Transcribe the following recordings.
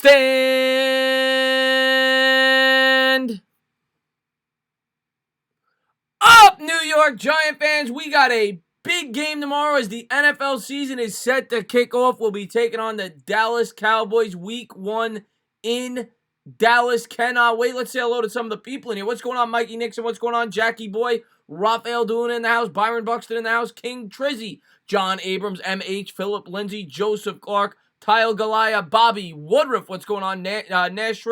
Stand up, New York Giant fans. We got a big game tomorrow as the NFL season is set to kick off. We'll be taking on the Dallas Cowboys week 1 in Dallas. Cannot wait. Let's say hello to some of the people in here. What's going on, Mikey Nixon? What's going on, Jackie Boy? Raphael Doon in the house. Byron Buxton in the house. King Trizzy. John Abrams, MH, Philip Lindsay, Joseph Clark, Tyle Galaya, Bobby Woodruff. What's going on, Nash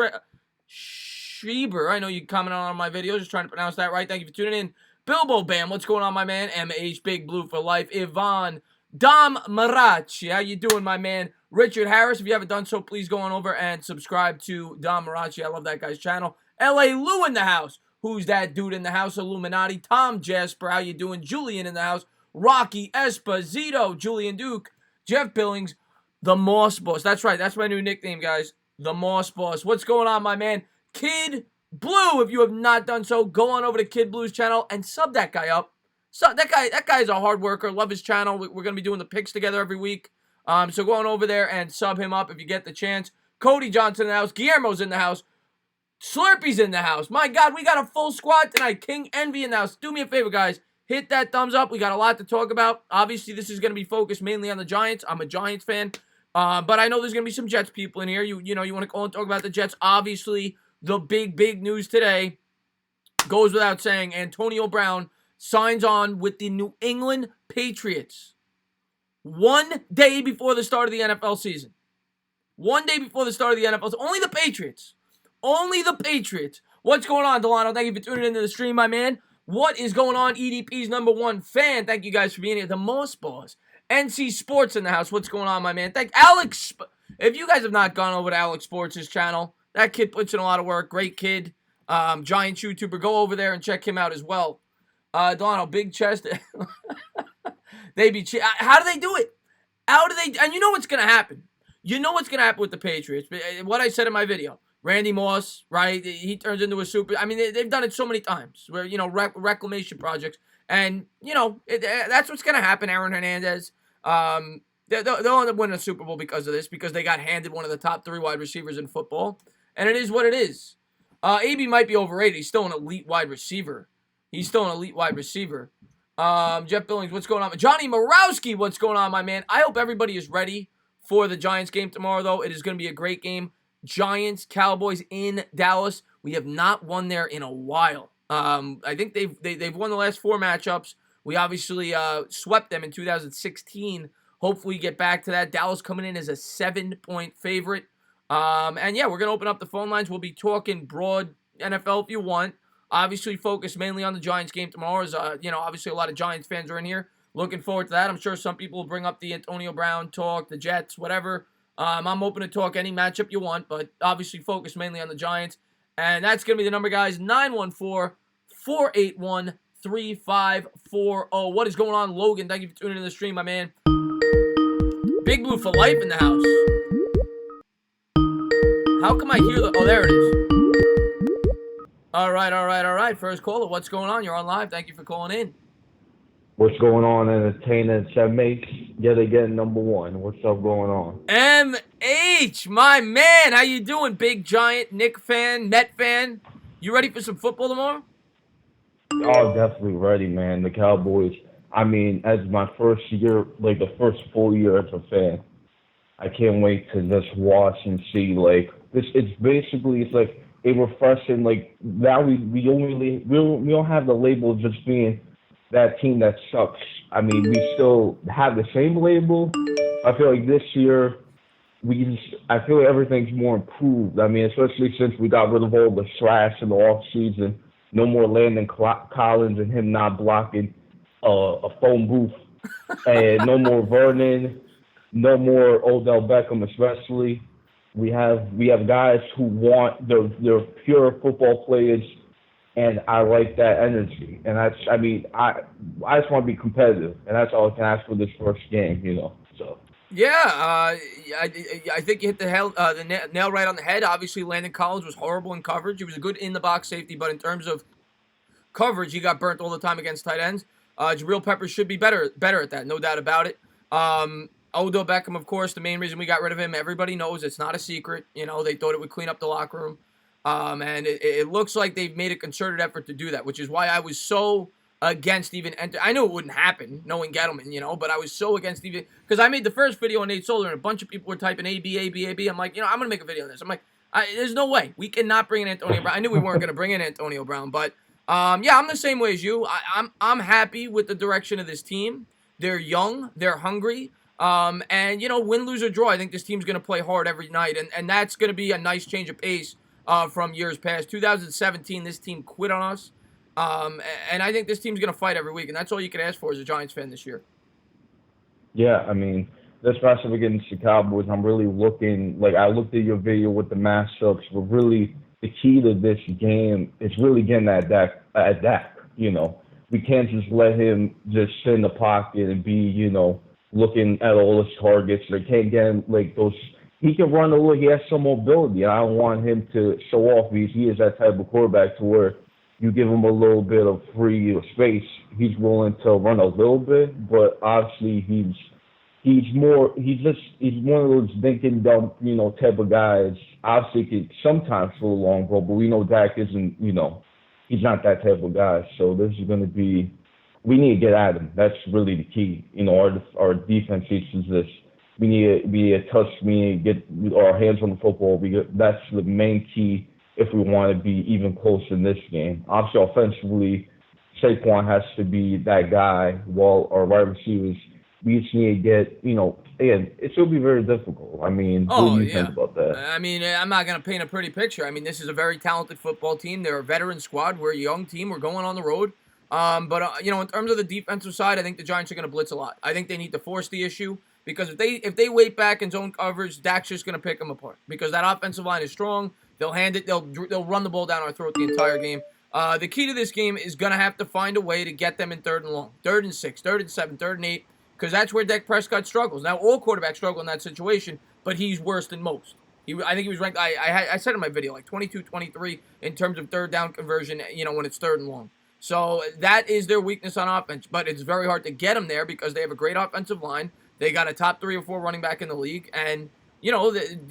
Schreiber? I know you commented on my videos. Just trying to pronounce that right. Thank you for tuning in. Bilbo Bam, what's going on, my man? MH, Big Blue for life. Ivan, Dom Marachi, how you doing, my man? Richard Harris, if you haven't done so, please go on over and subscribe to Dom Marachi. I love that guy's channel. L.A. Lou in the house. Who's that dude in the house? Illuminati. Tom Jasper, how you doing? Julian in the house. Rocky Esposito, Julian Duke, Jeff Billings, the Moss Boss. That's right, that's my new nickname, guys. The Moss Boss. What's going on, my man? Kid Blue, if you have not done so, go on over to Kid Blue's channel and sub that guy up. So that guy is a hard worker. Love his channel. We're going to be doing the picks together every week. So go on over there and sub him up if you get the chance. Cody Johnson in the house. Guillermo's in the house. Slurpy's in the house. My God, we got a full squad tonight. King Envy in the house. Do me a favor, guys. Hit that thumbs up. We got a lot to talk about. Obviously, this is going to be focused mainly on the Giants. I'm a Giants fan. But I know there's going to be some Jets people in here. You want to go and talk about the Jets. Obviously, the big news today goes without saying. Antonio Brown signs on with the New England Patriots 1 day before the start of the NFL season. 1 day before the start of the NFL season. Only the Patriots. Only the Patriots. What's going on, Delano? Thank you for tuning into the stream, my man. What is going on, EDP's #1 fan? Thank you guys for being here. The Moss Boss. NC Sports in the house. What's going on, my man? Thank Alex. If you guys have not gone over to Alex Sports' channel, that kid puts in a lot of work. Great kid. Giant YouTuber. Go over there and check him out as well. Delano, big chest. How do they do it? How do they? And you know what's going to happen. You know what's going to happen with the Patriots. What I said in my video. Randy Moss, right? He turns into a super. I mean, they've done it so many times where, reclamation projects. And, that's what's going to happen. Aaron Hernandez. They'll end up winning a Super Bowl because of this, because they got handed one of the top 3 wide receivers in football. And it is what it is. AB might be overrated. He's still an elite wide receiver. Jeff Billings, what's going on? Johnny Morowski, what's going on, my man? I hope everybody is ready for the Giants game tomorrow, though. It is going to be a great game. Giants, Cowboys in Dallas. We have not won there in a while. I think they've won the last 4 matchups. We obviously swept them in 2016. Hopefully get back to that. Dallas coming in as a 7-point favorite. And yeah, we're going to open up the phone lines. We'll be talking broad NFL if you want. Obviously focus mainly on the Giants game tomorrow. As obviously a lot of Giants fans are in here. Looking forward to that. I'm sure some people will bring up the Antonio Brown talk, the Jets, whatever. I'm open to talk any matchup you want, but obviously focus mainly on the Giants. And that's going to be the number, guys, 914-481-3540. What is going on, Logan? Thank you for tuning in the stream, my man. Big Blue for life in the house. How come I hear the... Oh, there it is. All right. First caller, what's going on? You're on live. Thank you for calling in. What's going on, entertainment? Checkmate, yet again, #1. What's up going on? MH, my man. How you doing, big Giant Nick fan, Met fan? You ready for some football tomorrow? Oh, definitely ready, man. The Cowboys. I mean, as my first year, like the first full year as a fan, I can't wait to just watch and see. Like this, it's like a refreshing. Like now we don't have the label of just being that team that sucks. I mean, we still have the same label. I feel like this year, I feel like everything's more improved. I mean, especially since we got rid of all the trash in the offseason. No more Landon Collins and him not blocking a phone booth. And no more Vernon. No more Odell Beckham, especially. We have guys who want, they're pure football players. And I like that energy, and I just want to be competitive, and that's all I can ask for this first game, So yeah, I think you hit the nail right on the head. Obviously, Landon Collins was horrible in coverage. He was a good in the box safety, but in terms of coverage, he got burnt all the time against tight ends. Jabril Peppers should be better at that, no doubt about it. Odell Beckham, of course, the main reason we got rid of him, everybody knows it's not a secret. They thought it would clean up the locker room. And it looks like they've made a concerted effort to do that, which is why I was so against even enter. I knew it wouldn't happen, knowing Gettleman, but I was so against even because I made the first video on Nate Solder and a bunch of people were typing A B A B A B. I'm like, I'm gonna make a video on this. I'm like, there's no way we cannot bring in Antonio Brown. I knew we weren't gonna bring in Antonio Brown, but yeah, I'm the same way as you. I'm happy with the direction of this team. They're young, they're hungry. And win, lose, or draw, I think this team's going to play hard every night, and that's going to be a nice change of pace from years past. 2017, this team quit on us, and I think this team's going to fight every week, and that's all you can ask for as a Giants fan this year. Yeah, I mean, this matchup against the Cowboys, I'm really looking, like, I looked at your video with the matchups, but really the key to this game is really getting at Dak. We can't just let him just sit in the pocket and be, looking at all his targets. They can't get him like those. He can run a little. He has some mobility. I don't want him to show off because he is that type of quarterback to where you give him a little bit of free space, he's willing to run a little bit. But obviously, he's one of those thinking dumb, type of guys. Obviously, could sometimes throw a long ball, but we know Dak isn't. He's not that type of guy. So this is going to be. We need to get at him. That's really the key. Our defense teaches this. We need to be a touch. We need to get our hands on the football. That's the main key if we want to be even closer in this game. Obviously, offensively, Saquon has to be that guy. While our wide receivers, we just need to get. Again, it's going to be very difficult. I mean, what do you think about that? I mean, I'm not going to paint a pretty picture. I mean, this is a very talented football team. They're a veteran squad. We're a young team. We're going on the road. But in terms of the defensive side, I think the Giants are going to blitz a lot. I think they need to force the issue because if they wait back in zone coverage, Dak's just going to pick them apart because that offensive line is strong. They'll hand it. They'll run the ball down our throat the entire game. The key to this game is going to have to find a way to get them in 3rd and long, 3rd and 6, 3rd and 7, 3rd and 8, because that's where Dak Prescott struggles. Now all quarterbacks struggle in that situation, but he's worse than most. I think he was ranked. I said in my video like 22-23 in terms of 3rd down conversion. When it's 3rd and long. So that is their weakness on offense, but it's very hard to get them there because they have a great offensive line. They got a top 3 or 4 running back in the league, and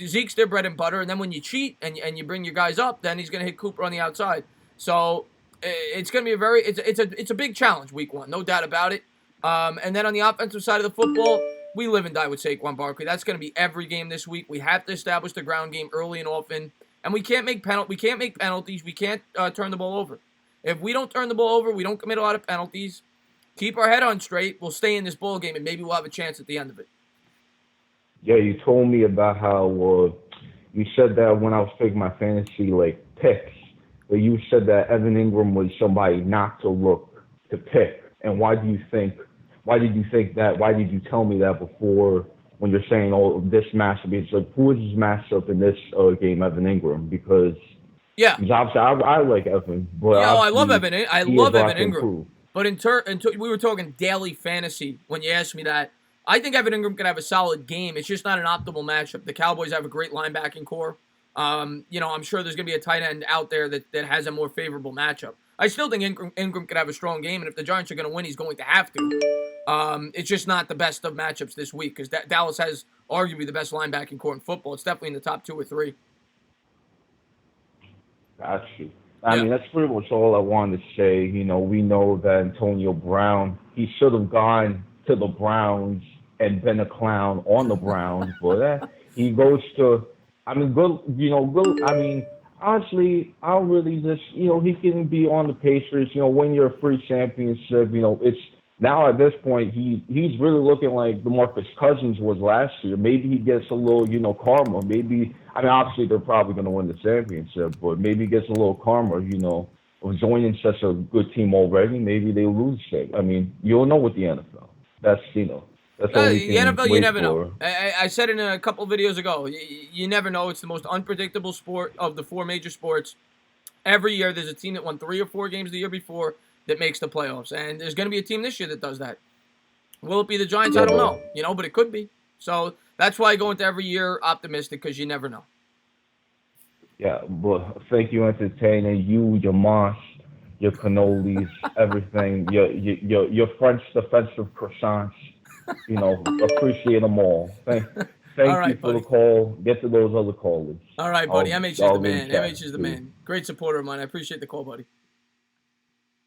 Zeke's their bread and butter. And then when you cheat and you bring your guys up, then he's going to hit Cooper on the outside. So it's going to be it's a big challenge week 1, no doubt about it. And then on the offensive side of the football, we live and die with Saquon Barkley. That's going to be every game this week. We have to establish the ground game early and often, and we can't make penalties. We can't turn the ball over. If we don't turn the ball over, we don't commit a lot of penalties, keep our head on straight, we'll stay in this ball game, and maybe we'll have a chance at the end of it. Yeah, you told me about how you said that when I was picking my fantasy picks, but you said that Evan Ingram was somebody not to look to pick. And why did you think that? Why did you tell me that before when you're saying, this matchup? It's like, who is this matchup in this game, Evan Ingram? Because yeah, obviously I like Evan, but I love Evan. I love Evan Ingram. Improve. But we were talking daily fantasy when you asked me that. I think Evan Ingram could have a solid game. It's just not an optimal matchup. The Cowboys have a great linebacking core. I'm sure there's going to be a tight end out there that has a more favorable matchup. I still think Ingram could have a strong game, and if the Giants are going to win, he's going to have to. It's just not the best of matchups this week because Dallas has arguably the best linebacking core in football. It's definitely in the top 2 or 3. Got you. I mean, that's pretty much all I wanted to say. We know that Antonio Brown, he should have gone to the Browns and been a clown on the Browns, but he goes to, good. I mean, honestly, I really just, he can be on the Pacers, win your free championship. It's now at this point, he's really looking like DeMarcus Cousins was last year. Maybe he gets a little, karma. Maybe, obviously they're probably going to win the championship, but maybe he gets a little karma, of joining such a good team already. Maybe they lose it. I mean, you don't know with the NFL. That's, that's the only the NFL, you never know. I said it in a couple of videos ago. You never know. It's the most unpredictable sport of the 4 major sports. Every year, there's a team that won 3 or 4 games the year before that makes the playoffs. And there's going to be a team this year that does that. Will it be the Giants? I don't know. But it could be. So that's why I go into every year optimistic because you never know. Yeah, but thank you, entertaining. You, your mosh, your cannolis, everything. Your French defensive croissants. Appreciate them all. All Thank you right, for the buddy. call. Get to those other callers. All right, buddy. MH is the I'll go man. chat. MH is the See you. man. Great supporter of mine. I appreciate the call, buddy.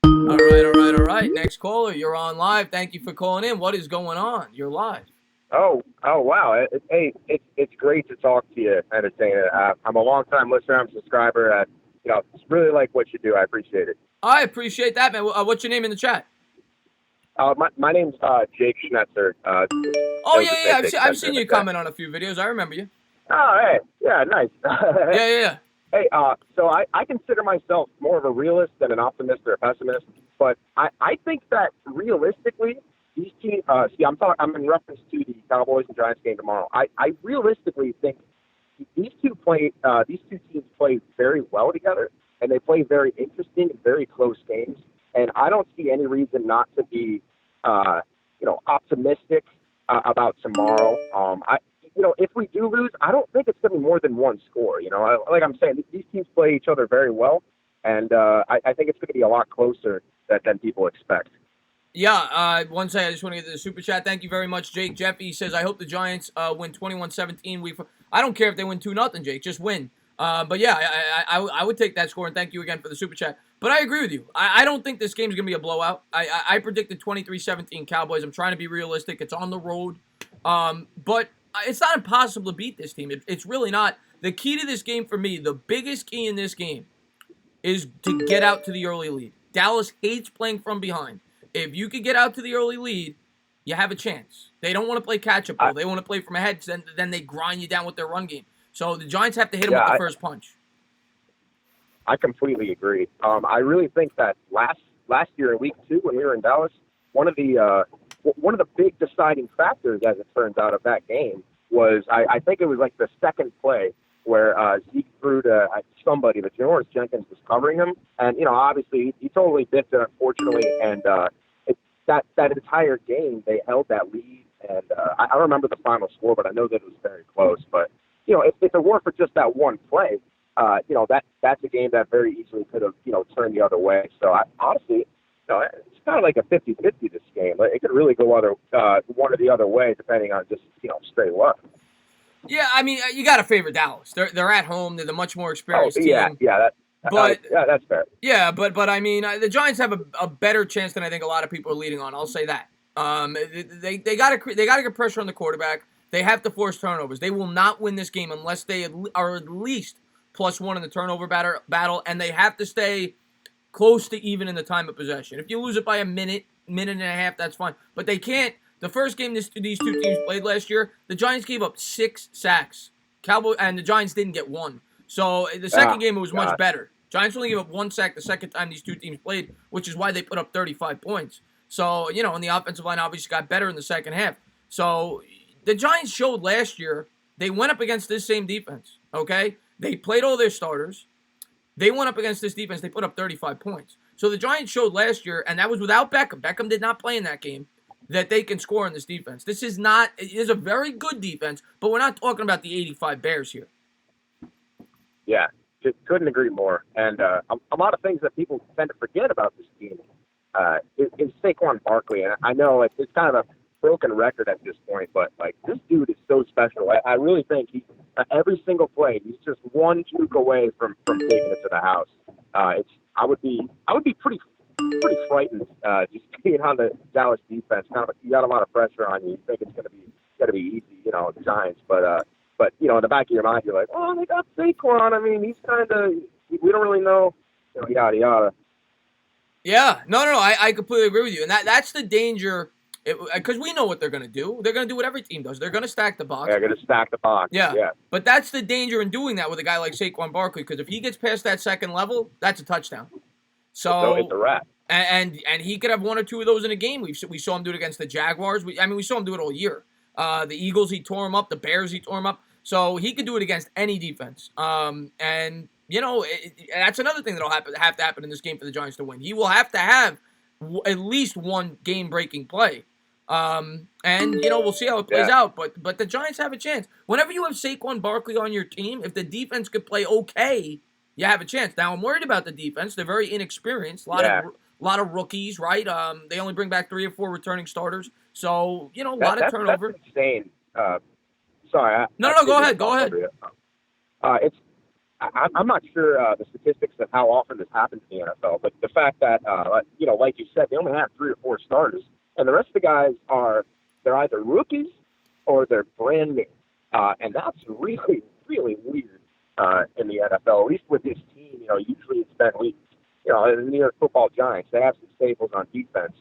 All right, all right, all right. Next caller, you're on live. Thank you for calling in. What is going on? You're live. Oh, wow! It's great to talk to you, Entertainer. I'm a long-time listener. I'm a subscriber. It's really like what you do. I appreciate it. I appreciate that, man. What's your name in the chat? My name's Jake Schnetzer. Oh, It'll just say yeah. Jake I've Schnetzer seen in the you chat. comment on a few videos. I remember you. Oh, hey, yeah, nice. Yeah. Hey, so I consider myself more of a realist than an optimist or a pessimist, but I think that realistically, these teams, I'm in reference to the Cowboys and Giants game tomorrow. I realistically think these two teams play very well together, and they play very interesting and very close games, and I don't see any reason not to be, optimistic about tomorrow. If we do lose, I don't think it's going to be more than one score. Like I'm saying, these teams play each other very well, and I think it's going to be a lot closer than people expect. Yeah, one second, I just want to get to the super chat. Thank you very much, Jake. Jeffy says, I hope the Giants win 21-17. I don't care if they win 2-0, Jake. Just win. But yeah, I would take that score, and thank you again for the super chat. But I agree with you. I don't think this game's going to be a blowout. I predicted 23-17 Cowboys. I'm trying to be realistic. It's on the road. But it's not impossible to beat this team. It's really not. The key to this game for me, the biggest key in this game, is to get out to the early lead. Dallas hates playing from behind. If you could get out to the early lead, you have a chance. They don't want to play catch-up ball. They want to play from ahead, then they grind you down with their run game. So the Giants have to hit them with the first punch. I completely agree. I really think that last year in week 2 when we were in Dallas, one of the big deciding factors, as it turns out, of that game was I think it was like the second play where Zeke threw to somebody, but Janoris Jenkins was covering him, and obviously he totally biffed it, unfortunately, and that entire game they held that lead, and I don't remember the final score, but I know that it was very close. But if it weren't for just that one play, that's a game that very easily could have turned the other way. So honestly, it's kind of like a 50-50 this game. It could really go one or the other way depending on just straight luck. Yeah, I mean, you got to favor Dallas. They're at home. They're the much more experienced team. Yeah, that's fair. Yeah, but I mean, the Giants have a better chance than I think a lot of people are leading on. I'll say that. They got to get pressure on the quarterback. They have to force turnovers. They will not win this game unless they are at least +1 in the turnover battle, and they have to stay close to even in the time of possession. If you lose it by a minute and a half, that's fine. But they can't. The first game these two teams played last year, the Giants gave up 6 sacks. And the Giants didn't get 1. So the second game, it was much better. Giants only gave up 1 sack the second time these two teams played, which is why they put up 35 points. So, and the offensive line obviously got better in the second half. So the Giants showed last year they went up against this same defense, okay? They played all their starters. They went up against this defense. They put up 35 points. So the Giants showed last year, and that was without Beckham. Beckham did not play in that game, that they can score in this defense. It is a very good defense, but we're not talking about the 85 Bears here. Yeah, just couldn't agree more. And a lot of things that people tend to forget about this team is Saquon Barkley. And I know it's kind of a broken record at this point, but this dude is so special. I really think every single play, he's just one juke away from taking it to the house. I would be pretty frightened just being on the Dallas defense. You got a lot of pressure on you. You think it's gonna be easy, the Giants, but in the back of your mind, you're like, oh, they got Saquon. I mean, he's kind of, we don't really know, yada yada. Yeah, no, I completely agree with you, and that's the danger. Because we know what they're going to do. They're going to do what every team does. They're going to stack the box. They're going to stack the box. Yeah. But that's the danger in doing that with a guy like Saquon Barkley, because if he gets past that second level, that's a touchdown. So it's a wrap. And he could have 1 or 2 of those in a game. We saw him do it against the Jaguars. We saw him do it all year. The Eagles, he tore him up. The Bears, he tore him up. So he could do it against any defense. And that's another thing that'll have to happen in this game for the Giants to win. He will have to have at least one game-breaking play. And we'll see how it plays out. But the Giants have a chance. Whenever you have Saquon Barkley on your team, if the defense could play okay, you have a chance. Now I'm worried about the defense. They're very inexperienced. A a lot of rookies, right? They only bring back 3 or 4 returning starters. So, a lot of turnover. That's insane. Sorry, No, I no, go didn't mean to ahead. Go talk ahead. over you. It's I'm not sure the statistics of how often this happens in the NFL, but the fact that like you said, they only have 3 or 4 starters, and the rest of the guys they're either rookies or they're brand new, and that's really really weird in the NFL. At least with this team, usually it's been weeks. The New York Football Giants, they have some staples on defense,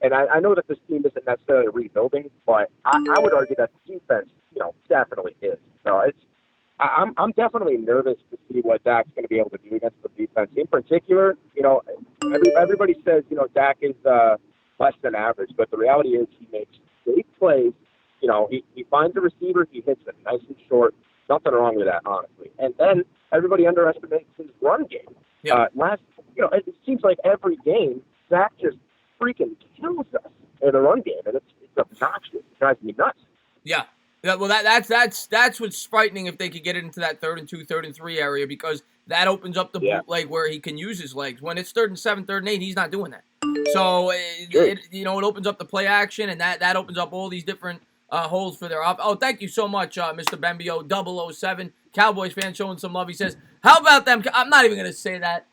and I know that this team isn't necessarily rebuilding, but I would argue that the defense, definitely is. So I'm definitely nervous to see what Dak's going to be able to do against the defense. In particular, everybody says, Dak is less than average, but the reality is he makes big plays. He finds a receiver, he hits it nice and short. Nothing wrong with that, honestly. And then everybody underestimates his run game. Yeah. It seems like every game, Dak just freaking kills us in the run game, and it's obnoxious. It drives me nuts. Yeah. Yeah, well, that's what's frightening if they could get it into that 3rd and 2, 3rd and 3 area, because that opens up the bootleg where he can use his legs. When it's 3rd and 7, 3rd and 8, he's not doing that. So it opens up the play action, and that opens up all these different holes for their Oh, thank you so much, Mr. Bembio 007, Cowboys fan showing some love. He says, "How about them?" I'm not even gonna say that,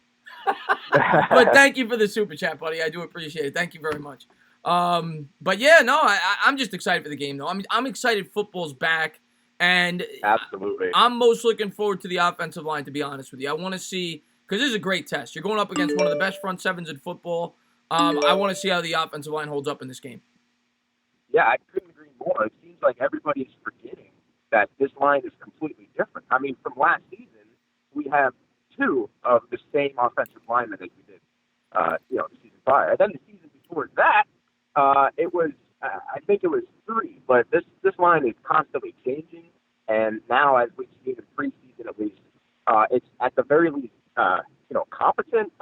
but thank you for the super chat, buddy. I do appreciate it. Thank you very much. But yeah, no, I'm just excited for the game, though. I'm excited football's back, and absolutely, I'm most looking forward to the offensive line, to be honest with you. I want to see, because this is a great test. You're going up against one of the best front sevens in football. I want to see how the offensive line holds up in this game. Yeah, I couldn't agree more. It seems like everybody's forgetting that this line is completely different. I mean, from last season, we have 2 of the same offensive linemen as we did, the season prior. And then the season before that, it was, I think it was 3. But this line is constantly changing, and now, as we've seen in preseason at least, it's at the very least, competent.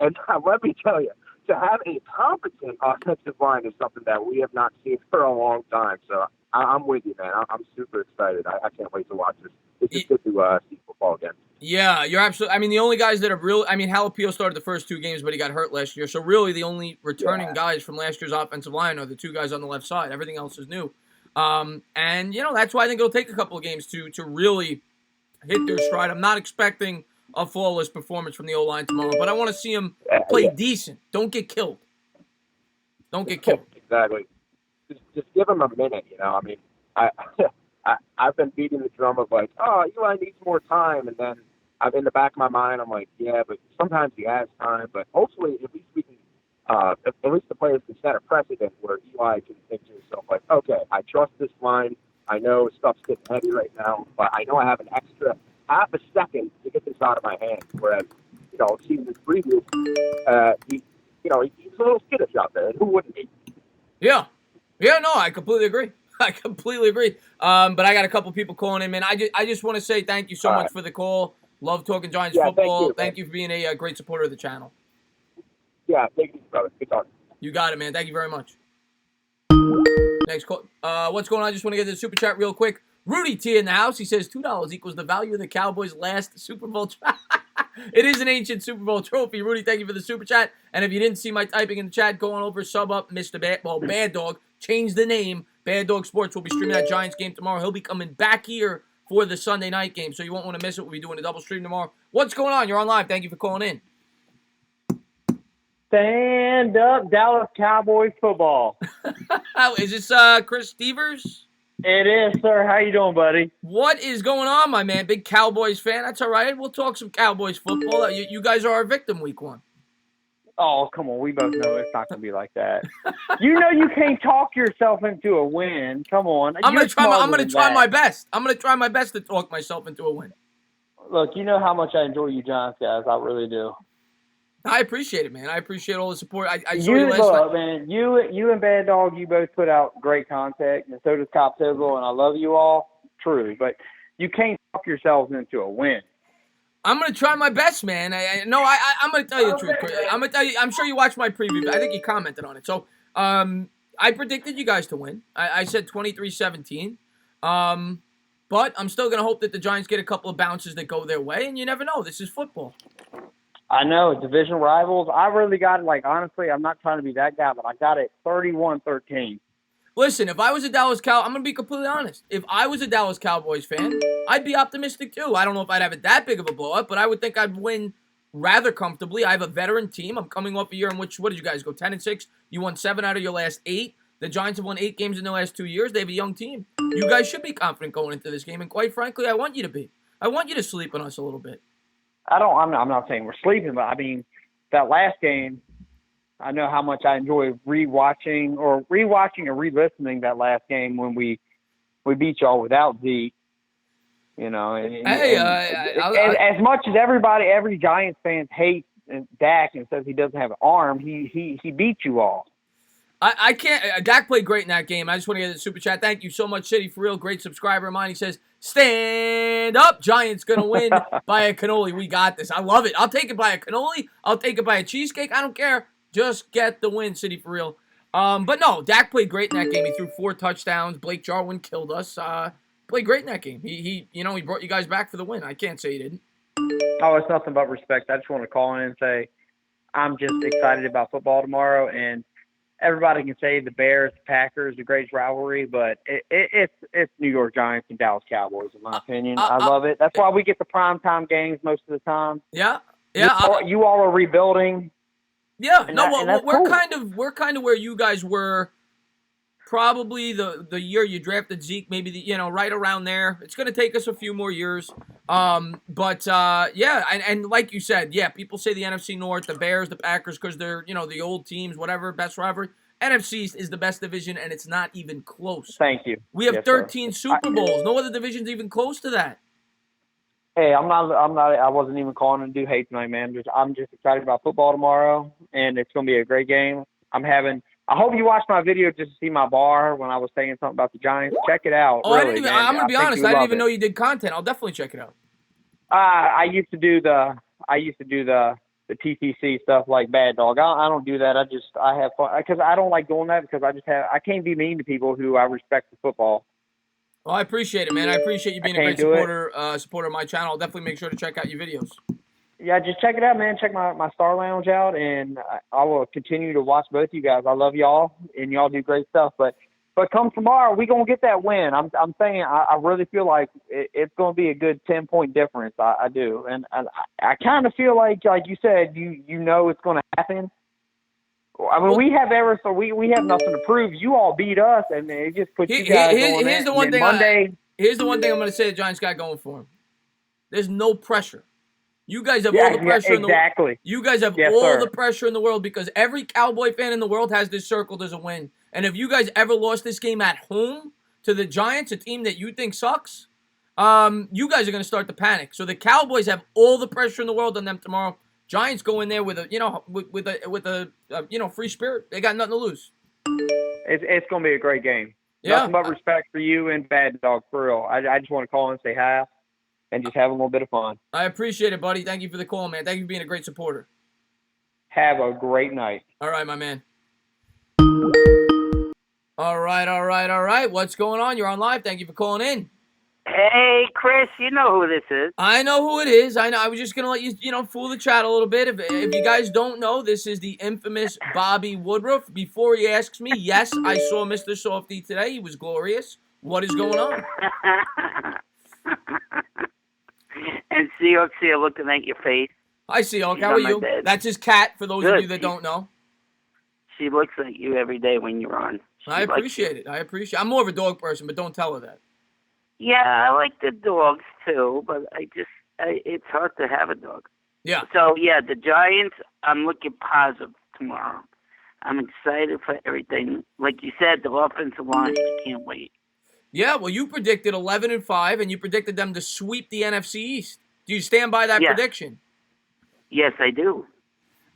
And let me tell you, to have a competent offensive line is something that we have not seen for a long time. So I'm with you, man. I'm super excited. I can't wait to watch this. It's just good to see football again. Yeah, you're absolutely. I mean, the only guys that are real. I mean, Jalapeno started the first 2 games, but he got hurt last year. So really, the only returning guys from last year's offensive line are the 2 guys on the left side. Everything else is new. And that's why I think it'll take a couple of games to really hit their stride. I'm not expecting a flawless performance from the O-line tomorrow, but I want to see him play decent. Don't get killed. Don't get killed. Exactly. Just give him a minute. I mean, I've been beating the drum of like, oh, Eli needs more time, and then I'm in the back of my mind, I'm like, yeah, but sometimes he has time. But hopefully, at least we can, at least the players can set a precedent where Eli can think to himself like, okay, I trust this line. I know stuff's getting heavy right now, but I know I have an extra half a second to get this out of my hands. Whereas, season preview, he's a little skittish out there, and who wouldn't be? Yeah, no, I completely agree. But I got a couple people calling in, man. I just want to say thank you so much for the call. Love talking Giants football. Thank you for being a great supporter of the channel. Yeah, thank you, brother. Good talking. You got it, man. Thank you very much. Next call. What's going on? I just want to get to the super chat real quick. Rudy T in the house. He says $2 equals the value of the Cowboys' last Super Bowl. It is an ancient Super Bowl trophy. Rudy, thank you for the super chat. And if you didn't see my typing in the chat, go on over, sub up, Mr. Bad Dog. Change the name. Bad Dog Sports will be streaming that Giants game tomorrow. He'll be coming back here for the Sunday night game, so you won't want to miss it. We'll be doing a double stream tomorrow. What's going on? You're on live. Thank you for calling in. Stand up, Dallas Cowboys football. Is this Chris Stevers? It is, sir. How you doing, buddy? What is going on, my man? Big Cowboys fan. That's all right. We'll talk some Cowboys football. You guys are our victim week 1. Oh, come on. We both know it's not going to be like that. You know you can't talk yourself into a win. Come on. I'm going to try my best. I'm going to try my best to talk myself into a win. Look, you know how much I enjoy you Giants guys. I really do. I appreciate it, man. I appreciate all the support. I saw you last night. Man, you and Bad Dog, you both put out great content, and so does Cop Tizzle, and I love you all. True, but you can't talk yourselves into a win. I'm going to try my best, man. I'm going to tell you the truth. I'm going to tell you. I'm sure you watched my preview. I think you commented on it. So, I predicted you guys to win. I said 23-17. But I'm still going to hope that the Giants get a couple of bounces that go their way, and you never know. This is football. I know, division rivals. I really got it, like, honestly, I'm not trying to be that guy, but I got it 31-13. Listen, if I was a I'm going to be completely honest. If I was a Dallas Cowboys fan, I'd be optimistic too. I don't know if I'd have it that big of a blowout, but I would think I'd win rather comfortably. I have a veteran team. I'm coming off a year in which, what did you guys go, 10-6? You won 7 out of your last 8. The Giants have won 8 games in the last 2 years. They have a young team. You guys should be confident going into this game, and quite frankly, I want you to be. I want you to sleep on us a little bit. I'm not saying we're sleeping, but I mean, that last game, I know how much I enjoy rewatching or re-listening that last game when we beat y'all without Zeke. You know, as much as every Giants fan hates Dak and says he doesn't have an arm, he beat you all. I can't. Dak played great in that game. I just want to get the super chat. Thank you so much, City, for real. Great subscriber of mine. He says, stand up. Giants going to win by a cannoli. We got this. I love it. I'll take it by a cannoli. I'll take it by a cheesecake. I don't care. Just get the win, City, for real. But no, Dak played great in that game. He threw 4 touchdowns. Blake Jarwin killed us. Played great in that game. He brought you guys back for the win. I can't say he didn't. Oh, it's nothing but respect. I just want to call in and say I'm just excited about football tomorrow, and everybody can say the Bears, the Packers, the greatest rivalry, but it's New York Giants and Dallas Cowboys, in my opinion. I love it. That's why we get the primetime games most of the time. Yeah. You all are rebuilding. Yeah. We're cool. kind of where you guys were. Probably the year you drafted Zeke, maybe right around there. It's going to take us a few more years. But like you said, yeah, people say the NFC North, the Bears, the Packers, because they're, the old teams, whatever, best rivalry. NFC is the best division, and it's not even close. Thank you. We have 13 Super Bowls. No other division's even close to that. Hey, I wasn't even calling to do hate tonight, man. I'm just excited about football tomorrow, and it's going to be a great game. I hope you watched my video just to see my bar when I was saying something about the Giants. Check it out. Oh, really, I'm going to be honest. I didn't even know you did content. I'll definitely check it out. I used to do the TTC stuff like Bad Dog. I don't do that. I have fun because I don't like doing that because I can't be mean to people who I respect for football. Well, I appreciate it, man. I appreciate you being a great supporter of my channel. I'll definitely make sure to check out your videos. Yeah, just check it out, man. Check my Star Lounge out, and I will continue to watch both you guys. I love y'all, and y'all do great stuff. But come tomorrow, we gonna get that win. I'm saying I really feel like it's gonna be a good 10-point difference. I do, and I kind of feel like you said, you know it's gonna happen. I mean, we have nothing to prove. You all beat us, and it just puts you guys on here's the one thing Monday. Here's the one thing I'm gonna say the Giants got going for them. There's no pressure. You guys have all the pressure in the world. You guys have all the pressure in the world because every Cowboy fan in the world has this circled as a win. And if you guys ever lost this game at home to the Giants, a team that you think sucks, you guys are going to start to panic. So the Cowboys have all the pressure in the world on them tomorrow. Giants go in there with a free spirit. They got nothing to lose. It's going to be a great game. Yeah. Nothing but respect for you and Bad Dog, for real. I just want to call and say hi. And just have a little bit of fun. I appreciate it, buddy. Thank you for the call, man. Thank you for being a great supporter. Have a great night. All right, my man. All right. What's going on? You're on live. Thank you for calling in. Hey, Chris, you know who this is. I know who it is. I know. I was just going to let you, fool the chat a little bit. If you guys don't know, this is the infamous Bobby Woodruff. Before he asks me, yes, I saw Mr. Softy today. He was glorious. What is going on? And Seahawks here looking at your face. Hi, Seahawk. How are you? That's his cat, for those of you that don't know. She looks at you every day when you're on. I appreciate it. I'm more of a dog person, but don't tell her that. Yeah, I like the dogs, too, but it's hard to have a dog. Yeah. So, yeah, the Giants, I'm looking positive tomorrow. I'm excited for everything. Like you said, the offensive line, I can't wait. Yeah, well, you predicted 11-5, and you predicted them to sweep the NFC East. Do you stand by that prediction? Yes, I do.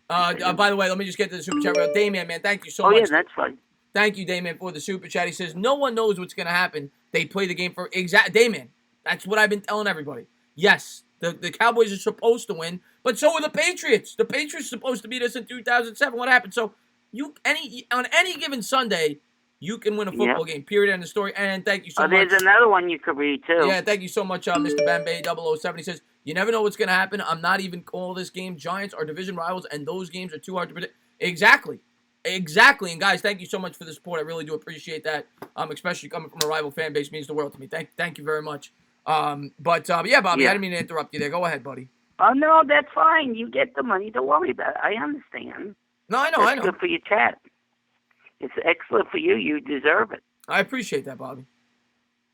By the way, let me just get to the super chat. Damien, man, thank you so much. Oh, yeah, that's fine. Thank you, Damien, for the super chat. He says, no one knows what's going to happen. They play the game for Damien, that's what I've been telling everybody. Yes, the Cowboys are supposed to win, but so are the Patriots. The Patriots are supposed to beat us in 2007. What happened? So, on any given Sunday, you can win a football game, period, end of story. And thank you so much. There's another one you could read, too. Yeah, thank you so much, Mr. Bambay 007. He says, You never know what's going to happen. I'm not even calling this game. Giants are division rivals, and those games are too hard to predict. Exactly. And guys, thank you so much for the support. I really do appreciate that. Especially coming from a rival fan base means the world to me. Thank you very much. Yeah, Bobby, Yeah. I didn't mean to interrupt you there. Go ahead, buddy. Oh, no, that's fine. You get the money. Don't worry about it. I understand. No, I know. That's good for your chat. It's excellent for you. You deserve it. I appreciate that, Bobby.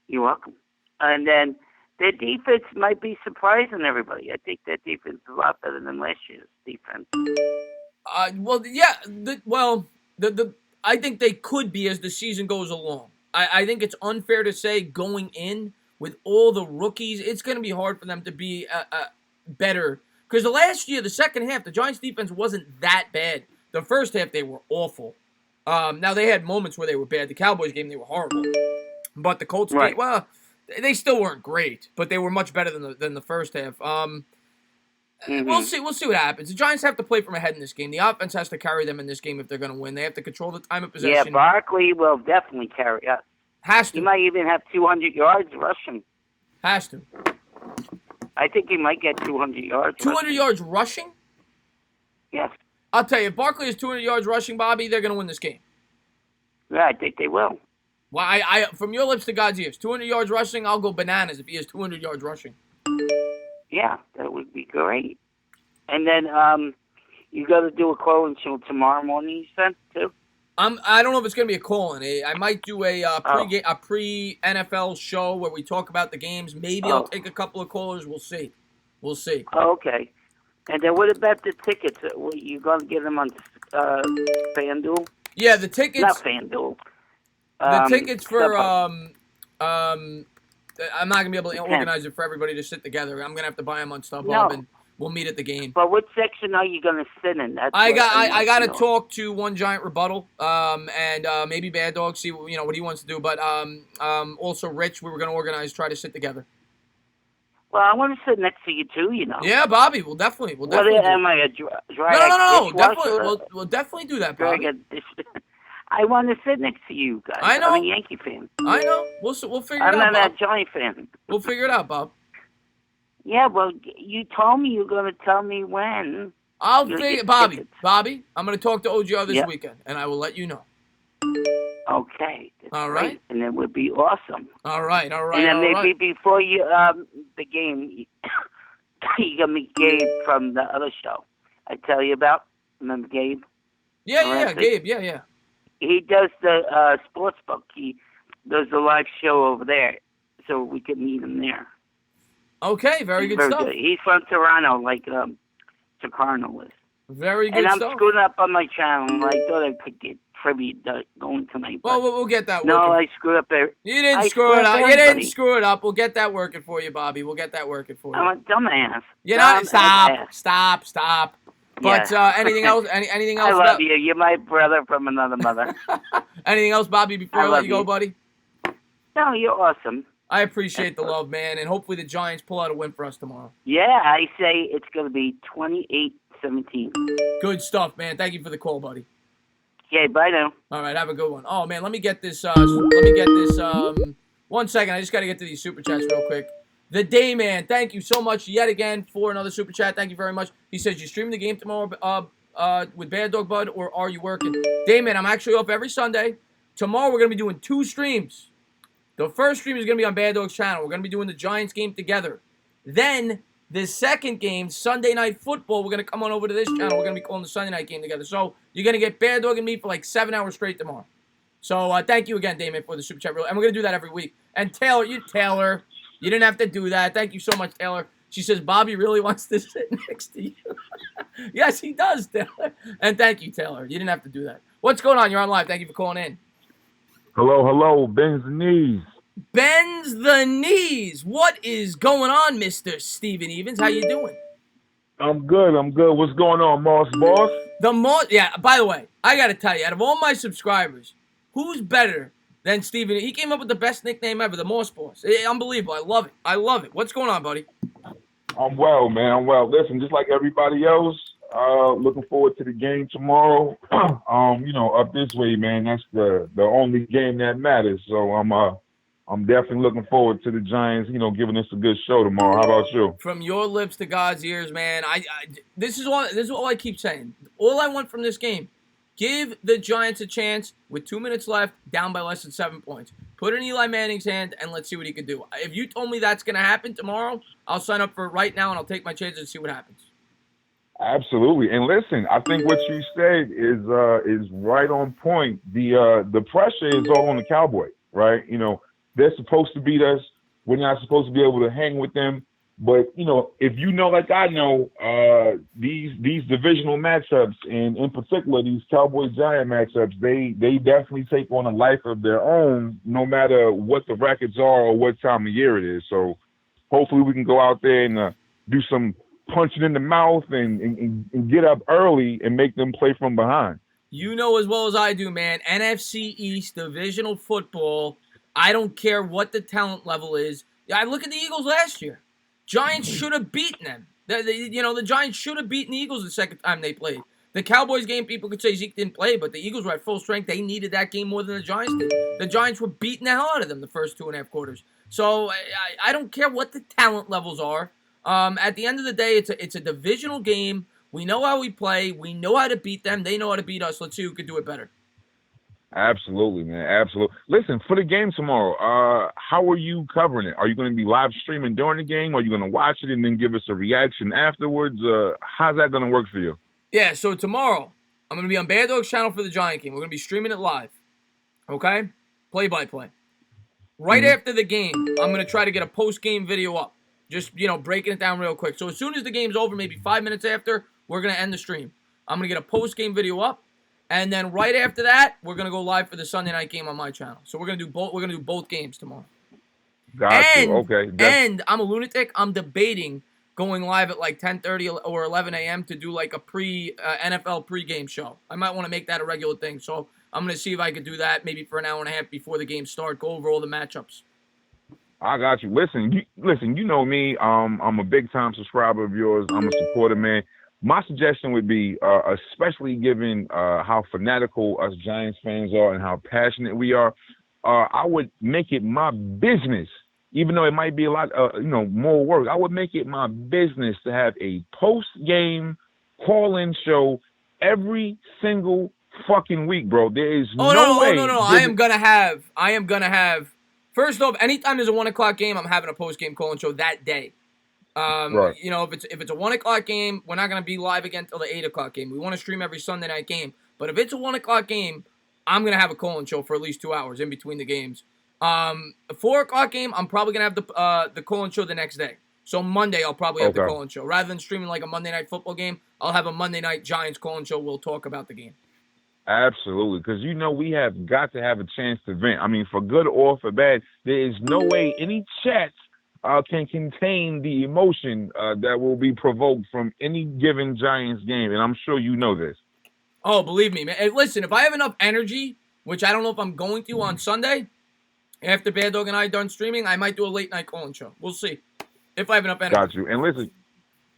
You're welcome. And then their defense might be surprising everybody. I think their defense is a lot better than last year's defense. Well, yeah. I think they could be as the season goes along. I think it's unfair to say going in with all the rookies, it's going to be hard for them to be better. Because the last year, the second half, the Giants' defense wasn't that bad. The first half, they were awful. Now, they had moments where they were bad. The Cowboys game, they were horrible. But the Colts game, well, they still weren't great. But they were much better than the first half. We'll see what happens. The Giants have to play from ahead in this game. The offense has to carry them in this game if they're going to win. They have to control the time of possession. Yeah, Barkley will definitely carry us. Has to. He might even have 200 yards rushing. Has to. I think he might get 200 yards. 200 yards rushing? Yes. I'll tell you, if Barkley has 200 yards rushing, Bobby, they're going to win this game. Yeah, I think they will. Well, I from your lips to God's ears, 200 yards rushing, I'll go bananas if he has 200 yards rushing. Yeah, that would be great. And then you got to do a call-in show tomorrow morning, you said, too? I don't know if it's going to be a call-in. I might do a pre-NFL show where we talk about the games. Maybe I'll take a couple of callers. We'll see. Oh, okay. And then what about the tickets? You going to get them on FanDuel? Yeah, the tickets. Not FanDuel. The tickets for I'm not gonna be able to organize it for everybody to sit together. I'm gonna have to buy them on StubHub, and we'll meet at the game. But what section are you gonna sit in? I got to talk to One Giant Rebuttal, and maybe Bad Dog, see what he wants to do. But also Rich, we were gonna organize, try to sit together. Well, I want to sit next to you too. Yeah, Bobby, we'll definitely. Am I a No. Definitely, we'll definitely do that, Bobby. I want to sit next to you guys. I know. I'm a Yankee fan. I know. We'll figure it out, I'm not Bob. a Giant fan. We'll figure it out, Bob. Yeah, well, you told me you're going to tell me when. I'll figure, Bobby, I'm going to talk to OGR this weekend, and I will let you know. Okay. All right. Great. And it would be awesome. All right. And then maybe before you the game, you got me Gabe from the other show I tell you about. Remember Gabe? Yeah, Gabe. Yeah. He does the sports book. He does the live show over there, so we could meet him there. Okay, very good stuff. Good. He's from Toronto, like Socarno is. Very good stuff. And I'm screwing up on my channel. I thought I could get tribute going tonight. Well, we'll get that working. No, I screwed up there. You didn't screw it up. You didn't screw it up. We'll get that working for you, Bobby. We'll get that working for you. I'm a dumbass. Stop. But anything else? Anything else? I love you. You're my brother from another mother. Anything else, Bobby, before I let you go, buddy? No, you're awesome. I appreciate the love, man, and hopefully the Giants pull out a win for us tomorrow. Yeah, I say it's going to be 28-17. Good stuff, man. Thank you for the call, buddy. Okay, bye now. All right, have a good one. Oh, man, let me get this, 1 second. I just got to get to these super chats real quick. The Dayman, thank you so much yet again for another super chat. Thank you very much. He says, you stream the game tomorrow with Bad Dog Bud, or are you working? Dayman, I'm actually off every Sunday. Tomorrow we're going to be doing 2 streams. The first stream is going to be on Bad Dog's channel. We're going to be doing the Giants game together. Then, the second game, Sunday Night Football, we're going to come on over to this channel. We're going to be calling the Sunday Night game together. So, you're going to get Bad Dog and me for like 7 hours straight tomorrow. So, thank you again, Dayman, for the super chat. And we're going to do that every week. And Taylor, you didn't have to do that. Thank you so much, Taylor. She says, Bobby really wants to sit next to you. Yes, he does, Taylor. And thank you, Taylor. You didn't have to do that. What's going on? You're on live. Thank you for calling in. Hello. Bends the knees. Bends the knees. What is going on, Mr. Steven Evans? How you doing? I'm good. What's going on, Moss Boss? Yeah, by the way, I got to tell you, out of all my subscribers, who's better than Steven? He came up with the best nickname ever, the Moss Boss. Unbelievable. I love it. What's going on, buddy? I'm well, man. I'm well. Listen, just like everybody else, looking forward to the game tomorrow. Up this way, man. That's the only game that matters. So I'm I'm definitely looking forward to the Giants, giving us a good show tomorrow. How about you? From your lips to God's ears, man. This is all I keep saying. All I want from this game, give the Giants a chance with 2 minutes left, down by less than 7 points. Put it in Eli Manning's hand and let's see what he can do. If you told me that's going to happen tomorrow, I'll sign up for it right now and I'll take my chances and see what happens. Absolutely. And listen, I think what you said is right on point. The pressure is all on the Cowboys, right? They're supposed to beat us. We're not supposed to be able to hang with them. But, if like I know, these divisional matchups, and in particular these Cowboys-Giant matchups, they definitely take on a life of their own, no matter what the records are or what time of year it is. So hopefully we can go out there and do some punching in the mouth and get up early and make them play from behind. You know as well as I do, man, NFC East divisional football, I don't care what the talent level is. I look at the Eagles last year. Giants should have beaten them. The Giants should have beaten the Eagles the second time they played. The Cowboys game, people could say Zeke didn't play, but the Eagles were at full strength. They needed that game more than the Giants did. The Giants were beating the hell out of them the first 2.5 quarters. So I don't care what the talent levels are. At the end of the day, it's a divisional game. We know how we play. We know how to beat them. They know how to beat us. Let's see who can do it better. Absolutely, man. Absolutely. Listen, for the game tomorrow, how are you covering it? Are you going to be live streaming during the game? Are you going to watch it and then give us a reaction afterwards? How's that going to work for you? Yeah, so tomorrow, I'm going to be on Bad Dog's channel for the Giant game. We're going to be streaming it live. Okay? Play-by-play. Right after the game, I'm going to try to get a post-game video up. Just, breaking it down real quick. So as soon as the game's over, maybe 5 minutes after, we're going to end the stream. I'm going to get a post-game video up. And then right after that, we're going to go live for the Sunday night game on my channel. So we're going to do both. We're going to do both games tomorrow. Gotcha. Okay. And I'm a lunatic. I'm debating going live at like 10:30 or 11 a.m. to do like a NFL pregame show. I might want to make that a regular thing. So I'm going to see if I could do that maybe for an hour and a half before the game starts. Go over all the matchups. I got you. Listen, you know me. I'm a big time subscriber of yours. I'm a supporter, man. My suggestion would be, especially given how fanatical us Giants fans are and how passionate we are, I would make it my business, even though it might be a lot, more work. I would make it my business to have a post-game call-in show every single fucking week, bro. There is no way. No. I am gonna have. First off, anytime there's a 1 o'clock game, I'm having a post-game call-in show that day. Right. If it's a 1 o'clock game, we're not going to be live again until the 8 o'clock game. We want to stream every Sunday night game. But if it's a 1 o'clock game, I'm going to have a call-in show for at least 2 hours in between the games. A 4 o'clock game, I'm probably going to have the call-in show the next day. So Monday, I'll probably have the call-in show. Rather than streaming like a Monday night football game, I'll have a Monday night Giants call-in show. We'll talk about the game. Absolutely, because we have got to have a chance to vent. I mean, for good or for bad, there is no way any chats can contain the emotion that will be provoked from any given Giants game, and I'm sure you know this. Oh, believe me, man. Hey, listen, if I have enough energy, which I don't know if I'm going to on Sunday, after Bad Dog and I are done streaming, I might do a late night call-in show. We'll see if I have enough energy. Got you. And listen,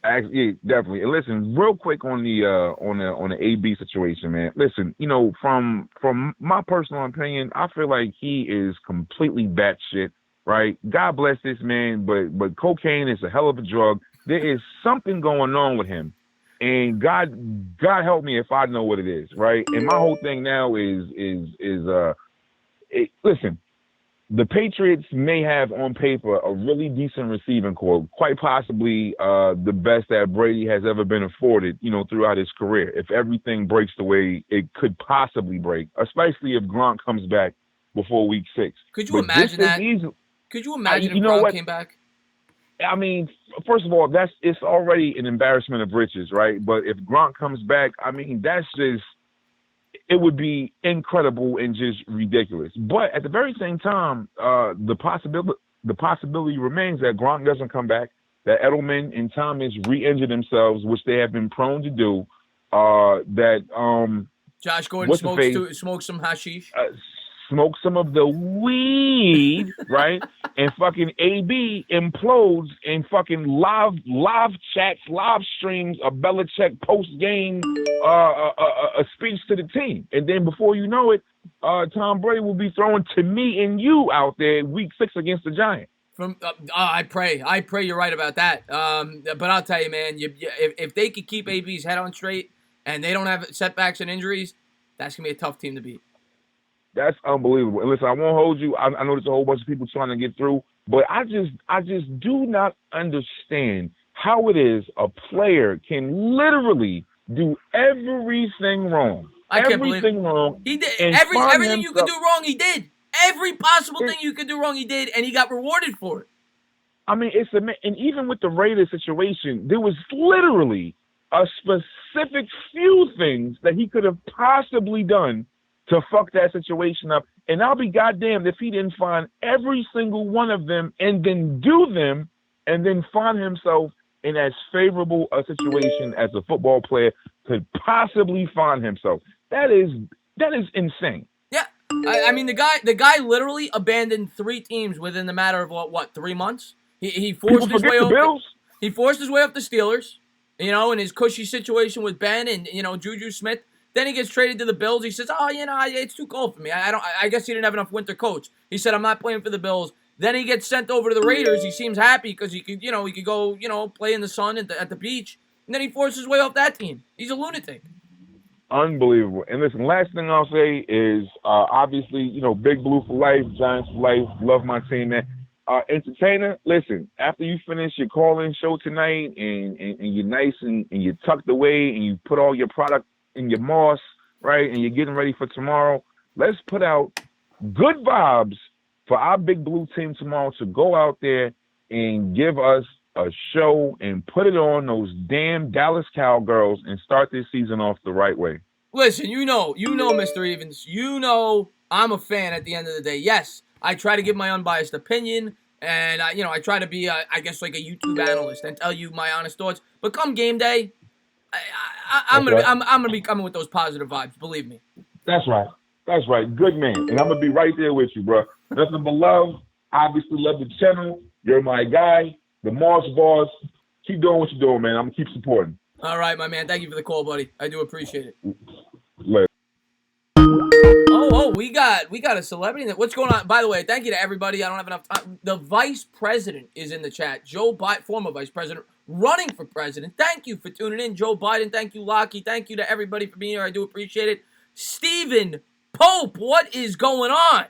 actually, definitely. And listen, real quick on the AB situation, man. Listen, from my personal opinion, I feel like he is completely batshit. Right? God bless this man, but cocaine is a hell of a drug. There is something going on with him, and God help me if I know what it is. Right? And my whole thing now is listen. The Patriots may have on paper a really decent receiving corps, quite possibly the best that Brady has ever been afforded, throughout his career. If everything breaks the way it could possibly break, especially if Gronk comes back before week 6. Could you imagine that? Could you imagine if Gronk came back? I mean, first of all, it's already an embarrassment of riches, right? But if Gronk comes back, I mean, it would be incredible and just ridiculous. But at the very same time, the possibility remains that Gronk doesn't come back, that Edelman and Thomas re-injure themselves, which they have been prone to do. That Josh Gordon smokes some hashish. smoke some of the weed, right? And fucking AB implodes in fucking live chats, live streams, a Belichick post game, a speech to the team, and then before you know it, Tom Brady will be throwing to me and you out there week 6 against the Giants. I pray you're right about that. But I'll tell you, man, if they could keep AB's head on straight and they don't have setbacks and injuries, that's gonna be a tough team to beat. That's unbelievable. And listen, I won't hold you. I know there's a whole bunch of people trying to get through, but I just do not understand how it is a player can literally do everything wrong. I can't believe everything wrong. He did everything you could do wrong. He did every possible thing you could do wrong. He did, and he got rewarded for it. I mean, and even with the Raiders situation, there was literally a specific few things that he could have possibly done to fuck that situation up. And I'll be goddamned if he didn't find every single one of them and then do them and then find himself in as favorable a situation as a football player could possibly find himself. That is insane. Yeah. I mean, the guy literally abandoned 3 teams within the matter of what 3 months? He forced his way off. He forced his way off the Steelers, in his cushy situation with Ben and Juju Smith. Then he gets traded to the Bills. He says, it's too cold for me. I guess he didn't have enough winter coats. He said, I'm not playing for the Bills. Then he gets sent over to the Raiders. He seems happy because he could go, play in the sun at the beach. And then he forces his way off that team. He's a lunatic. Unbelievable. And listen, last thing I'll say is, obviously, Big Blue for life, Giants for life. Love my team, man. Entertainer, listen, after you finish your call-in show tonight and you're nice and you're tucked away and you put all your product in your moss, right, and you're getting ready for tomorrow, let's put out good vibes for our Big Blue team tomorrow to go out there and give us a show and put it on those damn Dallas Cowgirls and start this season off the right way. Listen, Mr. Evans, I'm a fan at the end of the day. Yes, I try to give my unbiased opinion, and I try to be, I guess, like a YouTube analyst and tell you my honest thoughts. But come game day, I'm gonna be coming with those positive vibes. Believe me. That's right. Good man, and I'm gonna be right there with you, bro. Nothing but love. Obviously, love the channel. You're my guy, the Mars Boss. Keep doing what you're doing, man. I'm gonna keep supporting. All right, my man. Thank you for the call, buddy. I do appreciate it. Later. Oh, we got a celebrity. What's going on? By the way, thank you to everybody. I don't have enough time. The vice president is in the chat. Joe Biden, former vice president, running for president. Thank you for tuning in, Joe Biden. Thank you, Lockie. Thank you to everybody for being here. I do appreciate it. Stephen Pope, what is going on?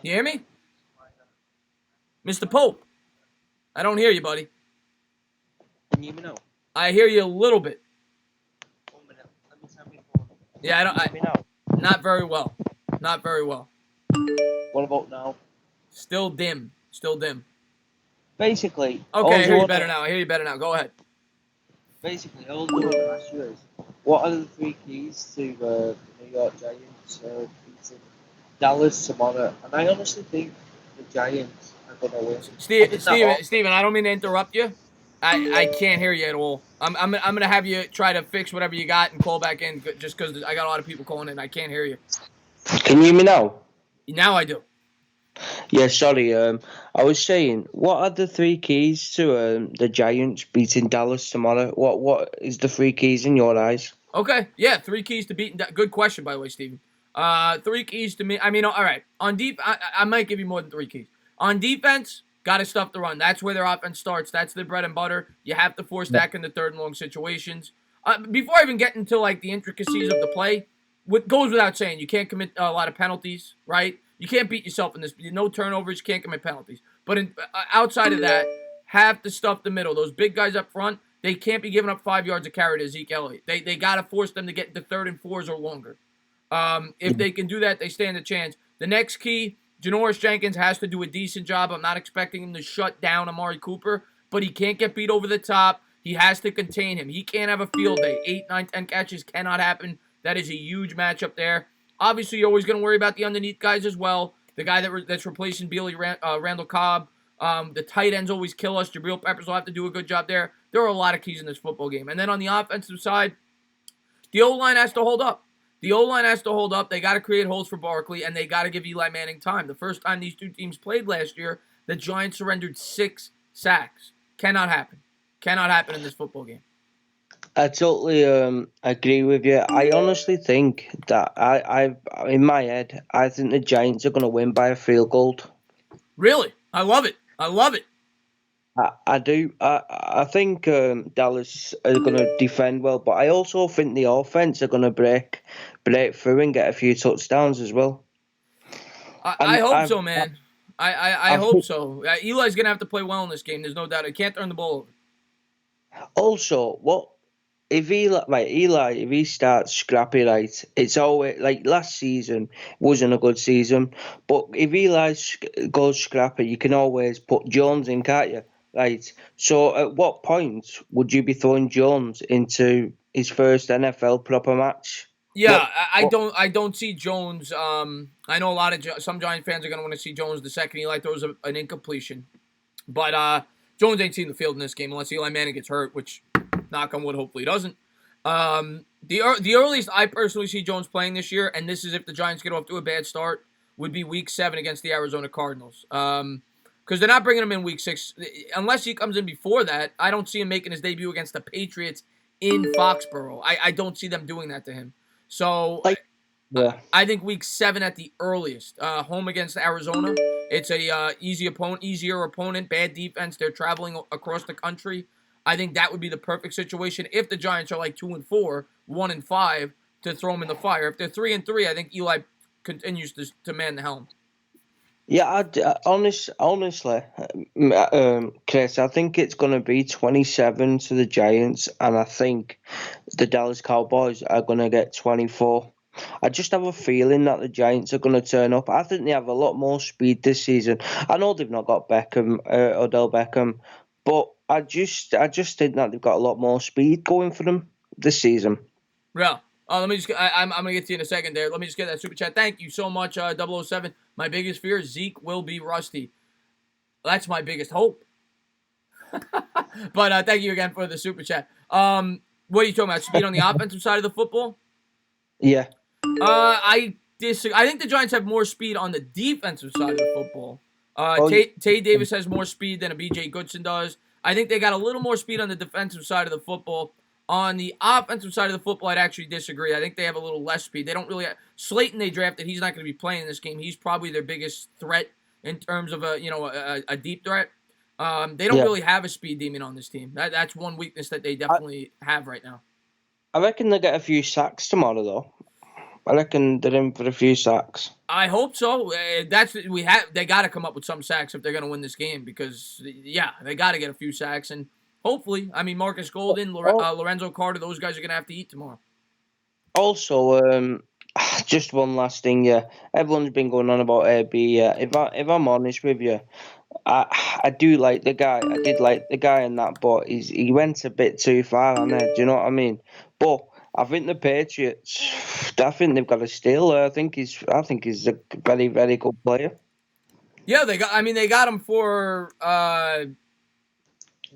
You hear me? Mr. Pope, I don't hear you, buddy. Can you hear me now? I hear you a little bit. 1 minute. Let me turn my phone. Yeah, not very well. Not very well. What about now? Still dim. Basically. Okay, I hear you better now. Go ahead. Basically, all I want to ask you is, what are the 3 keys to the New York Giants beating Dallas tomorrow? And I honestly think the Giants are going to win. Steven, I don't mean to interrupt you. I can't hear you at all. I'm gonna have you try to fix whatever you got and call back in just because I got a lot of people calling in. I can't hear you. Can you hear me now? Now I do. Yeah, sorry. I was saying, what are the 3 keys to the Giants beating Dallas tomorrow? What is the 3 keys in your eyes? Okay, yeah, 3 keys to beating. Good question, by the way, Steven. 3 keys to me. I mean, all right. On deep, I might give you more than 3 keys. On defense, got to stuff the run. That's where their offense starts. That's their bread and butter. You have to force that in the 3rd and long situations. Before I even get into like the intricacies of the play, what goes without saying, you can't commit a lot of penalties, right? You can't beat yourself in this. No turnovers, you can't commit penalties. But outside of that, have to stuff the middle. Those big guys up front, they can't be giving up 5 yards of carry to Zeke Elliott. They got to force them to get into 3rd and 4s or longer. If they can do that, they stand a chance. The next key, Janoris Jenkins has to do a decent job. I'm not expecting him to shut down Amari Cooper, but he can't get beat over the top. He has to contain him. He can't have a field day. 8, 9, 10 catches cannot happen. That is a huge matchup there. Obviously, you're always going to worry about the underneath guys as well. The guy that's replacing Randall Cobb. The tight ends always kill us. Jabril Peppers will have to do a good job there. There are a lot of keys in this football game. And then on the offensive side, the O-line has to hold up. The O-line has to hold up. They got to create holes for Barkley, and they got to give Eli Manning time. The first time these two teams played last year, the Giants surrendered 6 sacks. Cannot happen. Cannot happen in this football game. I totally agree with you. I honestly think that in my head, I think the Giants are going to win by a field goal. Really? I love it. I love it. I do. I think Dallas are going to defend well, but I also think the offense are going to break through and get a few touchdowns as well. I hope so, man. I hope so. Eli's going to have to play well in this game. There's no doubt. He can't turn the ball over. Also, what if Eli, if he starts scrappy, right? It's always like last season wasn't a good season, but if Eli goes scrappy, you can always put Jones in, can't you? Right. So, at what point would you be throwing Jones into his first NFL proper match? Yeah, I don't see Jones. I know some Giant fans are going to want to see Jones the second Eli throws an incompletion, but Jones ain't seen the field in this game unless Eli Manning gets hurt, which, knock on wood, hopefully he doesn't. The earliest I personally see Jones playing this year, and this is if the Giants get off to a bad start, would be Week 7 against the Arizona Cardinals. Because they're not bringing him in Week 6. Unless he comes in before that, I don't see him making his debut against the Patriots in Foxborough. I don't see them doing that to him. So I think Week 7 at the earliest. Home against Arizona. It's a easier opponent, bad defense. They're traveling across the country. I think that would be the perfect situation if the Giants are like 2-4, 1-5, to throw them in the fire. If they're 3-3, I think Eli continues to man the helm. Yeah, honestly, Chris, I think it's going to be 27 to the Giants, and I think the Dallas Cowboys are going to get 24. I just have a feeling that the Giants are going to turn up. I think they have a lot more speed this season. I know they've not got Odell Beckham, but I just think that they've got a lot more speed going for them this season. Yeah. I'm going to get to you in a second there. Let me just get that super chat. Thank you so much, 007. My biggest fear is Zeke will be rusty. That's my biggest hope. But thank you again for the super chat. What are you talking about? Speed on the offensive side of the football? Yeah. I disagree. I think the Giants have more speed on the defensive side of the football. Tay Davis has more speed than a B.J. Goodson does. I think they got a little more speed on the defensive side of the football. On the offensive side of the football, I'd actually disagree. I think they have a little less speed. They don't really Slayton they drafted, he's not going to be playing in this game. He's probably their biggest threat in terms of a deep threat. They don't really have a speed demon on this team. That's one weakness that they definitely have right now. I reckon they get a few sacks tomorrow, though. I reckon they're in for a few sacks. I hope so. They got to come up with some sacks if they're going to win this game because they got to get a few sacks and hopefully, Marcus Golden, Lorenzo Carter, those guys are going to have to eat tomorrow. Also, just one last thing. Yeah, everyone's been going on about AB. If I'm honest with you, I do like the guy. I did like the guy in that, but he went a bit too far on there. Do you know what I mean? But I think the Patriots, I think they've got a steal. I think he's a very, very good player. Yeah, they got him for.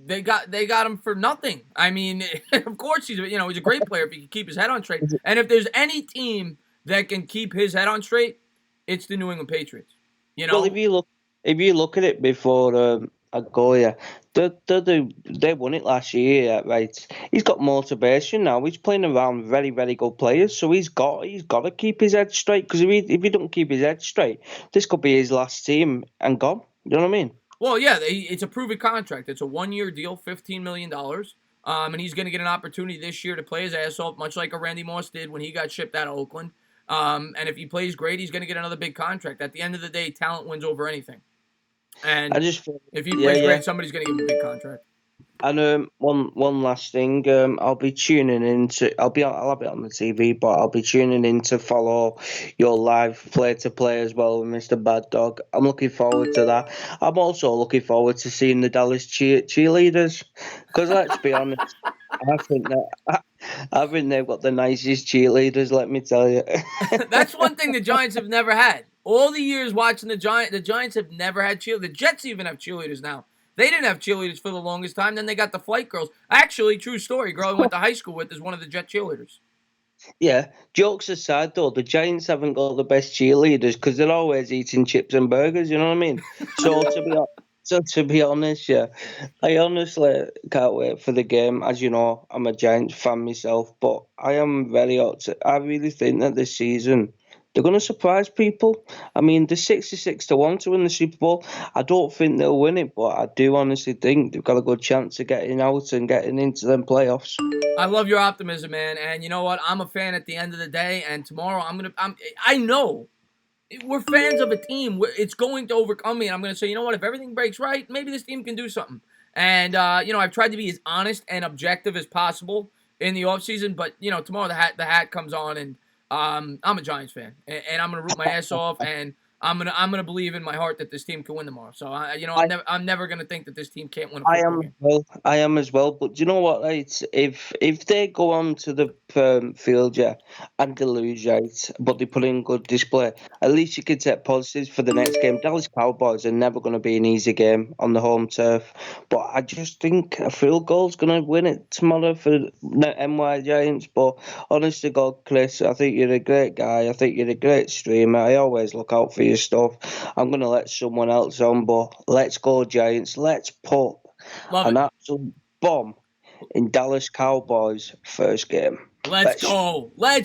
They got him for nothing. Of course he's a great player if he can keep his head on straight. And if there's any team that can keep his head on straight, it's the New England Patriots. Well, if you look at it before I go, yeah, they won it last year, right? He's got motivation now. He's playing around very, very good players, so he's got to keep his head straight. Because if he don't keep his head straight, this could be his last team and gone. You know what I mean? Well, yeah, it's a proven contract. It's a 1-year deal, $15 million. And he's going to get an opportunity this year to play his ass off, much like a Randy Moss did when he got shipped out of Oakland. And if he plays great, he's going to get another big contract. At the end of the day, talent wins over anything. And if he plays great, somebody's going to give him a big contract. And one last thing, I'll be tuning into. I'll have it on the TV, but I'll be tuning in to follow your live play-to-play as well with Mr. Bad Dog. I'm looking forward to that. I'm also looking forward to seeing the Dallas cheerleaders, because let's be honest, I think they've got the nicest cheerleaders. Let me tell you. That's one thing the Giants have never had. All the years watching the Giants have never had cheerleaders. The Jets even have cheerleaders now. They didn't have cheerleaders for the longest time. Then they got the flight girls. Actually, true story. Girl I went to high school with is one of the Jet cheerleaders. Yeah, jokes aside though, the Giants haven't got the best cheerleaders because they're always eating chips and burgers. You know what I mean? So to be honest, yeah, I honestly can't wait for the game. As you know, I'm a Giants fan myself, but I am I really think that this season they're going to surprise people. I mean, they're 66-1 to win the Super Bowl. I don't think they'll win it, but I do honestly think they've got a good chance of getting out and getting into them playoffs. I love your optimism, man. And you know what? I'm a fan at the end of the day. And tomorrow, I know we're fans of a team. It's going to overcome me. And I'm going to say, you know what? If everything breaks right, maybe this team can do something. And, I've tried to be as honest and objective as possible in the offseason. But, tomorrow the hat comes on. And I'm a Giants fan. And I'm going to root my ass off. And I'm gonna believe in my heart that this team can win tomorrow. So, I'm never going to think that this team can't win a football game. I am as well. But do you know what? Right? If they go on to the field, yeah, and they lose, right, but they put in good display, at least you can take positives for the next game. Dallas Cowboys are never going to be an easy game on the home turf, but I just think a field goal's going to win it tomorrow for the NY Giants. But honest to God, Chris, I think you're a great guy. I think you're a great streamer. I always look out for your stuff. I'm going to let someone else on, but let's go Giants. Let's put an absolute bomb in Dallas Cowboys first game. Let's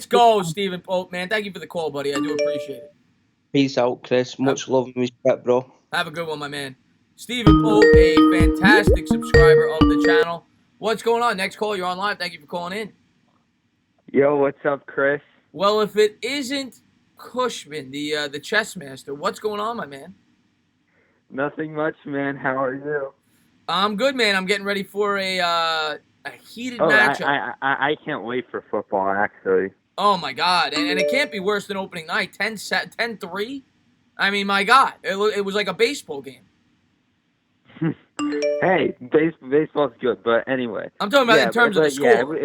go, Stephen Pope, man. Thank you for the call, buddy. I do appreciate it. Peace out, Chris. Much love and respect, bro. Have a good one, my man. Stephen Pope, a fantastic subscriber of the channel. What's going on? Next call, you're on live. Thank you for calling in. Yo, what's up, Chris? Well, if it isn't Cushman, the chess master, what's going on, my man? Nothing much, man. How are you? I'm good, man. I'm getting ready for a heated matchup. I can't wait for football, actually. Oh, my God. And it can't be worse than opening night. 10-3? I mean, my God. It was like a baseball game. Hey, baseball's good, but anyway. I'm talking about in terms of the score.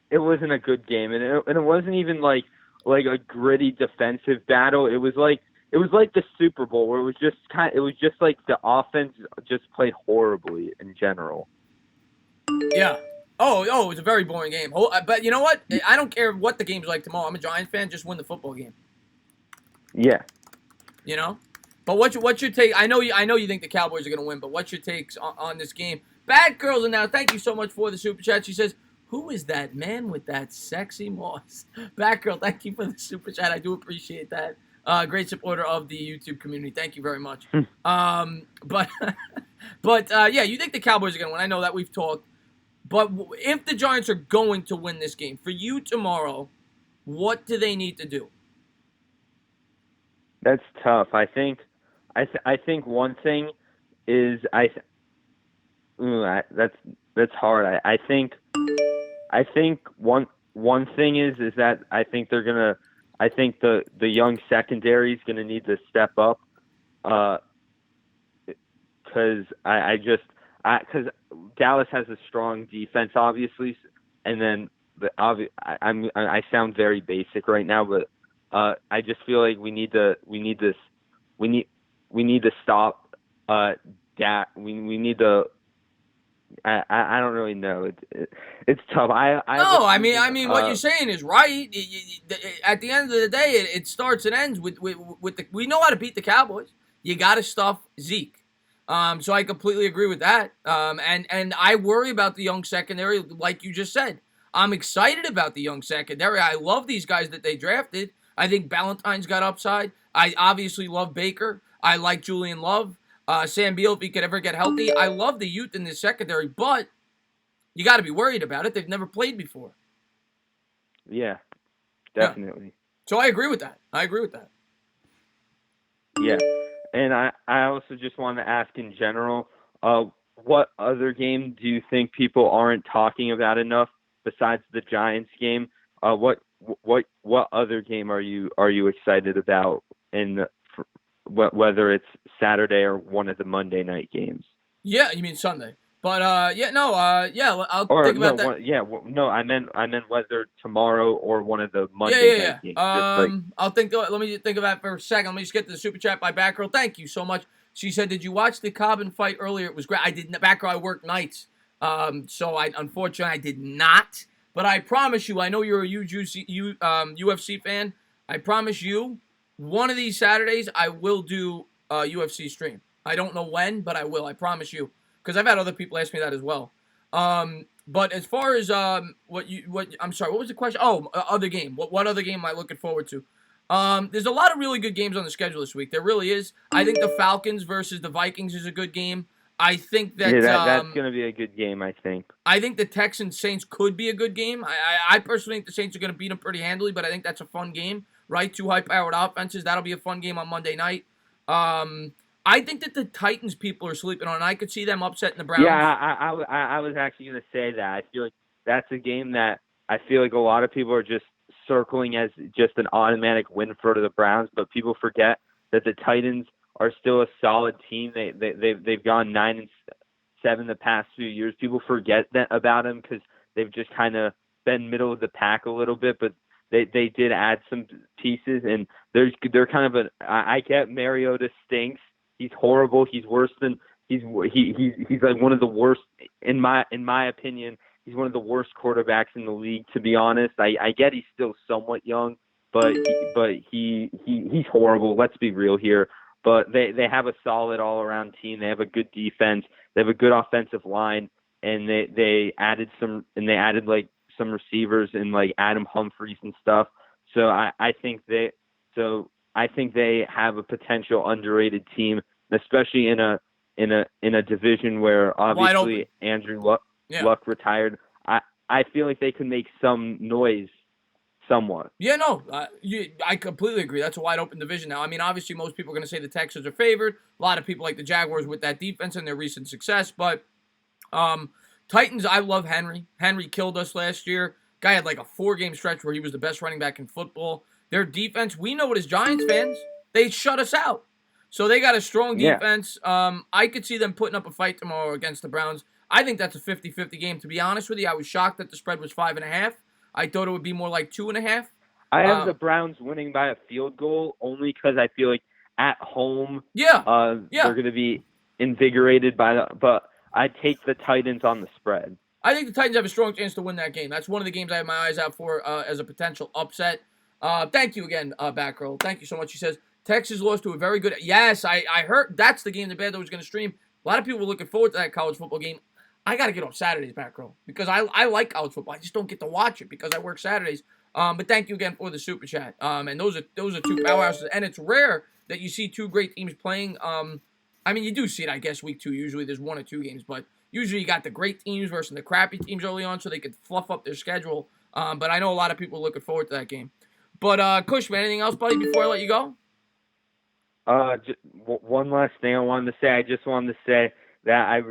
It wasn't a good game, and it wasn't even like a gritty defensive battle. It was like the Super Bowl, where it was just like the offense just played horribly in general. Yeah. Oh, it was a very boring game. But you know what? I don't care what the game's like tomorrow. I'm a Giants fan. Just win the football game. Yeah. You know? But what's your take? I know you think the Cowboys are going to win, but what's your takes on this game? Bad Girls are now. Thank you so much for the super chat. She says, "Who is that man with that sexy moss?" Batgirl, thank you for the super chat. I do appreciate that. Great supporter of the YouTube community. Thank you very much. But yeah, you think the Cowboys are going to win. I know that we've talked. But if the Giants are going to win this game, for you tomorrow, what do they need to do? That's tough. I think one thing is that's hard. I think one thing is that I think the young secondary is gonna need to step up, because because Dallas has a strong defense, obviously, and then I sound very basic right now, but I just feel like we need to stop that. We need to. I don't really know. It's tough. I mean, what you're saying is right. At the end of the day, it starts and ends with the. We know how to beat the Cowboys. You got to stuff Zeke. So I completely agree with that. And I worry about the young secondary, like you just said. I'm excited about the young secondary. I love these guys that they drafted. I think Ballantyne's got upside. I obviously love Baker. I like Julian Love. Sam Beal, if he could ever get healthy. I love the youth in the secondary, but you got to be worried about it. They've never played before. Yeah, definitely. Yeah. So I agree with that. Yeah. And I also just want to ask in general, what other game do you think people aren't talking about enough besides the Giants game? What other game are you excited about whether it's Saturday or one of the Monday night games? Yeah, you mean Sunday. But I'll think about that. No, I meant whether tomorrow or one of the Monday night games. I'll think. Let me think about it for a second. Let me just get to the super chat by Batgirl. Thank you so much. She said, "Did you watch the Cobbin fight earlier? It was great." I didn't. Batgirl, I work nights, so unfortunately I did not. But I promise you, I know you're a UFC fan. I promise you, one of these Saturdays, I will do a UFC stream. I don't know when, but I will. I promise you. Because I've had other people ask me that as well. But as far as I'm sorry, what was the question? Oh, other game. What other game am I looking forward to? There's a lot of really good games on the schedule this week. There really is. I think the Falcons versus the Vikings is a good game. I think that that's going to be a good game, I think. I think the Texans Saints could be a good game. I personally think the Saints are going to beat them pretty handily, but I think that's a fun game, right? Two high-powered offenses. That'll be a fun game on Monday night. I think that the Titans people are sleeping on, and I could see them upsetting the Browns. Yeah, I was actually going to say that. I feel like that's a game that I feel like a lot of people are just circling as just an automatic win for the Browns, but people forget that the Titans are still a solid team. They've gone 9-7 the past few years. People forget that about them because they've just kind of been middle of the pack a little bit, but they did add some pieces, and they're kind of I get Mariota stinks. He's horrible. He's worse than he's like one of the worst in my opinion. He's one of the worst quarterbacks in the league, to be honest. I get he's still somewhat young, but he's horrible. Let's be real here. But they have a solid all-around team. They have a good defense. They have a good offensive line, and they added like some receivers and like Adam Humphries and stuff. So I think they have a potential underrated team, especially in a division where obviously Andrew Luck retired. I feel like they can make some noise somewhat. Yeah, no, I completely agree. That's a wide open division now. I mean, obviously, most people are going to say the Texans are favored. A lot of people like the Jaguars with that defense and their recent success. But Titans, I love Henry. Henry killed us last year. Guy had like a 4-game stretch where he was the best running back in football. Their defense, we know it as Giants fans, they shut us out. So they got a strong defense. I could see them putting up a fight tomorrow against the Browns. I think that's a 50-50 game. To be honest with you, I was shocked that the spread was 5.5. I thought it would be more like 2.5. I have the Browns winning by a field goal only because I feel like at home, they're going to be invigorated but I take the Titans on the spread. I think the Titans have a strong chance to win that game. That's one of the games I have my eyes out for as a potential upset. Thank you again, Batgirl. Thank you so much. She says, Texas lost to a very good... Yes, I heard that's the game the Bad was going to stream. A lot of people were looking forward to that college football game. I got to get off Saturdays, Batgirl, because I like college football. I just don't get to watch it because I work Saturdays. But thank you again for the super chat. And those are two powerhouses. And it's rare that you see two great teams playing. I mean, you do see it, I guess, week 2. Usually there's 1 or 2 games. But usually you got the great teams versus the crappy teams early on so they could fluff up their schedule. But I know a lot of people are looking forward to that game. But, Cushman, anything else, buddy, before I let you go? Just one last thing I wanted to say. I just wanted to say that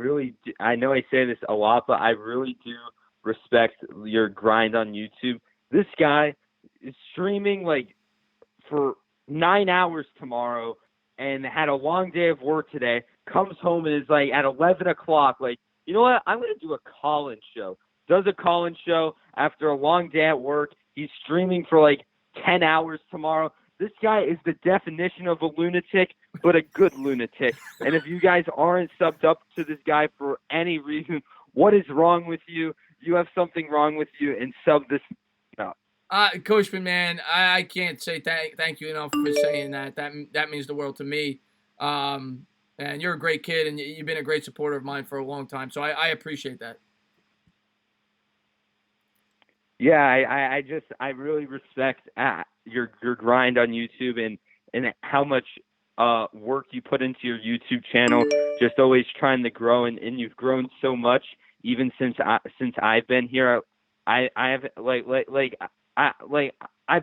I know I say this a lot, but I really do respect your grind on YouTube. This guy is streaming like for 9 hours tomorrow and had a long day of work today, comes home and is like at 11 o'clock, like, you know what, I'm going to do a call-in show. Does a call-in show after a long day at work. He's streaming for like 10 hours tomorrow. This guy is the definition of a lunatic, but a good lunatic. And if you guys aren't subbed up to this guy for any reason, what is wrong with you? You have something wrong with you, and sub this out. Cushman, man, I can't say thank you enough for saying that. That means the world to me. And you're a great kid, and you've been a great supporter of mine for a long time. So I appreciate that. Yeah, I really respect your grind on YouTube and how much work you put into your YouTube channel. Just always trying to grow, and you've grown so much even since I've been here. I've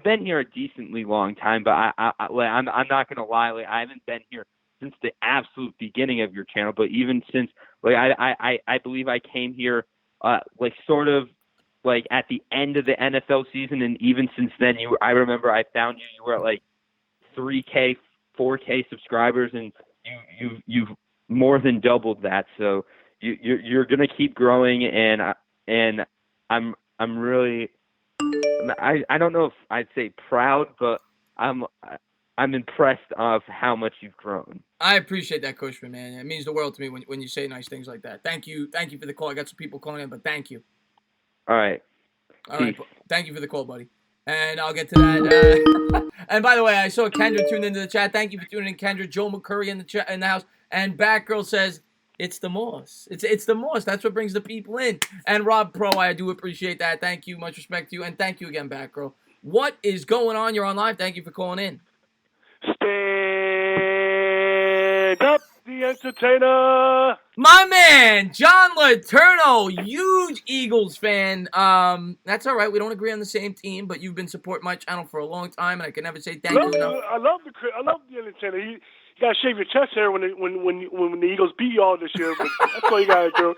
been here a decently long time, but I'm not gonna lie, like I haven't been here since the absolute beginning of your channel. But even since I believe I came here sort of like at the end of the NFL season, and even since then, I remember I found you were at like 3K, 4K subscribers, and you've more than doubled that. So you're gonna keep growing, and I'm really, I don't know if I'd say proud, but I'm impressed of how much you've grown. I appreciate that, Cushman, man. It means the world to me when you say nice things like that. Thank you for the call. I got some people calling in, but thank you. All right. All right. Thank you for the call, buddy. And I'll get to that. And by the way, I saw Kendra tuned into the chat. Thank you for tuning in, Kendra. Joe McCurry in the chat in the house. And Batgirl says, it's the Moss. It's the Moss. That's what brings the people in. And Rob Pro, I do appreciate that. Thank you. Much respect to you. And thank you again, Batgirl. What is going on? You're on live. Thank you for calling in. Stand up, the entertainer. My man, John Letourneau, huge Eagles fan. That's all right. We don't agree on the same team, but you've been supporting my channel for a long time, and I can never say thank you enough. I love the entertainer. You gotta shave your chest hair when the Eagles beat y'all this year. But that's all you gotta do.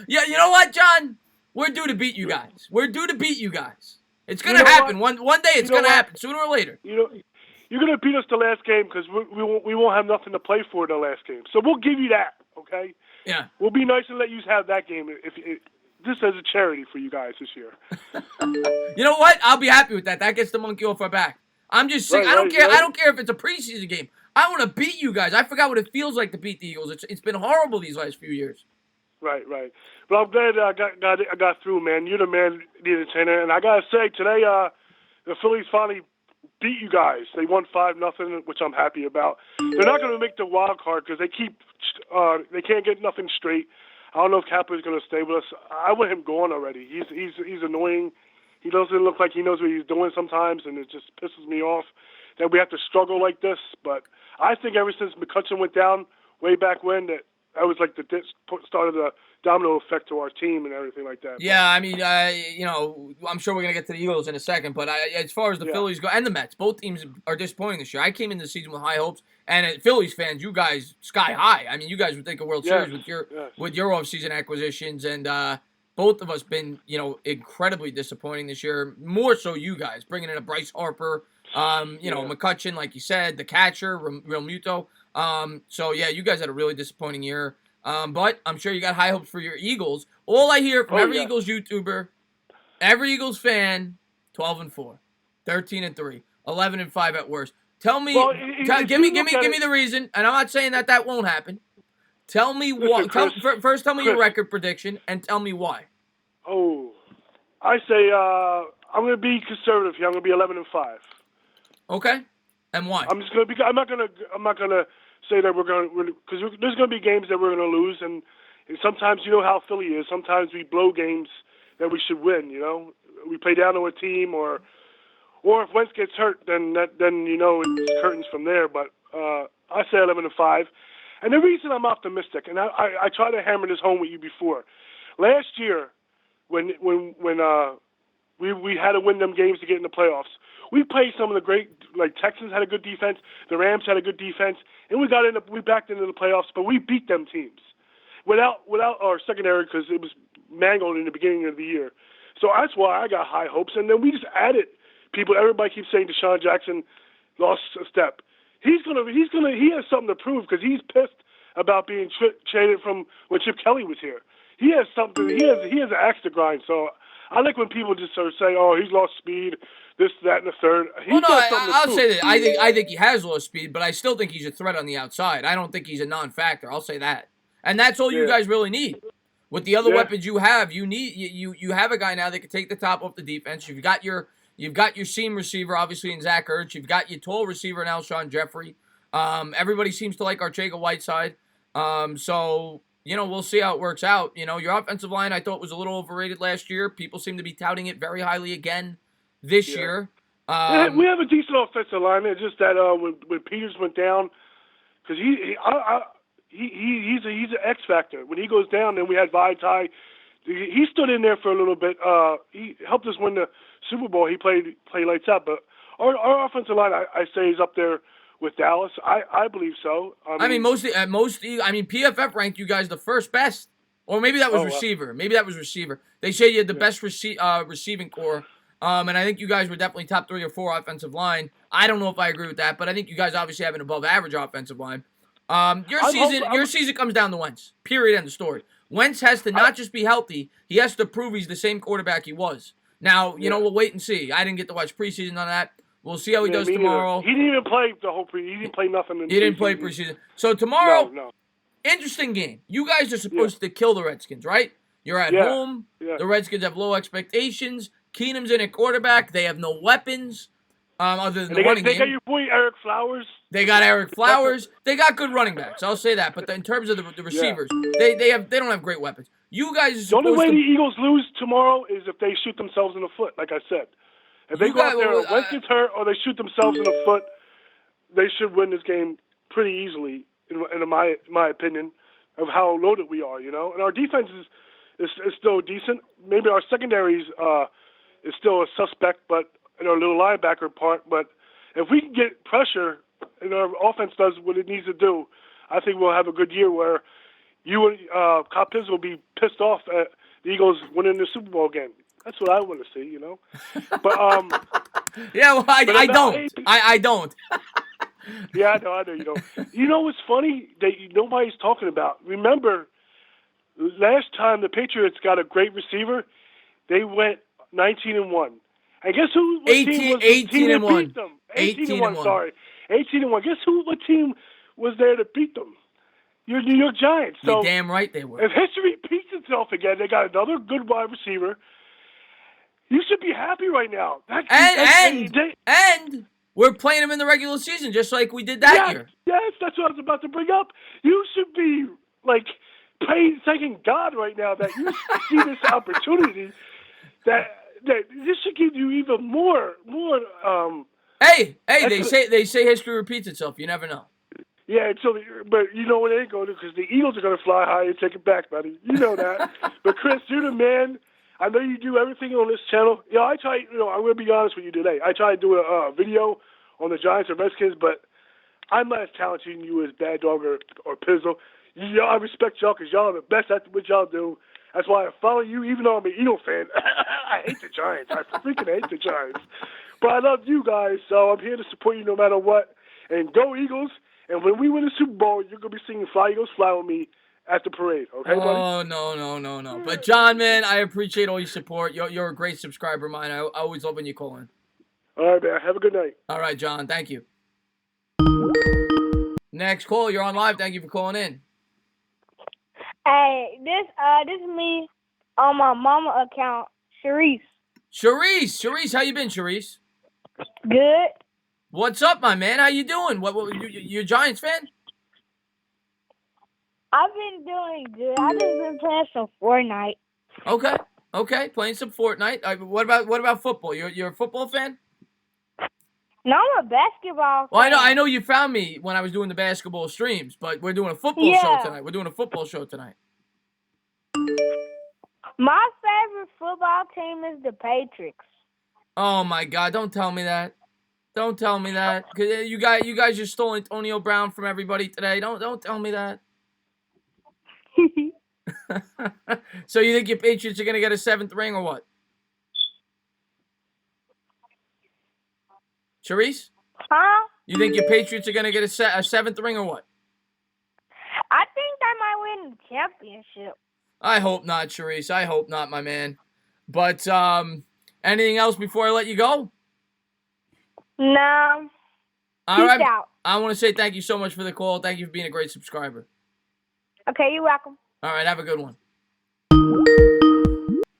Yeah, you know what, John? We're due to beat you guys. It's gonna happen. One day it's gonna happen, sooner or later. You're going to beat us the last game because we won't have nothing to play for the last game. So we'll give you that, okay? Yeah. We'll be nice and let you have that game just as a charity for you guys this year. You know what? I'll be happy with that. That gets the monkey off our back. I'm just saying, I don't care if it's a preseason game. I want to beat you guys. I forgot what it feels like to beat the Eagles. It's been horrible these last few years. Right. But I'm glad I got through, man. You're the man, the entertainer. And I got to say, today the Phillies finally beat you guys. They won 5-0, which I'm happy about. They're not going to make the wild card because they can't get nothing straight. I don't know if Kappa is going to stay with us. I want him gone already. He's annoying. He doesn't look like he knows what he's doing sometimes, and it just pisses me off that we have to struggle like this. But I think ever since McCutcheon went down way back when, that was like the start of the domino effect to our team and everything like that. Yeah, I mean, I'm sure we're going to get to the Eagles in a second, but as far as the Phillies go, and the Mets, both teams are disappointing this year. I came into the season with high hopes, and Phillies fans, you guys, sky high. I mean, you guys would think a World Series with your offseason acquisitions, and both of us been, incredibly disappointing this year, more so you guys, bringing in a Bryce Harper, McCutcheon, like you said, the catcher, Real Muto. So, you guys had a really disappointing year. But I'm sure you got high hopes for your Eagles. All I hear from every Eagles YouTuber, every Eagles fan, 12-4, 13-3, 11-5 at worst. Tell me, give me the reason, and I'm not saying that won't happen. Tell me what. First, tell me your record prediction, and tell me why. Oh, I say I'm going to be conservative here. I'm going to be 11-5. Okay, and why? I'm not going to say that because there's going to be games that we're going to lose, and sometimes you know how Philly is. Sometimes we blow games that we should win. We play down to a team, or if Wentz gets hurt, then it's curtains from there. But I say 11-5, and the reason I'm optimistic, and I try to hammer this home with you before, last year when we had to win them games to get in the playoffs. We played some of the great, like Texans had a good defense, the Rams had a good defense, and we backed into the playoffs, but we beat them teams without our secondary because it was mangled in the beginning of the year. So that's why I got high hopes, and then we just added people. Everybody keeps saying Deshaun Jackson lost a step. He has something to prove because he's pissed about being traded from when Chip Kelly was here. He has something. He has an axe to grind. So I like when people just sort of say, "Oh, he's lost speed." This, that, and the third. I'll say that. I think he has lost speed, but I still think he's a threat on the outside. I don't think he's a non-factor. I'll say that. And that's all you guys really need. With the other weapons you have, you have a guy now that can take the top off the defense. You've got your seam receiver, obviously, in Zach Ertz. You've got your tall receiver in Alshon Jeffrey. Everybody seems to like Arcega-Whiteside. So, we'll see how it works out. Your offensive line I thought was a little overrated last year. People seem to be touting it very highly again this year. We have a decent offensive line. It's just that when Peters went down, because he's an X factor. When he goes down, then we had Vaitai. He stood in there for a little bit. He helped us win the Super Bowl. He played lights out. But our offensive line, I say, is up there with Dallas. I believe so. PFF ranked you guys the first best. Or maybe that was receiver. Maybe that was receiver. They say you had the best receiving core. And I think you guys were definitely top 3 or 4 offensive line. I don't know if I agree with that, but I think you guys obviously have an above-average offensive line. Your season comes down to Wentz. Period. End of story. Wentz has to not just be healthy. He has to prove he's the same quarterback he was. Now, we'll wait and see. I didn't get to watch preseason on that. We'll see how he does tomorrow. He didn't even play the whole preseason. He didn't play nothing. He didn't play preseason. So tomorrow, no. Interesting game. You guys are supposed to kill the Redskins, right? You're at home. The Redskins have low expectations. Keenum's in at quarterback. They have no weapons other than the running game. They got your boy Eric Flowers. They got Eric Flowers. They got good running backs. I'll say that. But in terms of the receivers, they don't have great weapons. You guys are supposed The only way the Eagles lose tomorrow is if they shoot themselves in the foot, like I said. If they go out there and Wentz gets hurt or they shoot themselves in the foot, they should win this game pretty easily, in my opinion, of how loaded we are, you know. And our defense is still decent. Maybe our secondary is still a suspect, but in our little linebacker part. But if we can get pressure and our offense does what it needs to do, I think we'll have a good year where you and Kyle Pitts will be pissed off at the Eagles winning the Super Bowl game. That's what I want to see, you know. But yeah, well, I don't. I don't. Yeah, I know you don't. You know what's funny that nobody's talking about? Remember, last time the Patriots got a great receiver, they went 19-1. And guess who? What 18, team was 18 and 1. beat them? 18-1. Sorry, 18-1. Guess what team was there to beat them? Your New York Giants. So you're damn right they were. If history repeats itself again, they got another good wide receiver. You should be happy right now. And we're playing them in the regular season, just like we did that year. Yes, that's what I was about to bring up. You should be like thanking God right now that you see this opportunity. That this should give you even more. Hey, they say history repeats itself. You never know. Yeah, but you know what they ain't going to, because the Eagles are going to fly high and take it back, buddy. You know that. But Chris, you're the man. I know you do everything on this channel. You know, I'm going to be honest with you today. I try to do a video on the Giants and Redskins, but I'm not as talented as you as Bad Dog or Pizzle. I respect y'all because y'all are the best at what y'all do. That's why I follow you, even though I'm an Eagle fan. I hate the Giants. I freaking hate the Giants. But I love you guys, so I'm here to support you no matter what. And go Eagles. And when we win the Super Bowl, you're going to be singing Fly Eagles Fly with me at the parade, okay, buddy? Oh, no. But, John, man, I appreciate all your support. You're a great subscriber of mine. I always love when you call in. All right, man. Have a good night. All right, John. Thank you. Next call. You're on live. Thank you for calling in. Hey, this is me on my mama account, Sharice. Sharice, how you been, Sharice? Good. What's up, my man? How you doing? You a Giants fan? I've been doing good. I've just been playing some Fortnite. Okay, playing some Fortnite. What about football? You're a football fan? No, I'm a basketball fan. Well, I know you found me when I was doing the basketball streams, but we're doing a football show tonight. We're doing a football show tonight. My favorite football team is the Patriots. Oh my God! Don't tell me that. Don't tell me that. Cause you guys just stole Antonio Brown from everybody today. Don't tell me that. So you think your Patriots are gonna get a 7th ring or what? Sharice? Huh? You think your Patriots are gonna get a 7th ring or what? I think they might win the championship. I hope not, Sharice. I hope not, my man. But anything else before I let you go? No. All right. Peace out. I want to say thank you so much for the call. Thank you for being a great subscriber. Okay, you're welcome. All right, have a good one.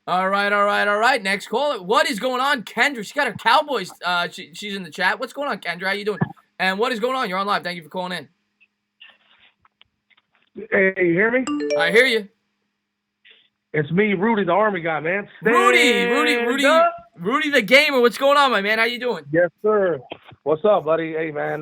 All right. Next call. What is going on, Kendra? She got her Cowboys. She's in the chat. What's going on, Kendra? How you doing? And what is going on? You're on live. Thank you for calling in. Hey, you hear me? I hear you. It's me, Rudy, the Army guy, man. Rudy the gamer. What's going on, my man? How you doing? Yes, sir. What's up, buddy? Hey, man.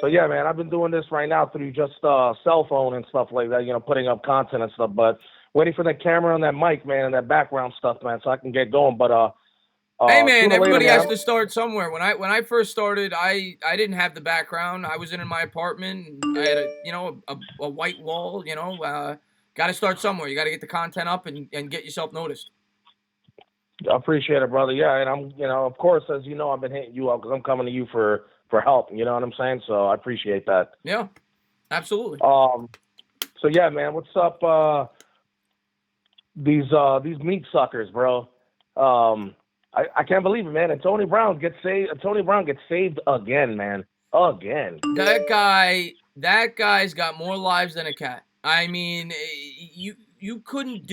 So yeah, man, I've been doing this right now through just cell phone and stuff like that. You know, putting up content and stuff. But waiting for that camera and that mic, man, and that background stuff, man, so I can get going. But hey, man, everybody has to start somewhere. When I first started, I didn't have the background. I was in my apartment. And I had a white wall. Got to start somewhere. You got to get the content up and get yourself noticed. I appreciate it, brother. Yeah, and I'm, of course, as you know, I've been hitting you up because I'm coming to you for help. You know what I'm saying? So I appreciate that. Yeah, absolutely. So yeah, man, what's up? These meat suckers, bro. I can't believe it, man. And Tony Brown gets saved again, man. Again. That guy's got more lives than a cat. I mean, you couldn't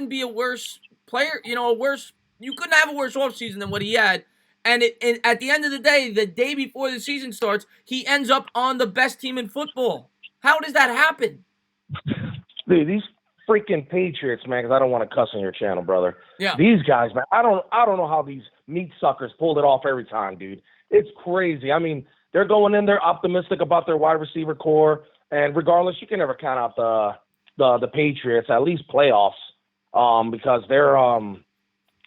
be a worse player. You couldn't have a worse offseason than what he had. And at the end of the day before the season starts, he ends up on the best team in football. How does that happen? Dude, these freaking Patriots, man, because I don't want to cuss on your channel, brother. Yeah. These guys, man, I don't know how these meat suckers pulled it off every time, dude. It's crazy. I mean, they're going in there optimistic about their wide receiver core, and regardless, you can never count out the Patriots, at least playoffs, because they're I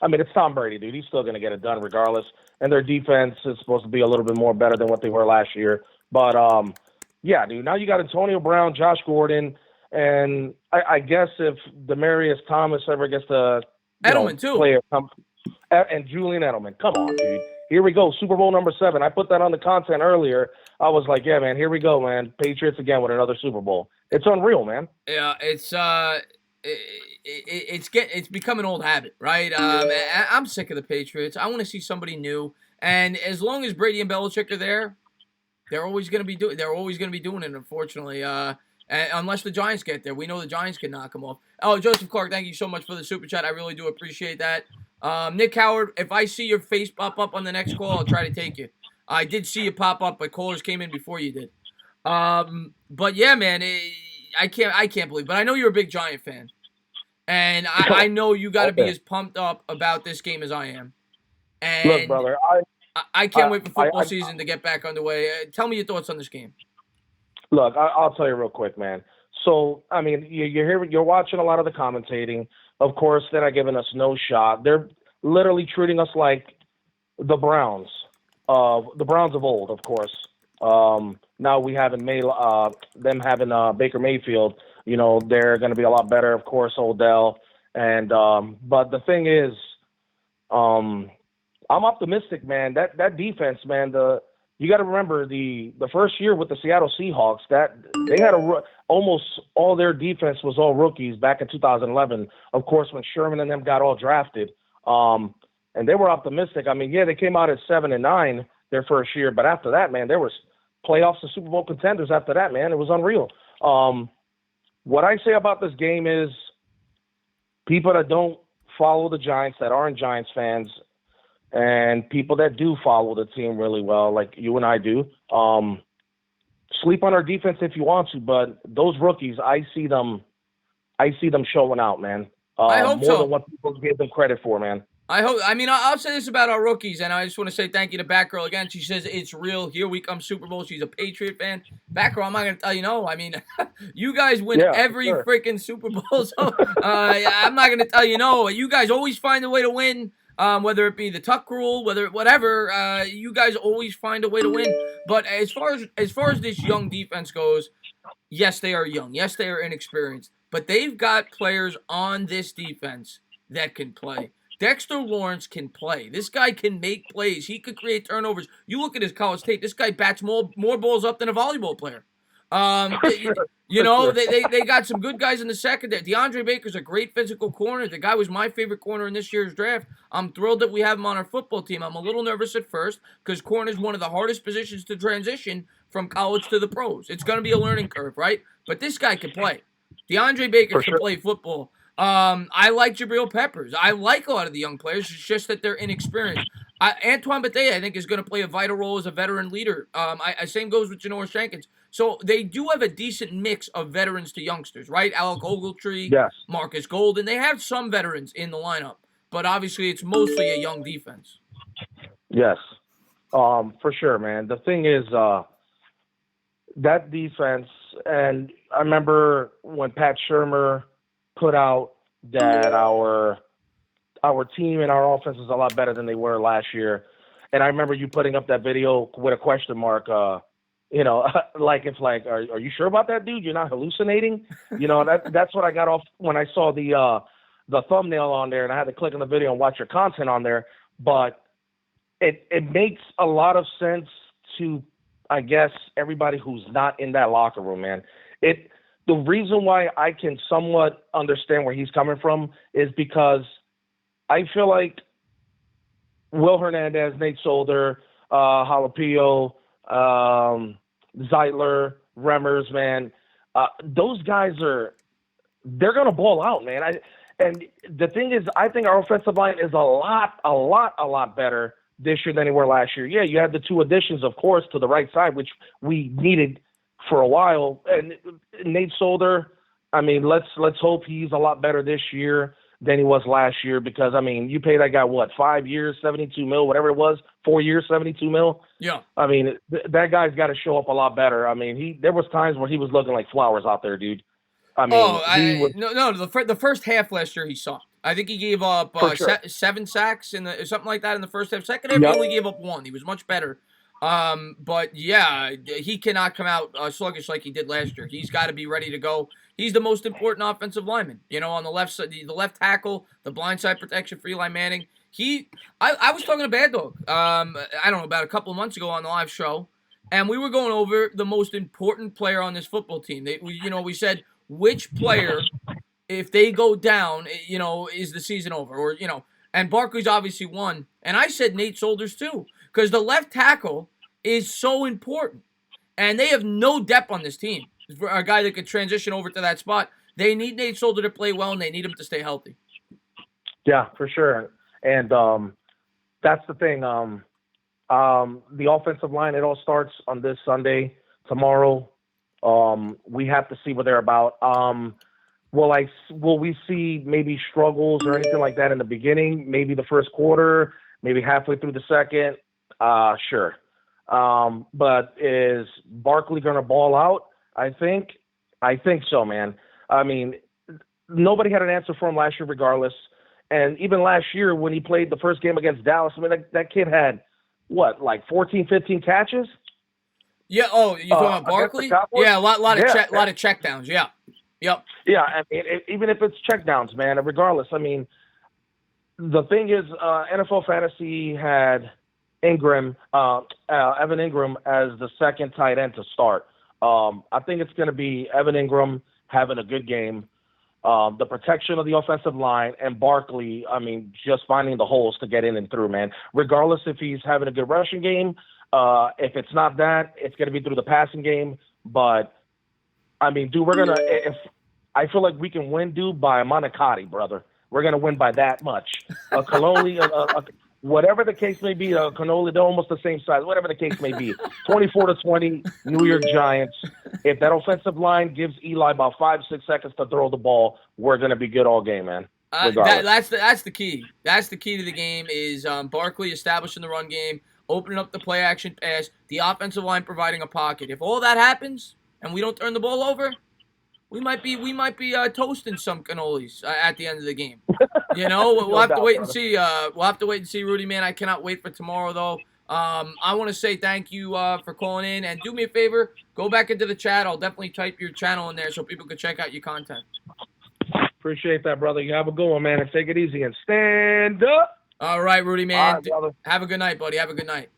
mean, it's Tom Brady, dude. He's still going to get it done regardless, and their defense is supposed to be a little bit more better than what they were last year. But yeah, dude. Now you got Antonio Brown, Josh Gordon. And I guess if Demaryius Thomas ever gets to Edelman too, play and Julian Edelman, come on, dude. Here we go, Super Bowl number 7. I put that on the content earlier. I was like, yeah, man, here we go, man. Patriots again with another Super Bowl. It's unreal, man. Yeah, it's become an old habit, right? I'm sick of the Patriots. I want to see somebody new. And as long as Brady and Belichick are there, they're always going to be doing it. Unfortunately, unless the Giants get there. We know the Giants can knock them off. Oh, Joseph Clark, thank you so much for the super chat. I really do appreciate that. Nick Howard, if I see your face pop up on the next call, I'll try to take you. I did see you pop up, but callers came in before you did. But yeah, man, I can't believe. But I know you're a big Giant fan, and I know you got to be as pumped up about this game as I am. And look, brother, I can't wait for football season to get back underway. Tell me your thoughts on this game. Look, I'll tell you real quick, man. So, I mean, you're watching a lot of the commentating. Of course, they're not giving us no shot. They're literally treating us like the Browns of old, of course. Now we haven't made them having Baker Mayfield. You know, they're going to be a lot better, of course, Odell. And but the thing is, I'm optimistic, man. That defense, man. You got to remember the first year with the Seattle Seahawks, that they had almost all their defense was all rookies back in 2011. Of course, when Sherman and them got all drafted, and they were optimistic. I mean, yeah, they came out at 7-9 their first year, but after that, man, there was playoffs and Super Bowl contenders after that, man. It was unreal. What I say about this game is people that don't follow the Giants, that aren't Giants fans, and people that do follow the team really well, like you and I do, sleep on our defense if you want to, but those rookies, I see them showing out, man. I hope more so. than what people give them credit for, man. I'll say this about our rookies, and I just want to say thank you to Batgirl again. She says it's real. Here we come, Super Bowl. She's a Patriot fan. Batgirl, I'm not going to tell you no. I mean, you guys win every freaking Super Bowl, so I'm not going to tell you no. You guys always find a way to win. Whether it be the tuck rule, whatever, you guys always find a way to win. But as far as this young defense goes, yes, they are young. Yes, they are inexperienced. But they've got players on this defense that can play. Dexter Lawrence can play. This guy can make plays. He could create turnovers. You look at his college tape. This guy bats more balls up than a volleyball player. They got some good guys in the secondary. DeAndre Baker's a great physical corner. The guy was my favorite corner in this year's draft. I'm thrilled that we have him on our football team. I'm a little nervous at first because corner is one of the hardest positions to transition from college to the pros. It's going to be a learning curve, right? But this guy can play. DeAndre Baker can play football. I like Jabril Peppers. I like a lot of the young players. It's just that they're inexperienced. Antoine Bethea, I think, is going to play a vital role as a veteran leader. Same goes with Janoris Jenkins. So they do have a decent mix of veterans to youngsters, right? Alec Ogletree, Marcus Golden. They have some veterans in the lineup, but obviously it's mostly a young defense. Yes, for sure, man. The thing is, that defense, and I remember when Pat Shurmur put out that our team and our offense is a lot better than they were last year. And I remember you putting up that video with a question mark, like it's like, are you sure about that, dude? You're not hallucinating? That's what I got off when I saw the thumbnail on there, and I had to click on the video and watch your content on there. But it makes a lot of sense to, I guess, everybody who's not in that locker room, man. The reason why I can somewhat understand where he's coming from is because I feel like Will Hernandez, Nate Solder, Jalapeno, Zeitler, Remmers, man, those guys they're going to ball out, man. And the thing is, I think our offensive line is a lot better this year than they were last year. Yeah, you had the 2 additions, of course, to the right side, which we needed for a while. And Nate Solder, I mean, let's hope he's a lot better this year than he was last year, because, I mean, you pay that guy, 5 years, $72 million, whatever it was, 4 years, $72 million. Yeah. I mean, that guy's got to show up a lot better. I mean, there was times where he was looking like flowers out there, dude. I mean, the first half last year he sucked. I think he gave up sure. 7 sacks something like that in the first half. Second half, he only gave up 1. He was much better. But yeah, he cannot come out sluggish like he did last year. He's got to be ready to go. He's the most important offensive lineman. You know, on the left side, the left tackle, the blindside protection for Eli Manning. I was talking to Bad Dog. I don't know, about a couple of months ago on the live show, and we were going over the most important player on this football team. We said, which player, if they go down, is the season over? Or, and Barkley's obviously one. And I said Nate Solder's too, because the left tackle is so important. And they have no depth on this team. For a guy that could transition over to that spot, they need Nate Solder to play well, and they need him to stay healthy. Yeah, for sure. And that's the thing. The offensive line, it all starts on this Sunday. Tomorrow, we have to see what they're about. Will we see maybe struggles or anything like that in the beginning? Maybe the first quarter, maybe halfway through the second? Sure. But is Barkley going to ball out? I think so, man. I mean, nobody had an answer for him last year regardless. And even last year when he played the first game against Dallas, I mean, that kid had, 14, 15 catches? Yeah, you're talking about Barkley? Yeah, a lot of checkdowns, yeah. Yep. Yeah, I mean, even if it's checkdowns, man, regardless. I mean, the thing is, NFL Fantasy had Evan Ingram as the second tight end to start. I think it's going to be Evan Ingram having a good game, the protection of the offensive line, and Barkley, I mean, just finding the holes to get in and through, man. Regardless if he's having a good rushing game, if it's not that, it's going to be through the passing game. But, I mean, dude, I feel like we can win, dude, by Monicati, brother. We're going to win by that much. Whatever the case may be, Cannoli, they're almost the same size, whatever the case may be. 24-20, New York Giants. If that offensive line gives Eli about 5-6 seconds to throw the ball, we're going to be good all game, man. That's the key. That's the key to the game is Barkley establishing the run game, opening up the play action pass, the offensive line providing a pocket. If all that happens and we don't turn the ball over, we might be toasting some cannolis at the end of the game. We'll have to wait and see. We'll have to wait and see, Rudy, man. I cannot wait for tomorrow, though. I want to say thank you for calling in, and do me a favor, go back into the chat. I'll definitely type your channel in there so people can check out your content. Appreciate that, brother. You have a good one, man, and take it easy and stand up. All right, Rudy, man. All right, have a good night, buddy. Have a good night.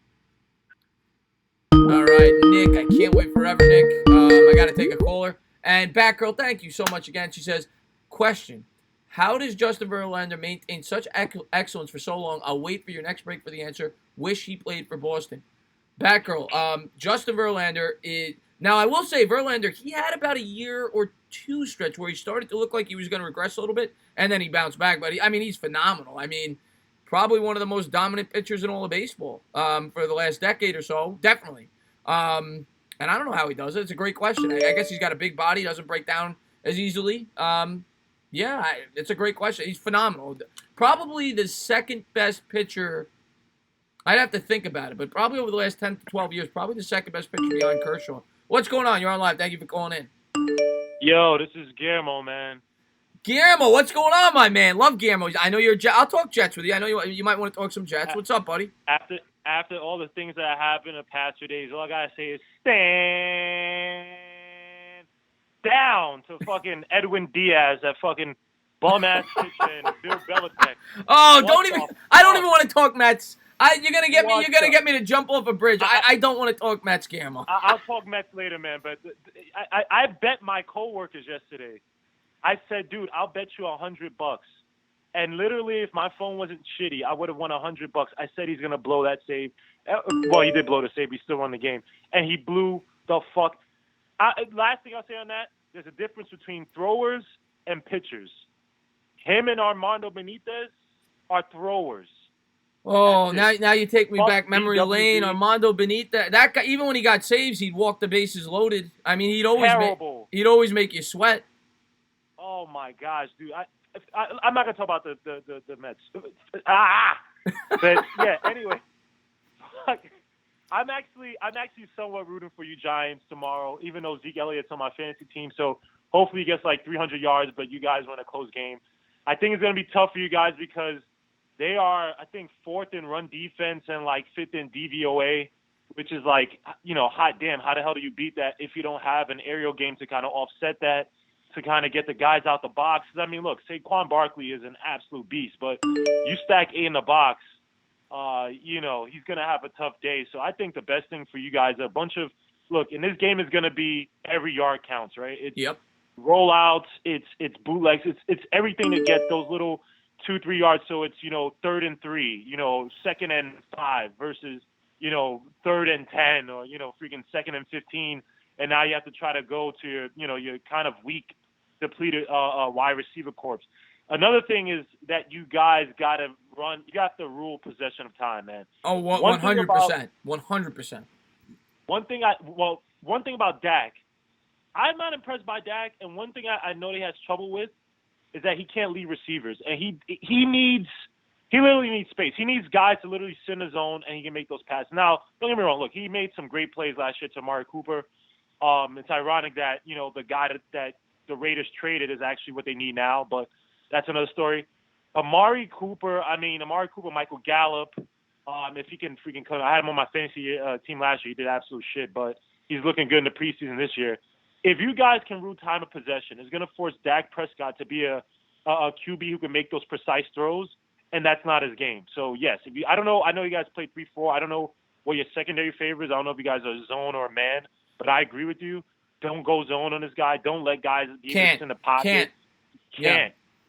All right, Nick. I can't wait forever, Nick. I got to take a caller. And Batgirl, thank you so much again. She says, question, how does Justin Verlander maintain such excellence for so long? I'll wait for your next break for the answer. Wish he played for Boston. Batgirl, Justin Verlander is... Now, I will say, Verlander, he had about a year or two stretch where he started to look like he was going to regress a little bit, and then he bounced back. But, he's phenomenal. Probably one of the most dominant pitchers in all of baseball for the last decade or so. Definitely. And I don't know how he does it. It's a great question. I guess he's got a big body. Doesn't break down as easily. It's a great question. He's phenomenal. Probably the second best pitcher. I'd have to think about it, but probably over the last 10 to 12 years, probably the second best pitcher behind Kershaw. What's going on? You're on live. Thank you for calling in. Yo, this is Guillermo, man. Guillermo, what's going on, my man? Love Guillermo. I know you're I'll talk Jets with you. I know you might want to talk some Jets. What's up, buddy? After all the things that happened the past 2 days, all I gotta say is stand down to fucking Edwin Diaz, that fucking bum ass bitch, and Bill Belichick. Oh, I don't even want to talk Mets. You're gonna get me to jump off a bridge. I don't want to talk Mets, Guillermo. I'll talk Mets later, man. But I bet my coworkers yesterday. I said, dude, I'll bet you $100. And literally, if my phone wasn't shitty, I would have won $100. I said he's gonna blow that save. Well, he did blow the save. He still won the game, and he blew the fuck. Last thing I'll say on that: there's a difference between throwers and pitchers. Him and Armando Benitez are throwers. Oh, now you take me Fuck back memory BWB. lane. Armando Benitez, that guy, even when he got saves, he'd walk the bases loaded. I mean, he'd always make you sweat. Oh my gosh, dude! I'm not gonna talk about the Mets. But yeah, anyway, I'm actually somewhat rooting for you Giants tomorrow, even though Zeke Elliott's on my fantasy team. So hopefully he gets like 300 yards, but you guys win a close game. I think it's gonna be tough for you guys because they are, I think, 4th in run defense and like 5th in DVOA, which is like, hot damn, how the hell do you beat that if you don't have an aerial game to kind of offset that, to kind of get the guys out the box? I mean, look, Saquon Barkley is an absolute beast, but you stack A in the box, he's going to have a tough day. So I think the best thing for you guys, look, in this game is going to be every yard counts, right? It's rollouts, it's bootlegs, it's everything to get those little 2-3 yards. So it's 3rd and 3, 2nd and 5 versus 3rd and 10 or freaking 2nd and 15, and now you have to try to go to your kind of weak, depleted wide receiver corps. Another thing is that you guys got to run. You got to rule possession of time, man. Oh, 100%, 100%. One thing about Dak, I'm not impressed by Dak, and one thing I know that he has trouble with is that he can't lead receivers, and he literally needs space. He needs guys to literally sit in his zone, and he can make those passes. Now, don't get me wrong. Look, he made some great plays last year to Amari Cooper. It's ironic that the guy that the Raiders traded is actually what they need now, but that's another story. Amari Cooper, Michael Gallup. If he can freaking come, I had him on my fantasy team last year. He did absolute shit, but he's looking good in the preseason this year. If you guys can rule time of possession, it's going to force Dak Prescott to be a QB who can make those precise throws, and that's not his game. So, yes, I don't know. I know you guys play 3-4. I don't know what your secondary favor is. I don't know if you guys are zone or man, but I agree with you. Don't go zone on this guy. Don't let guys be in the pocket.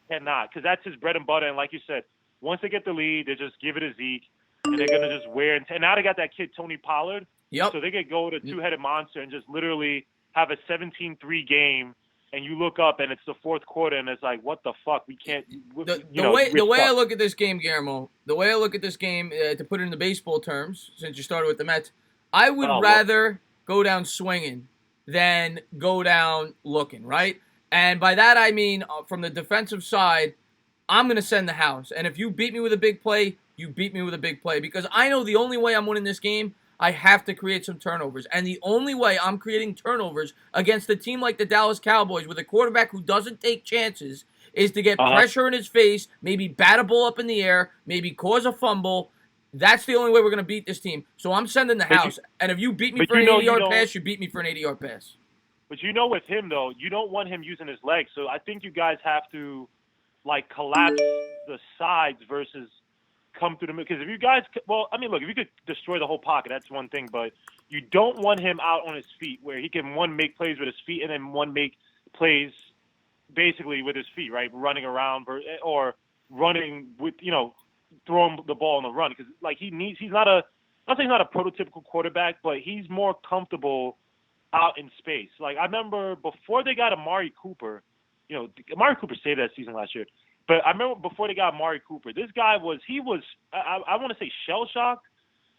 Cannot, because that's his bread and butter. And like you said, once they get the lead, they just give it to Zeke, and they're going to just wear and now they got that kid, Tony Pollard. Yep. So they could go to two-headed monster and just literally have a 17-3 game, and you look up and it's the 4th quarter, and it's like, what the fuck? We can't. The way I look at this game, Guillermo, to put it in the baseball terms, since you started with the Mets, I would rather go down swinging than go down looking, right? And by that I mean, from the defensive side, I'm going to send the house. And if you beat me with a big play, you beat me with a big play. Because I know the only way I'm winning this game, I have to create some turnovers. And the only way I'm creating turnovers against a team like the Dallas Cowboys with a quarterback who doesn't take chances is to get pressure in his face, maybe bat a ball up in the air, maybe cause a fumble. That's the only way we're going to beat this team. So I'm sending the house. And if you beat me for an 80-yard pass, you beat me for an 80-yard pass. But with him, though, you don't want him using his legs. So I think you guys have to, collapse the sides versus come through the middle. Because if you guys – if you could destroy the whole pocket, that's one thing. But you don't want him out on his feet where he can, one, make plays with his feet and then one, make plays basically with his feet, right, running around or running with, throwing the ball on the run. Because, he's not a – I'm not saying he's not a prototypical quarterback, but he's more comfortable – out in space. I remember before they got Amari Cooper, Amari Cooper saved that season last year, but I remember before they got Amari Cooper, this guy I want to say shell-shocked,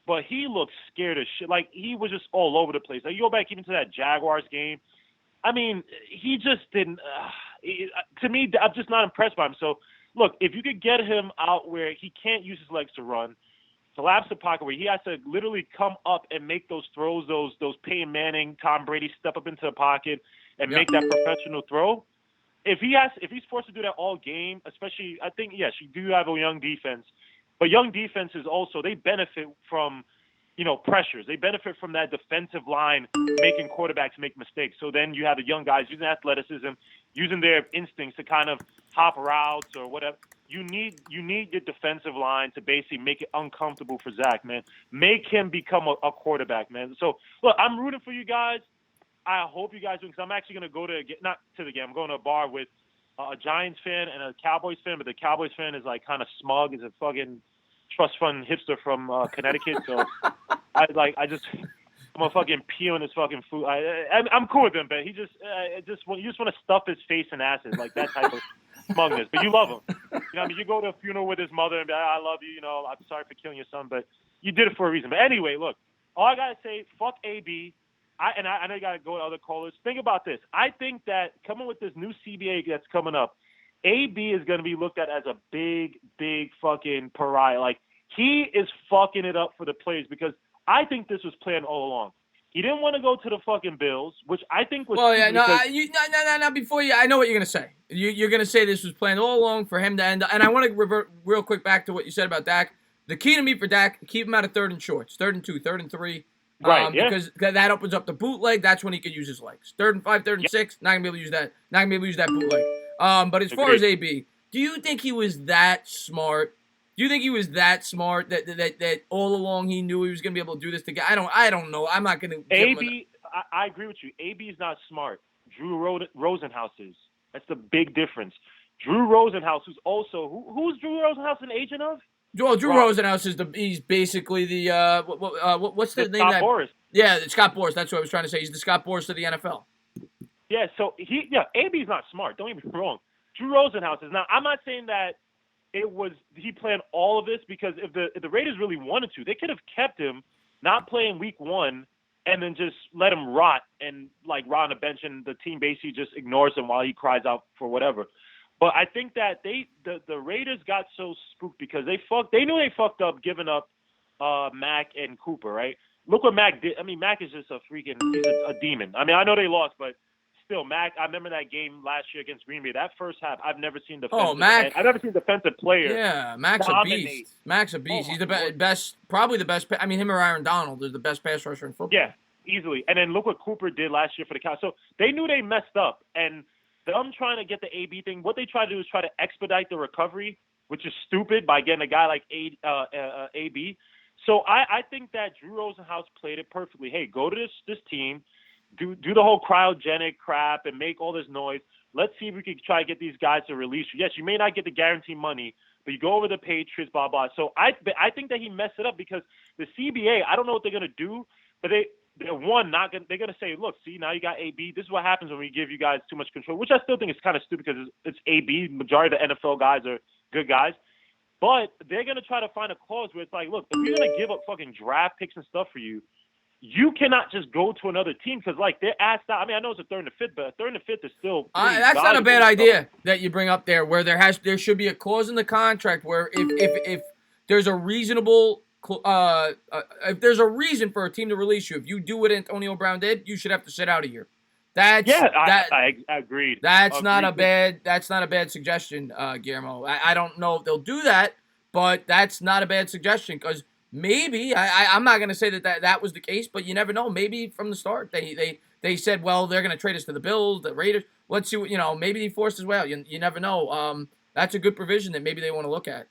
but he looked scared as shit. He was just all over the place. You go back even to that Jaguars game, I mean, he just didn't to me, I'm just not impressed by him. So, look, if you could get him out where he can't use his legs to run, collapse the pocket where he has to literally come up and make those throws, those Peyton Manning, Tom Brady step up into the pocket and make that professional throw. If he's forced to do that all game, especially, I think, yes, you do have a young defense, but young defenses also, they benefit from, pressures. They benefit from that defensive line making quarterbacks make mistakes. So then you have the young guys using athleticism, using their instincts to kind of hop routes or whatever. You need your defensive line to basically make it uncomfortable for Zach, man. Make him become a quarterback, man. So, look, I'm rooting for you guys. I hope you guys win because I'm actually going to go not to the game. I'm going to a bar with a Giants fan and a Cowboys fan, but the Cowboys fan is kind of smug. Is a fucking trust fund hipster from Connecticut. So, I'm gonna fucking pee on his fucking food. I'm cool with him, but he just you just want to stuff his face in acid, like that type of smugness. But you love him. You know what I mean? You go to a funeral with his mother and be like, I love you. You know, I'm sorry for killing your son, but you did it for a reason. But anyway, look, all I gotta say, fuck AB. I know you gotta go to other callers. Think about this. I think that coming with this new CBA that's coming up, AB is gonna be looked at as a big fucking pariah. Like he is fucking it up for the players because I think this was planned all along. He didn't want to go to the fucking Bills, which I think was. Well, yeah, no. Before you, I know what you're gonna say. You're gonna say this was planned all along for him to end. And I want to revert real quick back to what you said about Dak. The key to me for Dak, keep him out of 3rd and shorts, 3rd and 2, 3rd and 3. Right. Yeah. Because that opens up the bootleg. That's when he could use his legs. 3rd and 5, 3rd and 6. Not gonna be able to use that. Not gonna be able to use that bootleg. But as far as AB, do you think he was that smart? Do you think he was that smart that all along he knew he was gonna be able to do this to get? I don't know. I'm not gonna. AB, I agree with you. AB is not smart. Drew Rosenhaus is. That's the big difference. Drew Rosenhaus, who's also who's Drew Rosenhaus an agent of? Well, Drew Rosenhaus he's basically the what's the name? Scott Boras. Yeah, Scott Boras. That's what I was trying to say. He's the Scott Boras of the NFL. Yeah, so AB's not smart. Don't get me wrong. Drew Rosenhaus is not. I'm not saying that he planned all of this because if the Raiders really wanted to, they could have kept him, not playing week 1, and then just let him rot on the bench, and the team basically just ignores him while he cries out for whatever. But I think that the Raiders got so spooked because they knew they fucked up giving up Mack and Cooper, right? Look what Mack did. I mean, Mack is just he's a demon. I mean, I know they lost, but still, Mack. I remember that game last year against Green Bay. That first half, I've never seen Mack. I've never seen defensive player. Yeah, Mack's a beast. Mack's a beast. He's the best, probably the best. I mean, him or Aaron Donald is the best pass rusher in football. Yeah, easily. And then look what Cooper did last year for the Cowboys. So they knew they messed up, and them trying to get the AB thing. What they try to do is try to expedite the recovery, which is stupid by getting a guy like AB. So I think that Drew Rosenhaus played it perfectly. Hey, go to this team. Do the whole cryogenic crap and make all this noise. Let's see if we can try to get these guys to release you. Yes, you may not get the guaranteed money, but you go over the Patriots, blah, blah. So I think that he messed it up because the CBA, I don't know what they're going to do, but they're going to say, look, see, now you got AB. This is what happens when we give you guys too much control, which I still think is kind of stupid because it's AB. Majority of the NFL guys are good guys. But they're going to try to find a clause where it's like, look, if we're going to give up fucking draft picks and stuff for you, you cannot just go to another team because, they're asked out. I mean, I know it's a 3rd and a 5th, but a 3rd and a 5th is still that's not a bad idea that you bring up there, where there should be a clause in the contract where if there's a reasonable if there's a reason for a team to release you, if you do what Antonio Brown did, you should have to sit out a year. I agreed. That's not a bad suggestion, Guillermo. I don't know if they'll do that, but that's not a bad suggestion because. Maybe I'm not going to say that was the case, but you never know. Maybe from the start they said, well, they're going to trade us to the Bills, the Raiders. Let's see what maybe he forced his way out. You never know. That's a good provision that maybe they want to look at.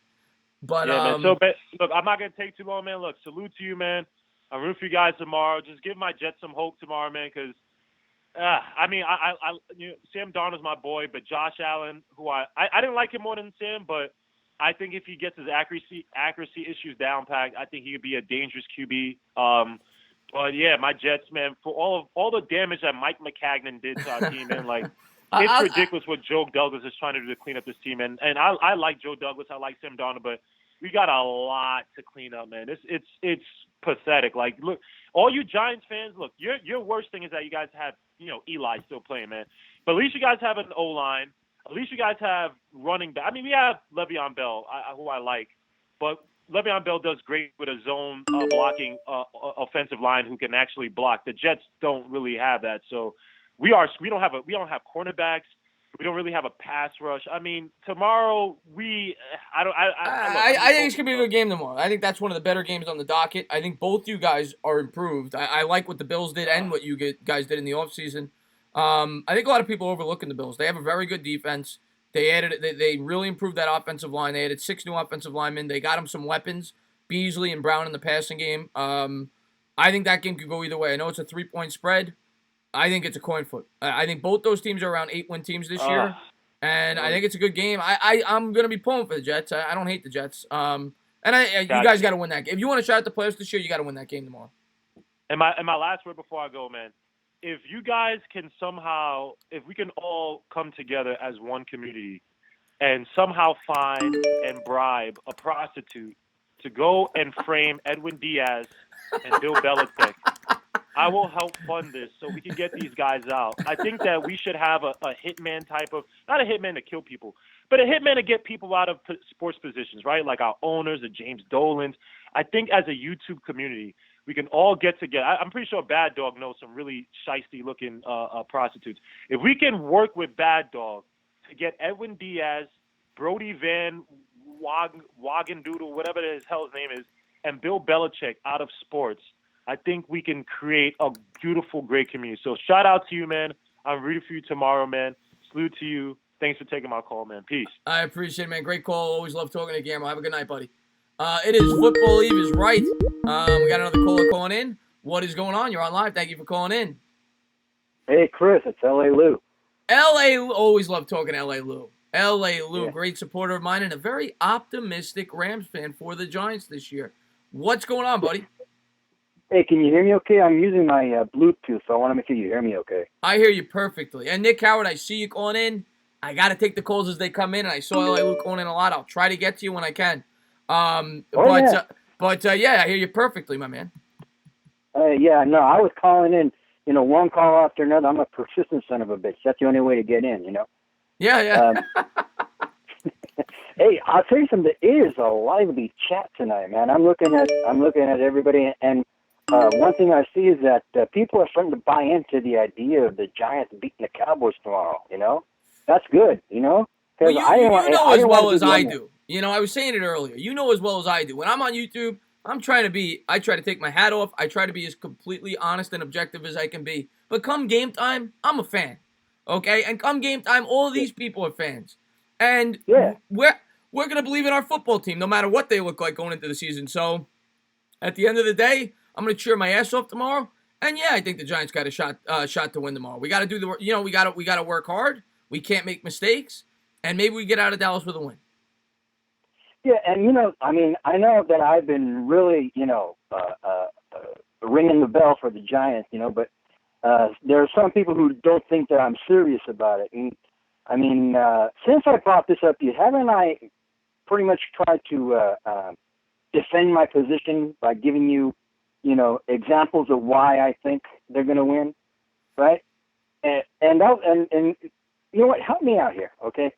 But man. So look, I'm not going to take too long, man. Look, salute to you, man. I'm rooting for you guys tomorrow. Just give my Jets some hope tomorrow, man, because I mean, Sam Darnold's my boy, but Josh Allen, who I didn't like him more than Sam, but I think if he gets his accuracy issues down packed, I think he could be a dangerous QB. But yeah, my Jets, man, for all the damage that Mike McCagnon did to our team, man, it's ridiculous what Joe Douglas is trying to do to clean up this team. And I like Joe Douglas, I like Sam Darnold, but we got a lot to clean up, man. It's pathetic. Look, all you Giants fans, look, your worst thing is that you guys have Eli still playing, man. But at least you guys have an O-line. At least you guys have running back. I mean, we have Le'Veon Bell, who I like, but Le'Veon Bell does great with a zone blocking offensive line who can actually block. The Jets don't really have that, so we don't have cornerbacks. We don't really have a pass rush. I mean, tomorrow I think it's gonna be a good game tomorrow. I think that's one of the better games on the docket. I think both you guys are improved. I like what the Bills did and what you guys did in the offseason. I think a lot of people are overlooking the Bills. They have a very good defense. They really improved that offensive line. They added 6 new offensive linemen. They got them some weapons, Beasley and Brown in the passing game. I think that game could go either way. I know it's a 3-point spread. I think it's a coin flip. I think both those teams are around 8-win teams this year, and I think it's a good game. I'm going to be pulling for the Jets. I don't hate the Jets. You guys got to win that game. If you want to shot at the playoffs this year, you got to win that game tomorrow. And my last word before I go, man. If you guys can somehow, if we can all come together as one community and somehow find and bribe a prostitute to go and frame Edwin Diaz and Bill Belichick, I will help fund this so we can get these guys out. I think that we should have a hitman type of, not a hitman to kill people, but a hitman to get people out of sports positions, right? Like our owners, the James Dolans. I think as a YouTube community, we can all get together. I'm pretty sure Bad Dog knows some really shiesty looking prostitutes. If we can work with Bad Dog to get Edwin Diaz, Brody Van Wagendoodle, whatever his hell's name is, and Bill Belichick out of sports, I think we can create a beautiful, great community. So shout out to you, man. I'm rooting for you tomorrow, man. Salute to you. Thanks for taking my call, man. Peace. I appreciate it, man. Great call. Always love talking to Guillermo. Have a good night, buddy. It is Football Eve is right. We got another caller calling in. What is going on? You're on live. Thank you for calling in. Hey, Chris, it's L.A. Lou. L.A. Lou. Always love talking to L.A. Lou. L.A. Lou, Yeah. great supporter of mine and a very optimistic Rams fan for the Giants this year. What's going on, buddy? Hey, can you hear me okay? I'm using my Bluetooth, so I want to make sure you hear me okay. I hear you perfectly. And Nick Howard, I see you calling in. I got to take the calls as they come in, and I saw L.A. Lou calling in a lot. I'll try to get to you when I can. Yeah. Yeah, I hear you perfectly, my man. Yeah, no, I was calling in, one call after another. I'm a persistent son of a bitch. That's the only way to get in, Yeah. Hey, I'll tell you something. It is a lively chat tonight, man. I'm looking at everybody, and one thing I see is that people are starting to buy into the idea of the Giants beating the Cowboys tomorrow. That's good. Well, you know as well as I do. I was saying it earlier. You know as well as I do. When I'm on YouTube, I try to take my hat off. I try to be as completely honest and objective as I can be. But come game time, I'm a fan. Okay? And come game time, all of these people are fans. And we're going to believe in our football team no matter what they look like going into the season. So at the end of the day, I'm going to cheer my ass off tomorrow. And yeah, I think the Giants got a shot to win tomorrow. We got to do the we got to work hard. We can't make mistakes, and maybe we get out of Dallas with a win. Yeah, and I know that I've been really, ringing the bell for the Giants, but there are some people who don't think that I'm serious about it. And since I brought this up to you, haven't I pretty much tried to defend my position by giving you, examples of why I think they're going to win, right? And you know what? Help me out here, okay?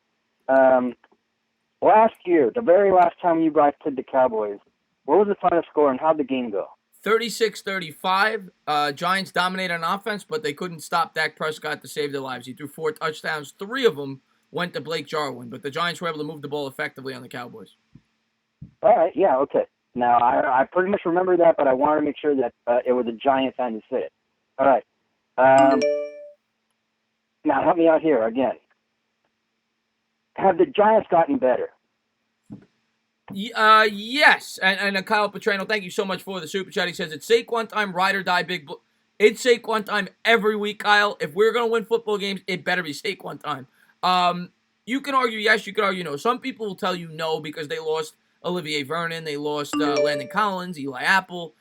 Last year, the very last time you guys played the Cowboys, what was the final score and how'd the game go? 36-35. Giants dominated on offense, but they couldn't stop Dak Prescott to save their lives. He threw 4 touchdowns. 3 of them went to Blake Jarwin, but the Giants were able to move the ball effectively on the Cowboys. All right, yeah, okay. Now, I pretty much remember that, but I wanted to make sure that it was a Giant fan who said it. All right. Now, help me out here again. Have the Giants gotten better? Yes. And Kyle Petrano, thank you so much for the super chat. He says, it's Saquon time, ride or die, big. It's Saquon time every week, Kyle. If we're going to win football games, it better be Saquon time. You can argue yes, you can argue no. Some people will tell you no because they lost Olivier Vernon, they lost Landon Collins, Eli Apple,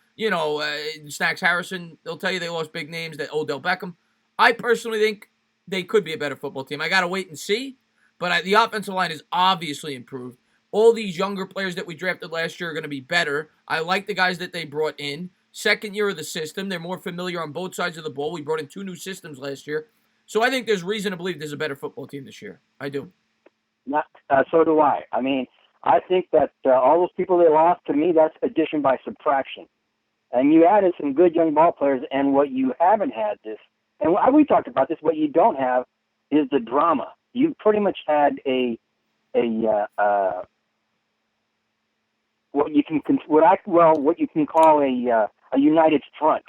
Snacks Harrison. They'll tell you they lost big names, that Odell Beckham. I personally think they could be a better football team. I got to wait and see. But the offensive line is obviously improved. All these younger players that we drafted last year are going to be better. I like the guys that they brought in. Second year of the system. They're more familiar on both sides of the ball. We brought in 2 new systems last year. So I think there's reason to believe there's a better football team this year. I do. So do I. I think that all those people they lost, to me, that's addition by subtraction. And you added some good young ball players, and what you haven't had and we talked about this, what you don't have is the drama. You pretty much had what you can call a united front,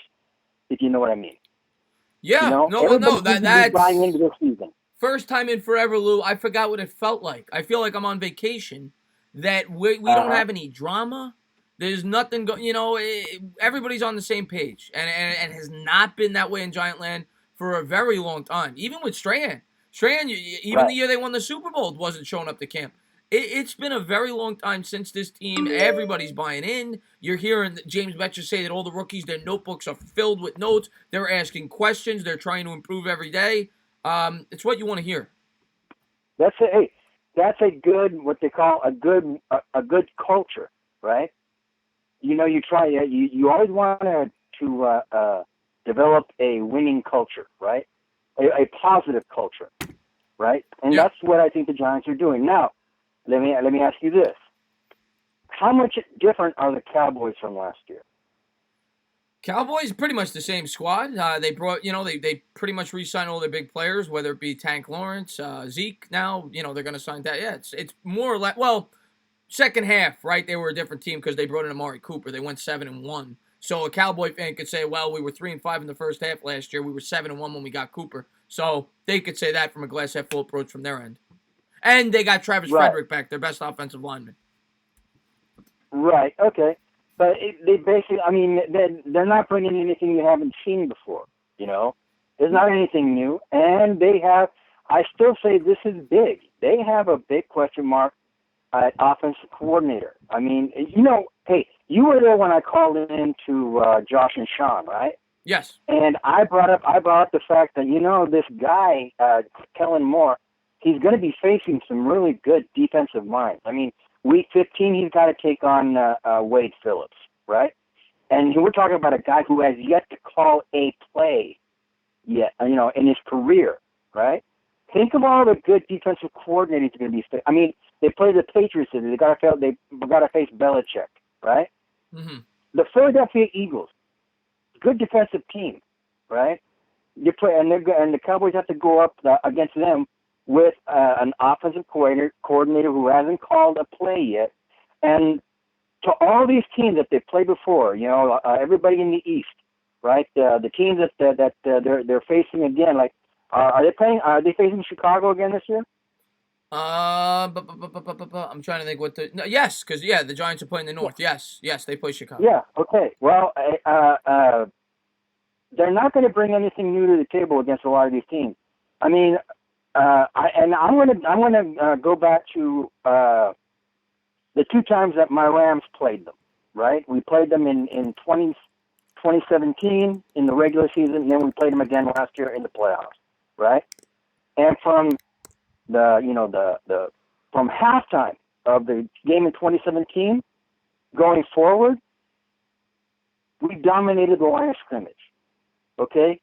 if you know what I mean. Yeah, that's buying into this season. First time in forever, Lou. I forgot what it felt like. I feel like I'm on vacation. That we don't have any drama. There's nothing everybody's on the same page, and has not been that way in Giant Land for a very long time. Even with Strahan, the year they won the Super Bowl, wasn't showing up to camp. It's been a very long time since this team. Everybody's buying in. You're hearing James Betcher say that all the rookies, their notebooks are filled with notes. They're asking questions. They're trying to improve every day. It's what you want to hear. That's a good, what they call a good culture, right? You know, you always want to develop a winning culture, right? A positive culture, right? And that's what I think the Giants are doing. Now, let me ask you this: how much different are the Cowboys from last year? Cowboys pretty much the same squad. They brought, they pretty much re-signed all their big players, whether it be Tank Lawrence, Zeke. Now, they're going to sign that. Yeah, it's more or less. Well, second half, right? They were a different team because they brought in Amari Cooper. They went 7-1. So a Cowboy fan could say, well, we were 3-5 in the first half last year. We were 7-1 when we got Cooper. So they could say that from a glass half full approach from their end. And they got Travis Frederick back, their best offensive lineman. Right. Okay. But they basically, I mean, they're not bringing anything you haven't seen before. There's not anything new, and they have. I still say this is big. They have a big question mark at offensive coordinator. I mean, hey, you were there when I called in to Josh and Sean, right? Yes. And I brought up the fact that this guy, Kellen Moore, he's going to be facing some really good defensive minds. I mean, Week 15, he's got to take on Wade Phillips, right? And we're talking about a guy who has yet to call a play yet, in his career, right? Think of all the good defensive coordinators going to be. I mean, they play the Patriots. They got to face Belichick, right? Mm-hmm. The Philadelphia Eagles, good defensive team, right? You play, and the Cowboys have to go up against them with an offensive coordinator who hasn't called a play yet. And to all these teams that they've played before, everybody in the East, right? The teams that they're facing again, like are they facing Chicago again this year? I'm trying to think what the yes, because the Giants are playing the North. Yes, they play Chicago. Yeah. Okay. Well, they're not going to bring anything new to the table against a lot of these teams. I mean, I'm gonna go back to the two times that my Rams played them. Right, we played them in 2017 in the regular season, and then we played them again last year in the playoffs. Right, and from from halftime of the game in 2017 going forward, we dominated the line of scrimmage. Okay.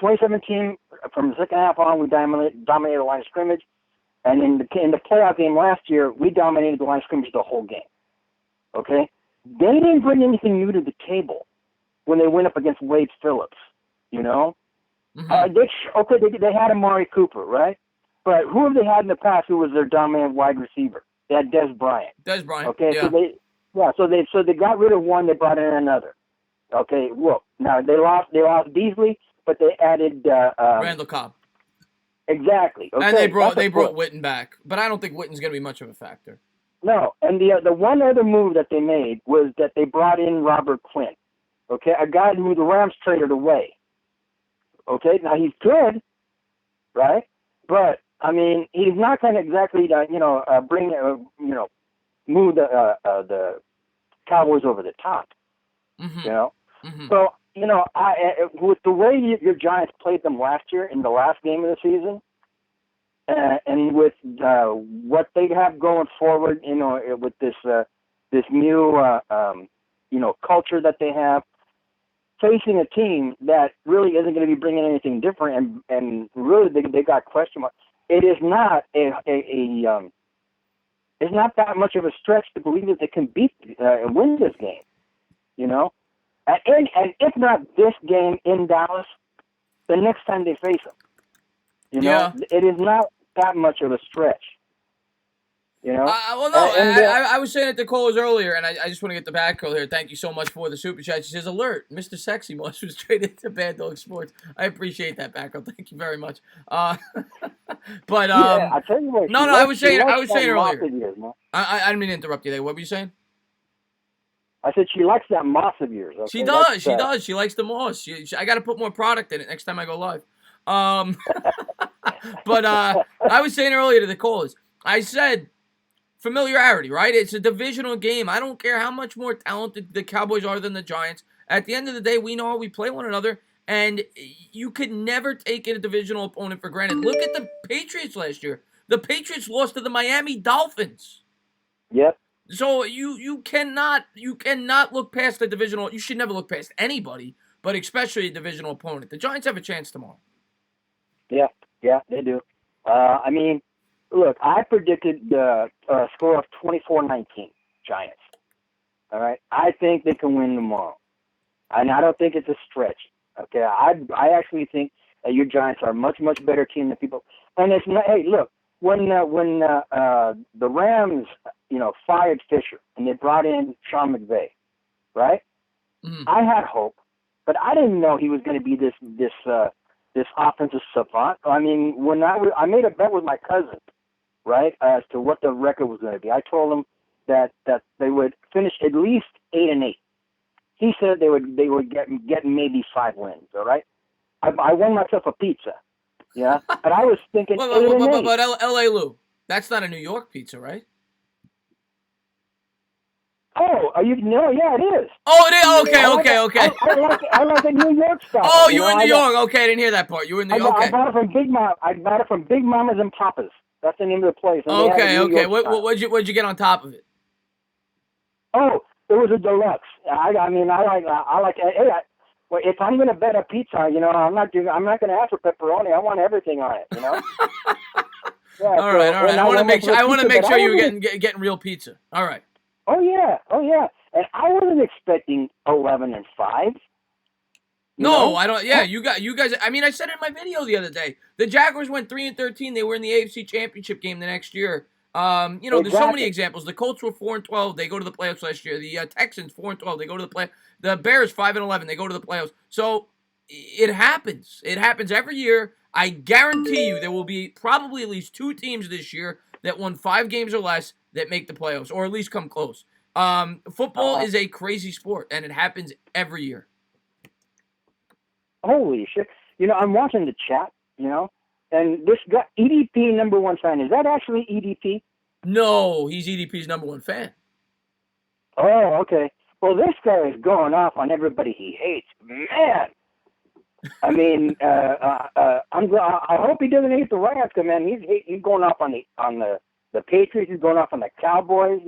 2017, from the second half on, we dominated the line of scrimmage. And in the playoff game last year, we dominated the line of scrimmage the whole game. Okay? They didn't bring anything new to the table when they went up against Wade Phillips, Mm-hmm. They had Amari Cooper, right? But who have they had in the past who was their dominant wide receiver? They had Des Bryant. Okay? Yeah. So they got rid of one, they brought in another. Okay, well, now they lost Beasley, but they added Randall Cobb. Exactly. Okay. And they brought Witten back, but I don't think Witten's going to be much of a factor. No, and the one other move that they made was that they brought in Robert Quinn. Okay, a guy who the Rams traded away. Okay, now he's good, right? But I mean, he's not going to exactly move the Cowboys over the top. Mm-hmm. Mm-hmm. So, with the way your Giants played them last year in the last game of the season, and with what they have going forward, with this new, culture that they have, facing a team that really isn't going to be bringing anything different, and really they got question marks. It is not it's not that much of a stretch to believe that they can beat and win this game. And if not this game in Dallas, the next time they face them. It is not that much of a stretch. I was saying it to callers earlier, and I just want to get the back call here. Thank you so much for the super chat. She says, alert, Mr. Sexy Moss was traded to Bad Dog Sports. I appreciate that back call. Thank you very much. I tell you what. I was saying earlier. I didn't mean to interrupt you there. What were you saying? I said she likes that moss of yours. Okay? She does. She does. She likes the moss. I got to put more product in it next time I go live. But I was saying earlier to the callers, I said familiarity, right? It's a divisional game. I don't care how much more talented the Cowboys are than the Giants. At the end of the day, we know how we play one another, and you could never take a divisional opponent for granted. Look at the Patriots last year. The Patriots lost to the Miami Dolphins. Yep. So you cannot look past the divisional. You should never look past anybody, but especially a divisional opponent. The Giants have a chance tomorrow. Yeah, they do. I mean, look, I predicted a score of 24-19 Giants. All right, I think they can win tomorrow, and I don't think it's a stretch. Okay, I actually think that your Giants are a much better team than people. And it's not. Hey, look, when the Rams, fired Fisher and they brought in Sean McVay, right? Mm-hmm. I had hope, but I didn't know he was going to be this offensive savant. I mean, when I made a bet with my cousin, right, as to what the record was going to be. I told him that they would finish at least 8-8. He said they would get maybe 5 wins. All right, I won myself a pizza. Yeah, but I was thinking But 8-8. L.A. Lou, that's not a New York pizza, right? Oh, are you? No, yeah, it is. Oh, it is. Okay. I like the New York style. Oh, you were in New York. Okay, I didn't hear that part. You were in New York. Okay. I bought it from Big Mom. I bought it from Big Mamas and Papas. That's the name of the place. Okay. What'd you get on top of it? Oh, it was a deluxe. I like. Hey, well, if I'm going to bet a pizza, I'm not going to ask for pepperoni. I want everything on it. Yeah, all right. I want to make sure you were getting real pizza. All right. Oh yeah. And I wasn't expecting 11-5. No, I don't. Yeah, you guys. I mean, I said it in my video the other day. The Jaguars went 3-13. They were in the AFC Championship game the next year. There's so many examples. The Colts were 4-12. They go to the playoffs last year. The Texans 4-12. They go to the play. The Bears 5-11. They go to the playoffs. So it happens. It happens every year. I guarantee you there will be probably at least 2 teams this year that won 5 games or less that make the playoffs, or at least come close. Football is a crazy sport, and it happens every year. Holy shit! I'm watching the chat. And this guy EDP #1 fan. Is that actually EDP? No, he's EDP's #1 fan. Oh, okay. Well, this guy is going off on everybody he hates. Man, I mean, I hope he doesn't hate the Rams, man. He's going off on the Patriots. He's going off on the Cowboys.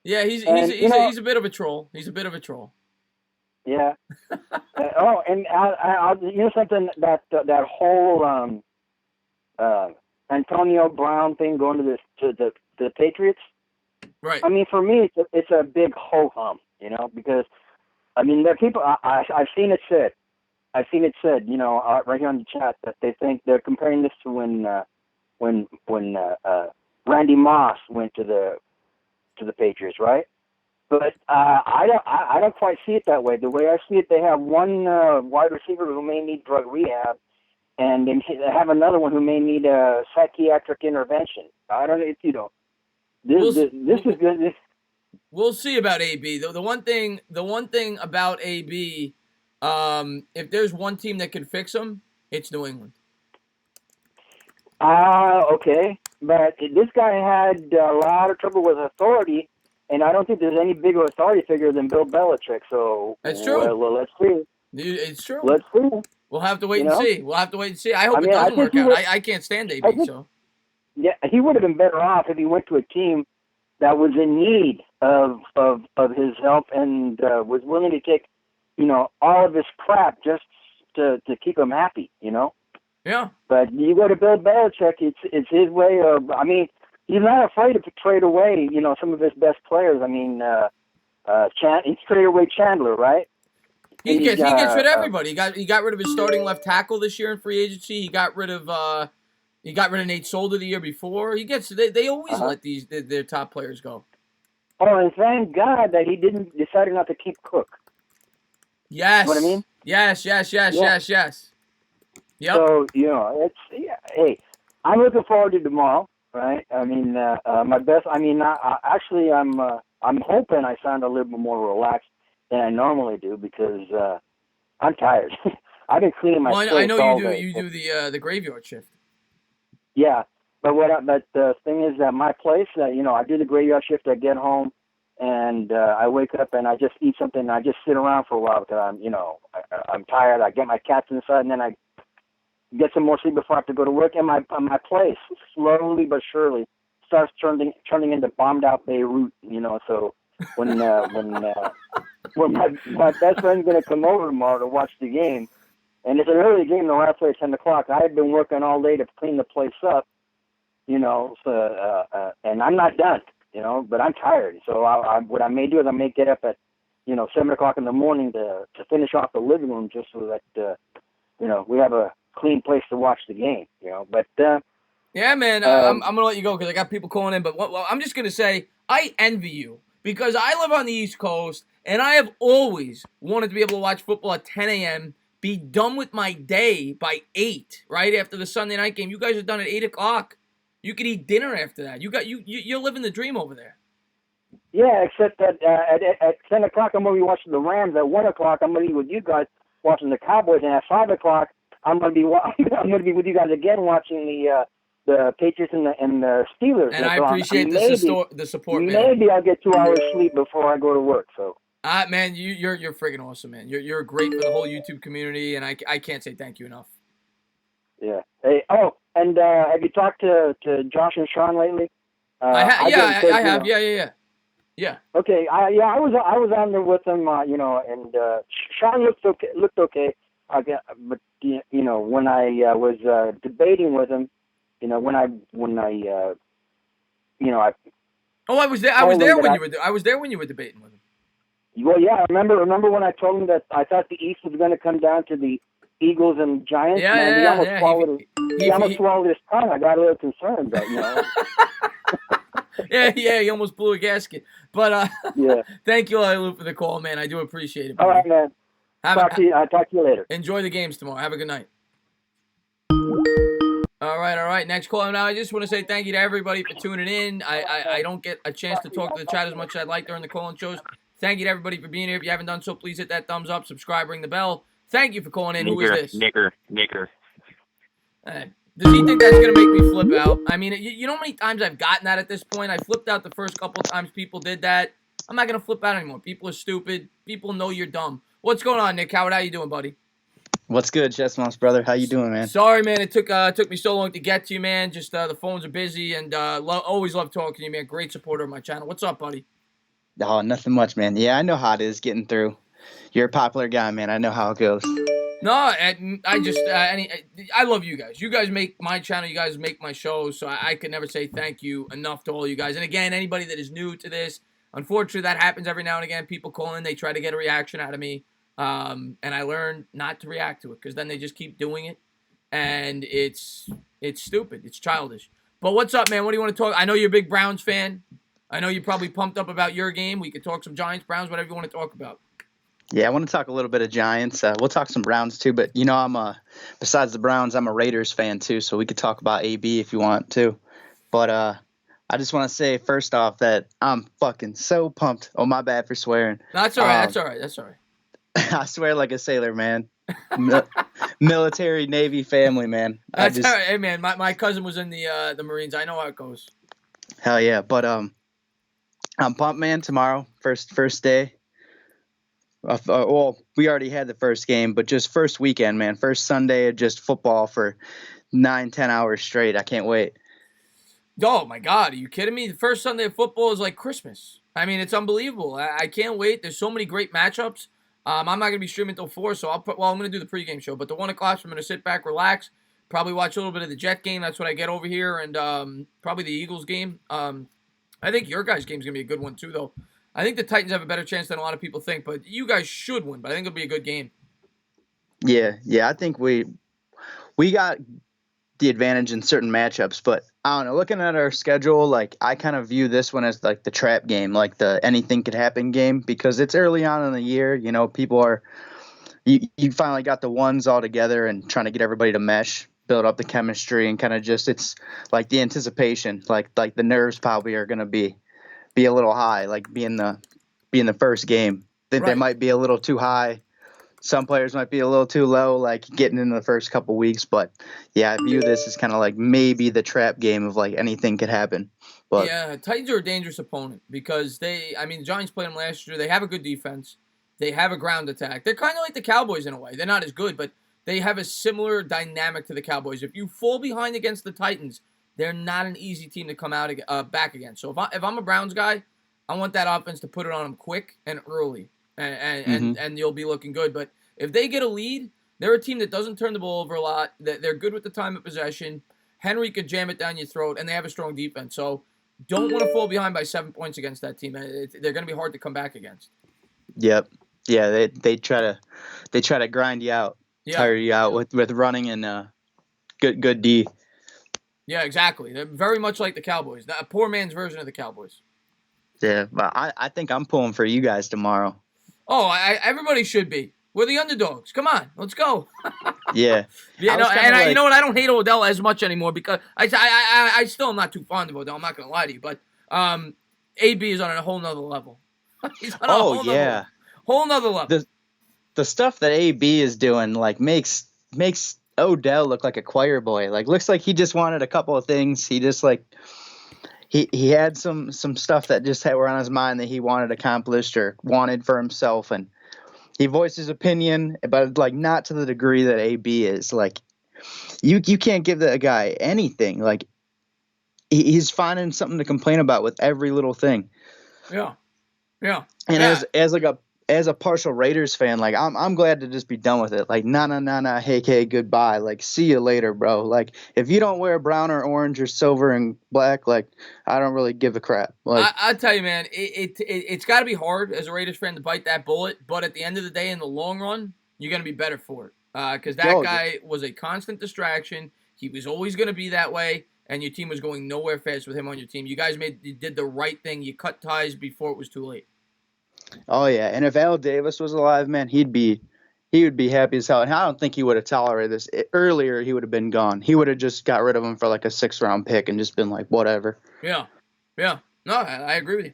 Yeah, he's a bit of a troll. He's a bit of a troll. Yeah. And I something that whole Antonio Brown thing going to the Patriots. Right. I mean, for me, it's a big ho hum, because I mean, there are people. I've seen it said, right here on the chat, that they think they're comparing this to when Randy Moss went to the Patriots, right? But I don't quite see it that way. The way I see it, they have one wide receiver who may need drug rehab, and they have another one who may need a psychiatric intervention. I don't know. This is good. We'll see about AB. The one thing about AB, if there's one team that can fix him, it's New England. Okay, but this guy had a lot of trouble with authority, and I don't think there's any bigger authority figure than Bill Belichick. So that's true. Well, let's see. It's true. Let's see. We'll have to wait and see. I hope it doesn't work out. I can't stand AB. So yeah, he would have been better off if he went to a team that was in need of his help and was willing to take, all of his crap just to keep him happy. Yeah. But you go to Bill Belichick, it's his way of. I mean, he's not afraid to trade away, some of his best players. I mean, he traded away Chandler, right? He gets rid of everybody. He got rid of his starting left tackle this year in free agency. He got rid of Nate Solder the year before. They always let their top players go. Oh, and thank God that he decided not to keep Cook. Yes. You know what I mean? Yes. Yep. So hey, I'm looking forward to tomorrow. Right? I mean, my best. I mean, I'm hoping I sound a little bit more relaxed than I normally do because I'm tired. I've been cleaning my. Well, I know you do. You do the graveyard shift. Yeah, but the thing is that my place, I do the graveyard shift. I get home, and I wake up and I just eat something. And I just sit around for a while because I'm tired. I get my cats inside, and then I get some more sleep before I have to go to work. And my place slowly but surely starts turning into bombed out Beirut. So when my best friend's gonna come over tomorrow to watch the game, and it's an early game. The last play at 10 o'clock. I had been working all day to clean the place up. And I'm not done, but I'm tired. So what I may do is I may get up at, 7 o'clock in the morning to finish off the living room just so that, we have a clean place to watch the game, but, yeah, man, I'm going to let you go because I got people calling in, but I'm just going to say I envy you because I live on the East Coast and I have always wanted to be able to watch football at 10 a.m., be done with my day by 8, right after the Sunday night game. You guys are done at 8 o'clock. You could eat dinner after that. You're living the dream over there. Yeah, except that at 10 o'clock I'm going to be watching the Rams. At 1 o'clock I'm going to be with you guys watching the Cowboys, and at 5 o'clock I'm going to be with you guys again watching the Patriots and the Steelers. And I so appreciate the support, man. Maybe I'll get 2 hours sleep before I go to work. So. Man, you're friggin' awesome, man. You're great for the whole YouTube community, and I can't say thank you enough. Yeah. Hey. Oh, and have you talked to Josh and Sean lately? I have. Yeah. Okay. I was on there with them. And Sean looked okay. But when I was debating with him, when I Oh, I was there. I was there when you were debating with him. Well, yeah. Remember when I told him that I thought the East was going to come down to the Eagles and Giants? He almost swallowed his tongue. I got a little concerned, but yeah, he almost blew a gasket. But yeah. Thank you, Lou, for the call, man. I do appreciate it. All right, man. I'll talk to you later. Enjoy the games tomorrow. Have a good night. All right. Next call. Now, I just want to say thank you to everybody for tuning in. I don't get a chance to talk to the chat as much as I'd like during the call-in shows. Thank you to everybody for being here. If you haven't done so, please hit that thumbs up, subscribe, ring the bell. Thank you for calling in. Who is this? Nicker. Does he think that's going to make me flip out? I mean, you know how many times I've gotten that at this point? I flipped out the first couple of times people did that. I'm not going to flip out anymore. People are stupid. People know you're dumb. What's going on, Nick Howard? How you doing, buddy? What's good, Chess Moss, brother? How you doing, man? Sorry, man. It took me so long to get to you, man. Just the phones are busy, and always love talking to you, man. Great supporter of my channel. What's up, buddy? Oh, nothing much, man. Yeah, I know how it is getting through. You're a popular guy, man. I know how it goes. No, I love you guys. You guys make my channel. You guys make my show. So I can never say thank you enough to all you guys. And again, anybody that is new to this, unfortunately, that happens every now and again. People call in. They try to get a reaction out of me. And I learned not to react to it because then they just keep doing it. And it's stupid. It's childish. But what's up, man? What do you want to talk? I know you're a big Browns fan. I know you're probably pumped up about your game. We could talk some Giants, Browns, whatever you want to talk about. Yeah, I want to talk a little bit of Giants. We'll talk some Browns too, but I'm besides the Browns, I'm a Raiders fan too, so we could talk about AB if you want to. But I just want to say first off that I'm fucking so pumped. Oh, my bad for swearing. That's all right. That's all right. I swear like a sailor, man. Military, Navy family, man. That's all right. Hey, man, my cousin was in the Marines. I know how it goes. Hell yeah, but I'm pumped, man. Tomorrow, first day. Well, we already had the first game, but just first weekend, man. First Sunday of just football for 9-10 hours straight. I can't wait. Oh, my God. Are you kidding me? The first Sunday of football is like Christmas. I mean, it's unbelievable. I can't wait. There's so many great matchups. I'm not going to be streaming until 4, so I'm going to do the pregame show. But the 1 o'clock, I'm going to sit back, relax, probably watch a little bit of the Jet game. That's what I get over here, and probably the Eagles game. I think your guys' game is going to be a good one, too, though. I think the Titans have a better chance than a lot of people think, but you guys should win. But I think it'll be a good game. Yeah. I think we got the advantage in certain matchups, but I don't know. Looking at our schedule, like I kind of view this one as like the trap game, like the anything could happen game, because it's early on in the year. People are you finally got the ones all together and trying to get everybody to mesh, build up the chemistry, and kind of just it's like the anticipation, like the nerves probably are going to be a little high, like being the first game. I think they might be a little too high some players might be a little too low, like getting in the first couple weeks. But yeah, I view this as kind of like maybe the trap game of like anything could happen. But yeah, Titans are a dangerous opponent because the Giants played them last year. They have a good defense. They have a ground attack. They're kind of like the Cowboys in a way. They're not as good, but they have a similar dynamic to the Cowboys. If you fall behind against the Titans, they're not an easy team to come out back against. So if I'm a Browns guy, I want that offense to put it on them quick and early, and you'll be looking good. But if they get a lead, they're a team that doesn't turn the ball over a lot. They're good with the time of possession. Henry could jam it down your throat, and they have a strong defense. So don't want to fall behind by 7 points against that team. They're going to be hard to come back against. yep, yeah, they try to grind you out, tire you out with running and good D. Yeah, exactly. They're very much like the Cowboys. A poor man's version of the Cowboys. Yeah, but I think I'm pulling for you guys tomorrow. Oh, everybody should be. We're the underdogs. Come on, let's go. Yeah. Yeah, no, and you know what? I don't hate Odell as much anymore because I still am not too fond of Odell. I'm not going to lie to you, but AB is on a whole nother level. He's on a whole nother level. The stuff that AB is doing like makes Odell look like a choir boy. Like looks like he just wanted a couple of things. He just like he had some stuff that just were on his mind that he wanted accomplished or wanted for himself, and he voiced his opinion, but like not to the degree that AB is. Like you can't give that guy anything. Like he's finding something to complain about with every little thing. Yeah. And as a partial Raiders fan, like I'm glad to just be done with it. Like nah, hey, goodbye. Like see you later, bro. Like if you don't wear brown or orange or silver and black, like I don't really give a crap. Like I tell you, man, it's got to be hard as a Raiders fan to bite that bullet. But at the end of the day, in the long run, you're gonna be better for it. Because that guy was a constant distraction. He was always gonna be that way, and your team was going nowhere fast with him on your team. You guys did the right thing. You cut ties before it was too late. Oh yeah, and if Al Davis was alive, man, he would be happy as hell. And I don't think he would have tolerated this. Earlier, he would have been gone. He would have just got rid of him for like a 6th round pick and just been like, whatever. Yeah. No, I agree with you.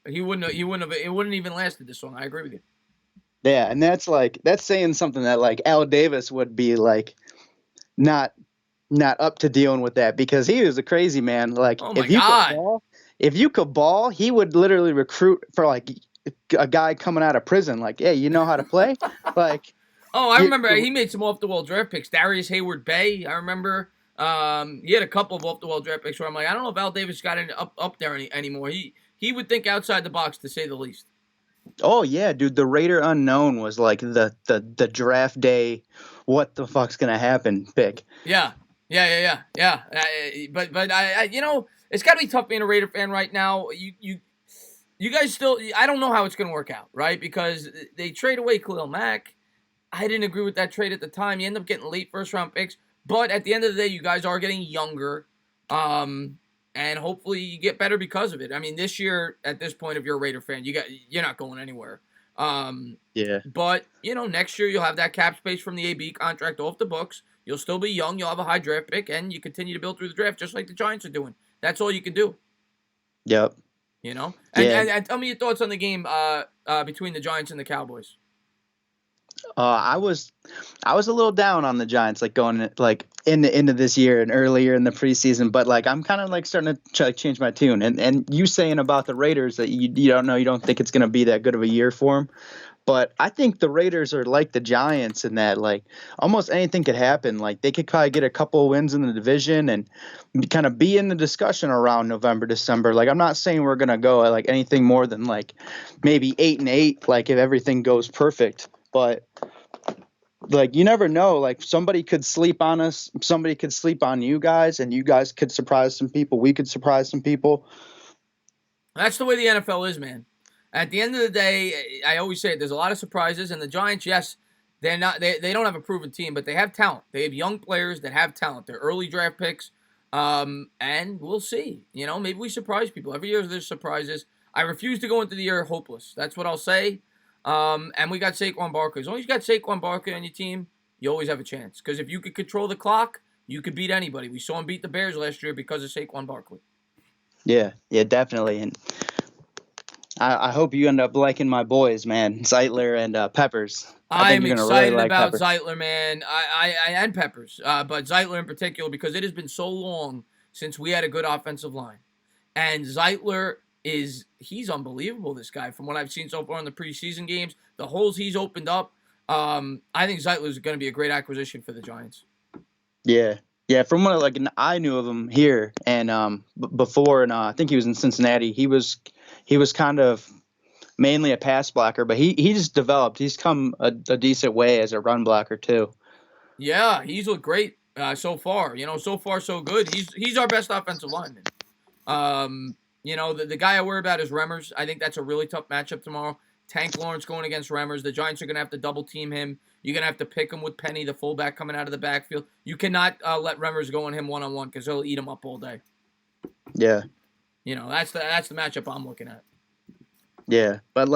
He wouldn't have. It wouldn't even lasted this long. I agree with you. Yeah, and that's saying something that like Al Davis would be like not up to dealing with that because he was a crazy man. Like if you could ball, he would literally recruit for like a guy coming out of prison. Like, hey, you know how to play? Like, I remember he made some off the wall draft picks. Darius Hayward Bay, I remember. He had a couple of off the wall draft picks where I'm like, I don't know if Al Davis got up there anymore. He would think outside the box to say the least. Oh yeah, dude. The Raider Unknown was like the draft day. What the fuck's gonna happen? Pick. Yeah. But I you know. It's got to be tough being a Raider fan right now. You guys still, I don't know how it's going to work out, right? Because they trade away Khalil Mack. I didn't agree with that trade at the time. You end up getting late first-round picks. But at the end of the day, you guys are getting younger. And hopefully you get better because of it. I mean, this year, at this point, if you're a Raider fan, you're not going anywhere. Yeah. But, next year you'll have that cap space from the AB contract off the books. You'll still be young. You'll have a high draft pick. And you continue to build through the draft just like the Giants are doing. That's all you can do. Yep. And tell me your thoughts on the game between the Giants and the Cowboys. I was a little down on the Giants, like going like into this year and earlier in the preseason, but like I'm kind of like starting to try to change my tune. And you saying about the Raiders that you don't know, you don't think it's going to be that good of a year for them. But I think the Raiders are like the Giants in that, like, almost anything could happen. Like, they could probably get a couple of wins in the division and kind of be in the discussion around November, December. Like, I'm not saying we're going to go like anything more than like maybe 8-8, like if everything goes perfect. But like, you never know. Like, somebody could sleep on us. Somebody could sleep on you guys, and you guys could surprise some people. We could surprise some people. That's the way the NFL is, man. At the end of the day, I always say it, there's a lot of surprises, and the Giants, yes, they don't have a proven team, but they have talent. They have young players that have talent. They're early draft picks, and we'll see. Maybe we surprise people. Every year there's surprises. I refuse to go into the year hopeless. That's what I'll say. And we got Saquon Barkley. As long as you got Saquon Barkley on your team, you always have a chance. Because if you could control the clock, you could beat anybody. We saw him beat the Bears last year because of Saquon Barkley. Yeah, definitely. And I hope you end up liking my boys, man, Zeitler and Peppers. I think I'm you're gonna really excited like about Peppers. Zeitler, man. I and Peppers, but Zeitler in particular because it has been so long since we had a good offensive line, and Zeitler he's unbelievable. This guy, from what I've seen so far in the preseason games, the holes he's opened up. I think Zeitler is going to be a great acquisition for the Giants. Yeah, yeah. From what I knew of him here, and before, and I think he was in Cincinnati. He was kind of mainly a pass blocker, but he just developed. He's come a decent way as a run blocker too. Yeah, he's looked great so far. So far so good. He's our best offensive lineman. The guy I worry about is Remmers. I think that's a really tough matchup tomorrow. Tank Lawrence going against Remmers. The Giants are going to have to double team him. You're going to have to pick him with Penny, the fullback coming out of the backfield. You cannot let Remmers go on him one-on-one because he'll eat him up all day. Yeah. That's the matchup I'm looking at. Yeah, but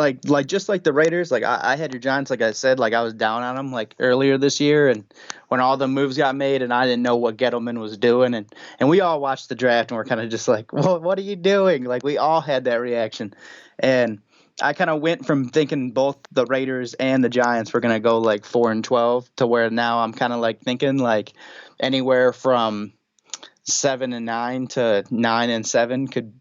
just like the Raiders, I had your Giants, like I said, I was down on them earlier this year, and when all the moves got made, and I didn't know what Gettleman was doing, and we all watched the draft, and we're kind of just like, well, what are you doing? We all had that reaction, and I kind of went from thinking both the Raiders and the Giants were gonna go 4-12 to where now I'm kind of thinking anywhere from 7-9 to 9-7 could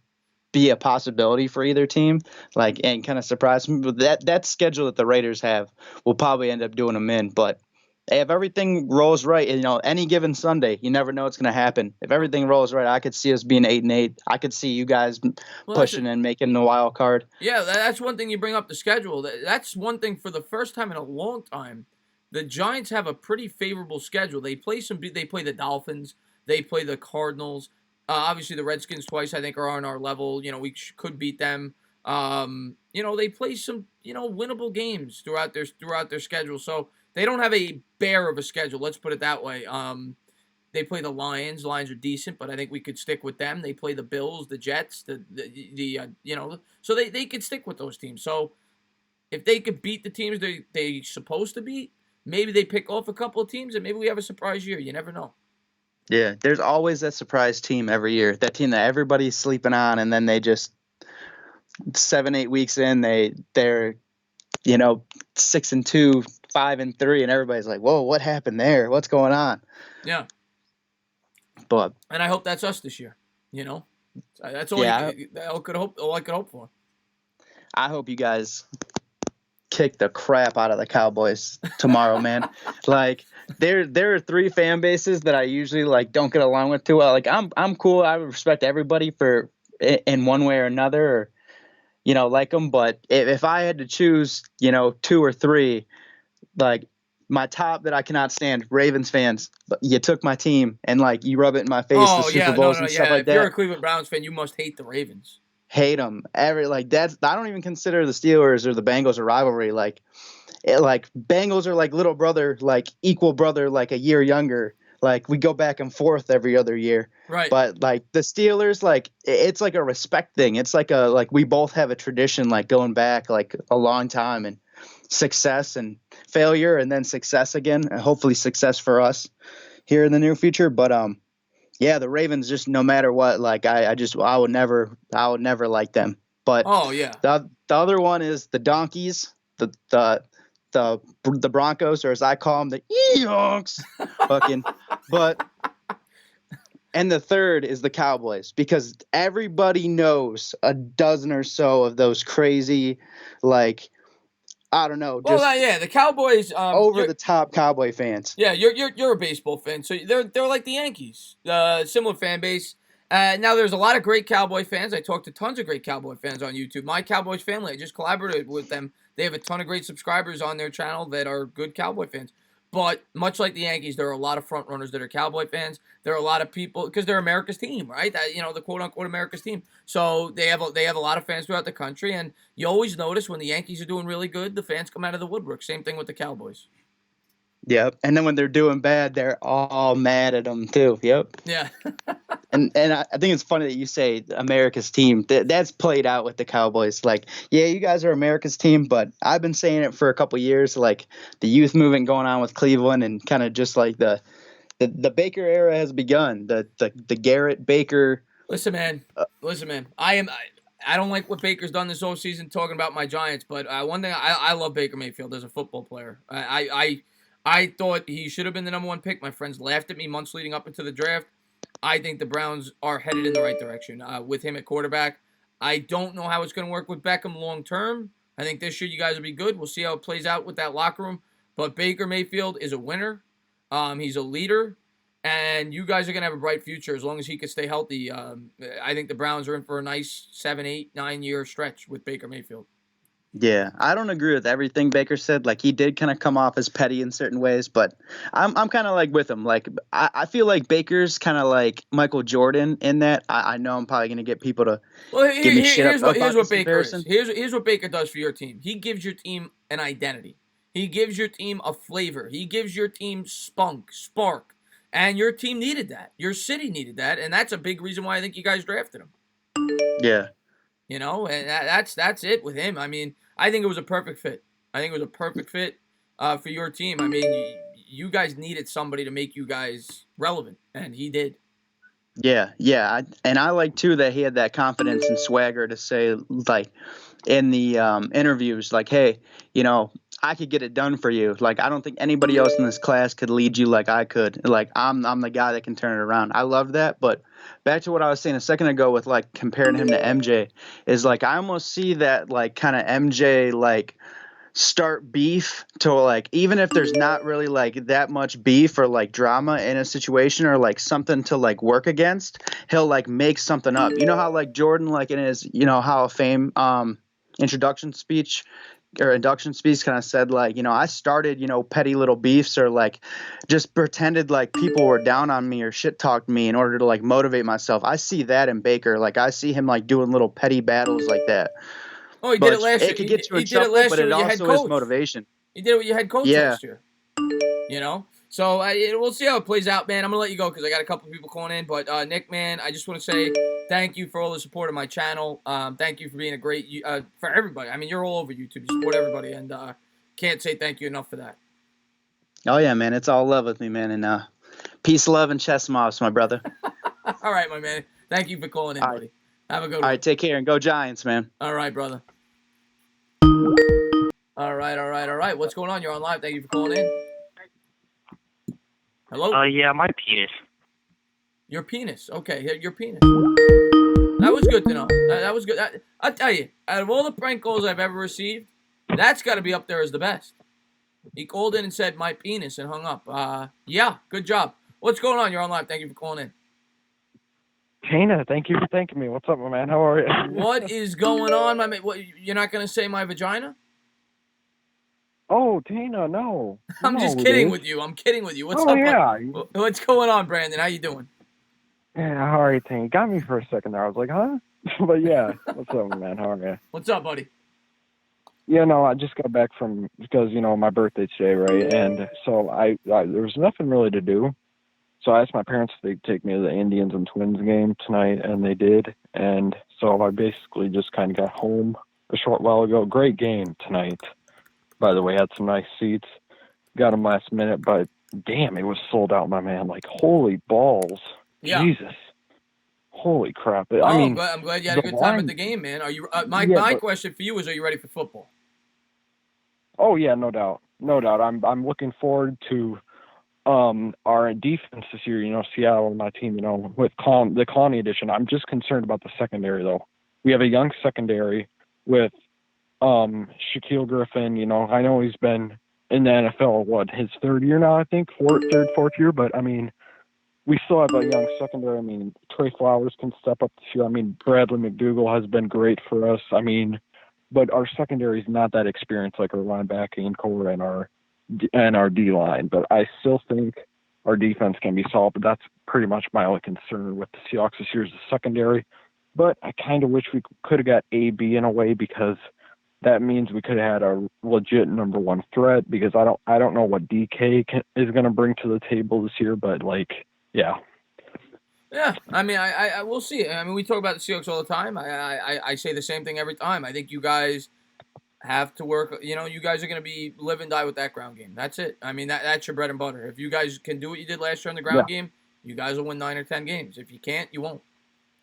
be a possibility for either team, and kind of surprise me. But that schedule that the Raiders have will probably end up doing them in. But if everything rolls right, any given Sunday, you never know what's going to happen. If everything rolls right, I could see us being 8-8. I could see you guys pushing and making the wild card. Yeah, that's one thing you bring up the schedule. That's one thing for the first time in a long time. The Giants have a pretty favorable schedule. They play the Dolphins. They play the Cardinals. Obviously, the Redskins twice, I think, are on our level. We could beat them. They play some, winnable games throughout their schedule. So they don't have a bear of a schedule. Let's put it that way. They play the Lions. The Lions are decent, but I think we could stick with them. They play the Bills, the Jets, so they could stick with those teams. So if they could beat the teams they supposed to beat, maybe they pick off a couple of teams, and maybe we have a surprise year. You never know. Yeah, there's always that surprise team every year. That team that everybody's sleeping on, and then they just 7-8 weeks in, they're 6-2, 5-3, and everybody's like, "Whoa, what happened there? What's going on?" Yeah. But and I hope that's us this year. That's all. Yeah, I could hope for. I hope you guys kick the crap out of the Cowboys tomorrow, man. There are three fan bases that I usually don't get along with too well. I'm cool. I respect everybody for in one way or another, or like them. But if I had to choose, 2 or 3, my top that I cannot stand, Ravens fans. You took my team and you rub it in my face. The Super Bowls and stuff like that. If you're a Cleveland Browns fan, you must hate the Ravens. Hate them. I don't even consider the Steelers or the Bengals a rivalry. Bengals are little brother, equal brother, a year younger. We go back and forth every other year. Right. But the Steelers, it's a respect thing. It's we both have a tradition going back a long time, and success and failure and then success again, and hopefully success for us here in the near future. But yeah, the Ravens, just no matter what, I would never like them. But oh yeah, the other one is the Donkeys, the Broncos, or as I call them, the Eonks. And the third is the Cowboys, because everybody knows a dozen or so of those crazy, I don't know, just the Cowboys, over the top Cowboy fans. Yeah, you're a baseball fan, so they're like the Yankees, similar fan base. Now there's a lot of great Cowboy fans. I talked to tons of great Cowboy fans on YouTube. My Cowboys family, I just collaborated with them. They have a ton of great subscribers on their channel that are good Cowboy fans. But much like the Yankees, there are a lot of front runners that are Cowboy fans. There are a lot of people, because they're America's team, right? The quote unquote America's team. So they have a lot of fans throughout the country, and you always notice when the Yankees are doing really good, the fans come out of the woodwork. Same thing with the Cowboys. Yep, and then when they're doing bad, they're all mad at them too. Yep. Yeah. and I think it's funny that you say America's team. That's played out with the Cowboys. Yeah, you guys are America's team, but I've been saying it for a couple years. The youth movement going on with Cleveland, and kind of just the Baker era has begun. The Garrett Baker. Listen, man. I am. I don't like what Baker's done this whole season talking about my Giants, but one thing I love Baker Mayfield as a football player. I thought he should have been the number one pick. My friends laughed at me months leading up into the draft. I think the Browns are headed in the right direction with him at quarterback. I don't know how it's going to work with Beckham long term. I think this year you guys will be good. We'll see how it plays out with that locker room. But Baker Mayfield is a winner. He's a leader. And you guys are going to have a bright future as long as he can stay healthy. I think the Browns are in for a nice 7, 8, 9-year stretch with Baker Mayfield. Yeah, I don't agree with everything Baker said. Like, he did kind of come off as petty in certain ways, but I'm kind of like with him. Like, I feel like Baker's kind of like Michael Jordan in that. I know I'm probably going to get people to give me shit Here's about what this Baker is. comparison. Here's what Baker does for your team. He gives your team an identity. He gives your team a flavor. He gives your team spark. And your team needed that. Your city needed that, and that's a big reason why I think you guys drafted him. Yeah. You know, and that's it with him. I mean, I think it was a perfect fit. I think it was a perfect fit for your team. I mean, you guys needed somebody to make you guys relevant, and he did. Yeah. And I like, too, that he had that confidence and swagger to say, like, in the interviews, like, hey, you know, I could get it done for you. Like, I don't think anybody else in this class could lead you like I could. Like, I'm the guy that can turn it around. I love that. But back to what I was saying a second ago with, like, comparing him to MJ is, like, I almost see that, like, kind of MJ, like, start beef to, like, even if there's not really, like, that much beef or, like, drama in a situation or, like, something to, like, work against, he'll, like, make something up. You know how, like, Jordan, like, in his, you know, Hall of Fame induction speech kind of said, like, you know, I started, you know, petty little beefs or, like, just pretended like people were down on me or shit talked me in order to, like, motivate myself. I see that in Baker. Like, I see him, like, doing little petty battles like that. Oh, he did it last year. It could get you in He did it trouble, last but year it with your head also is coach. motivation. He did it with your head coach Yeah. last year. You know? So we'll see how it plays out, man. I'm going to let you go because I got a couple people calling in. But, Nick, man, I just want to say thank you for all the support of my channel. Thank you for being a great for everybody. I mean, you're all over YouTube. You support everybody. And can't say thank you enough for that. Oh, yeah, man. It's all love with me, man. And peace, love, and chess mobs, my brother. All right, my man. Thank you for calling in, buddy. Have a good one. All right, take care and go Giants, man. All right, brother. All right. What's going on? You're on live. Thank you for calling in. Hello? Yeah, my penis. Your penis. Okay, your penis. That was good to know. That was good. I'll tell you, out of all the prank calls I've ever received, that's got to be up there as the best. He called in and said, my penis, and hung up. Yeah, good job. What's going on? You're on live. Thank you for calling in. Tina, thank you for thanking me. What's up, my man? How are you? What is going on, my man? What, you're not going to say my vagina? Oh, Tina, no. I'm just kidding with you. I'm kidding with you. What's up? Yeah. What's going on, Brandon? How you doing? Yeah, how are you, Tina? Got me for a second there. I was like, huh? But yeah, what's up, man? How are you? What's up, buddy? Yeah, no, I just got back from, because, you know, my birthday today, right? And so I there was nothing really to do. So I asked my parents if they'd take me to the Indians and Twins game tonight, and they did. And so I basically just kind of got home a short while ago. Great game tonight, by the way. Had some nice seats. Got them last minute, but damn, it was sold out, my man. Like, holy balls. Yeah. Jesus. Holy crap. I mean, I'm glad you had a good time at the game, man. Are you? My question for you is, are you ready for football? Oh yeah, no doubt. I'm looking forward to our defense this year. You know, Seattle, my team. You know, with the Connie edition. I'm just concerned about the secondary though. We have a young secondary with Shaquille Griffin. You know, I know he's been in the NFL his third year now. I think fourth year. But I mean, we still have a young secondary. I mean, Trey Flowers can step up this year. I mean, Bradley McDougall has been great for us. I mean, but our secondary is not that experienced like our linebacking core and our D line. But I still think our defense can be solid. But that's pretty much my only concern with the Seahawks this year is the secondary. But I kind of wish we could have got AB in a way, because that means we could have had a legit number one threat. Because I don't know what DK is going to bring to the table this year. But like, yeah. Yeah, I mean, I we'll see. I mean, we talk about the Seahawks all the time. I say the same thing every time. I think you guys have to work. You know, you guys are going to be live and die with that ground game. That's it. I mean, that's your bread and butter. If you guys can do what you did last year on the ground game, you guys will win 9 or 10 games. If you can't, you won't.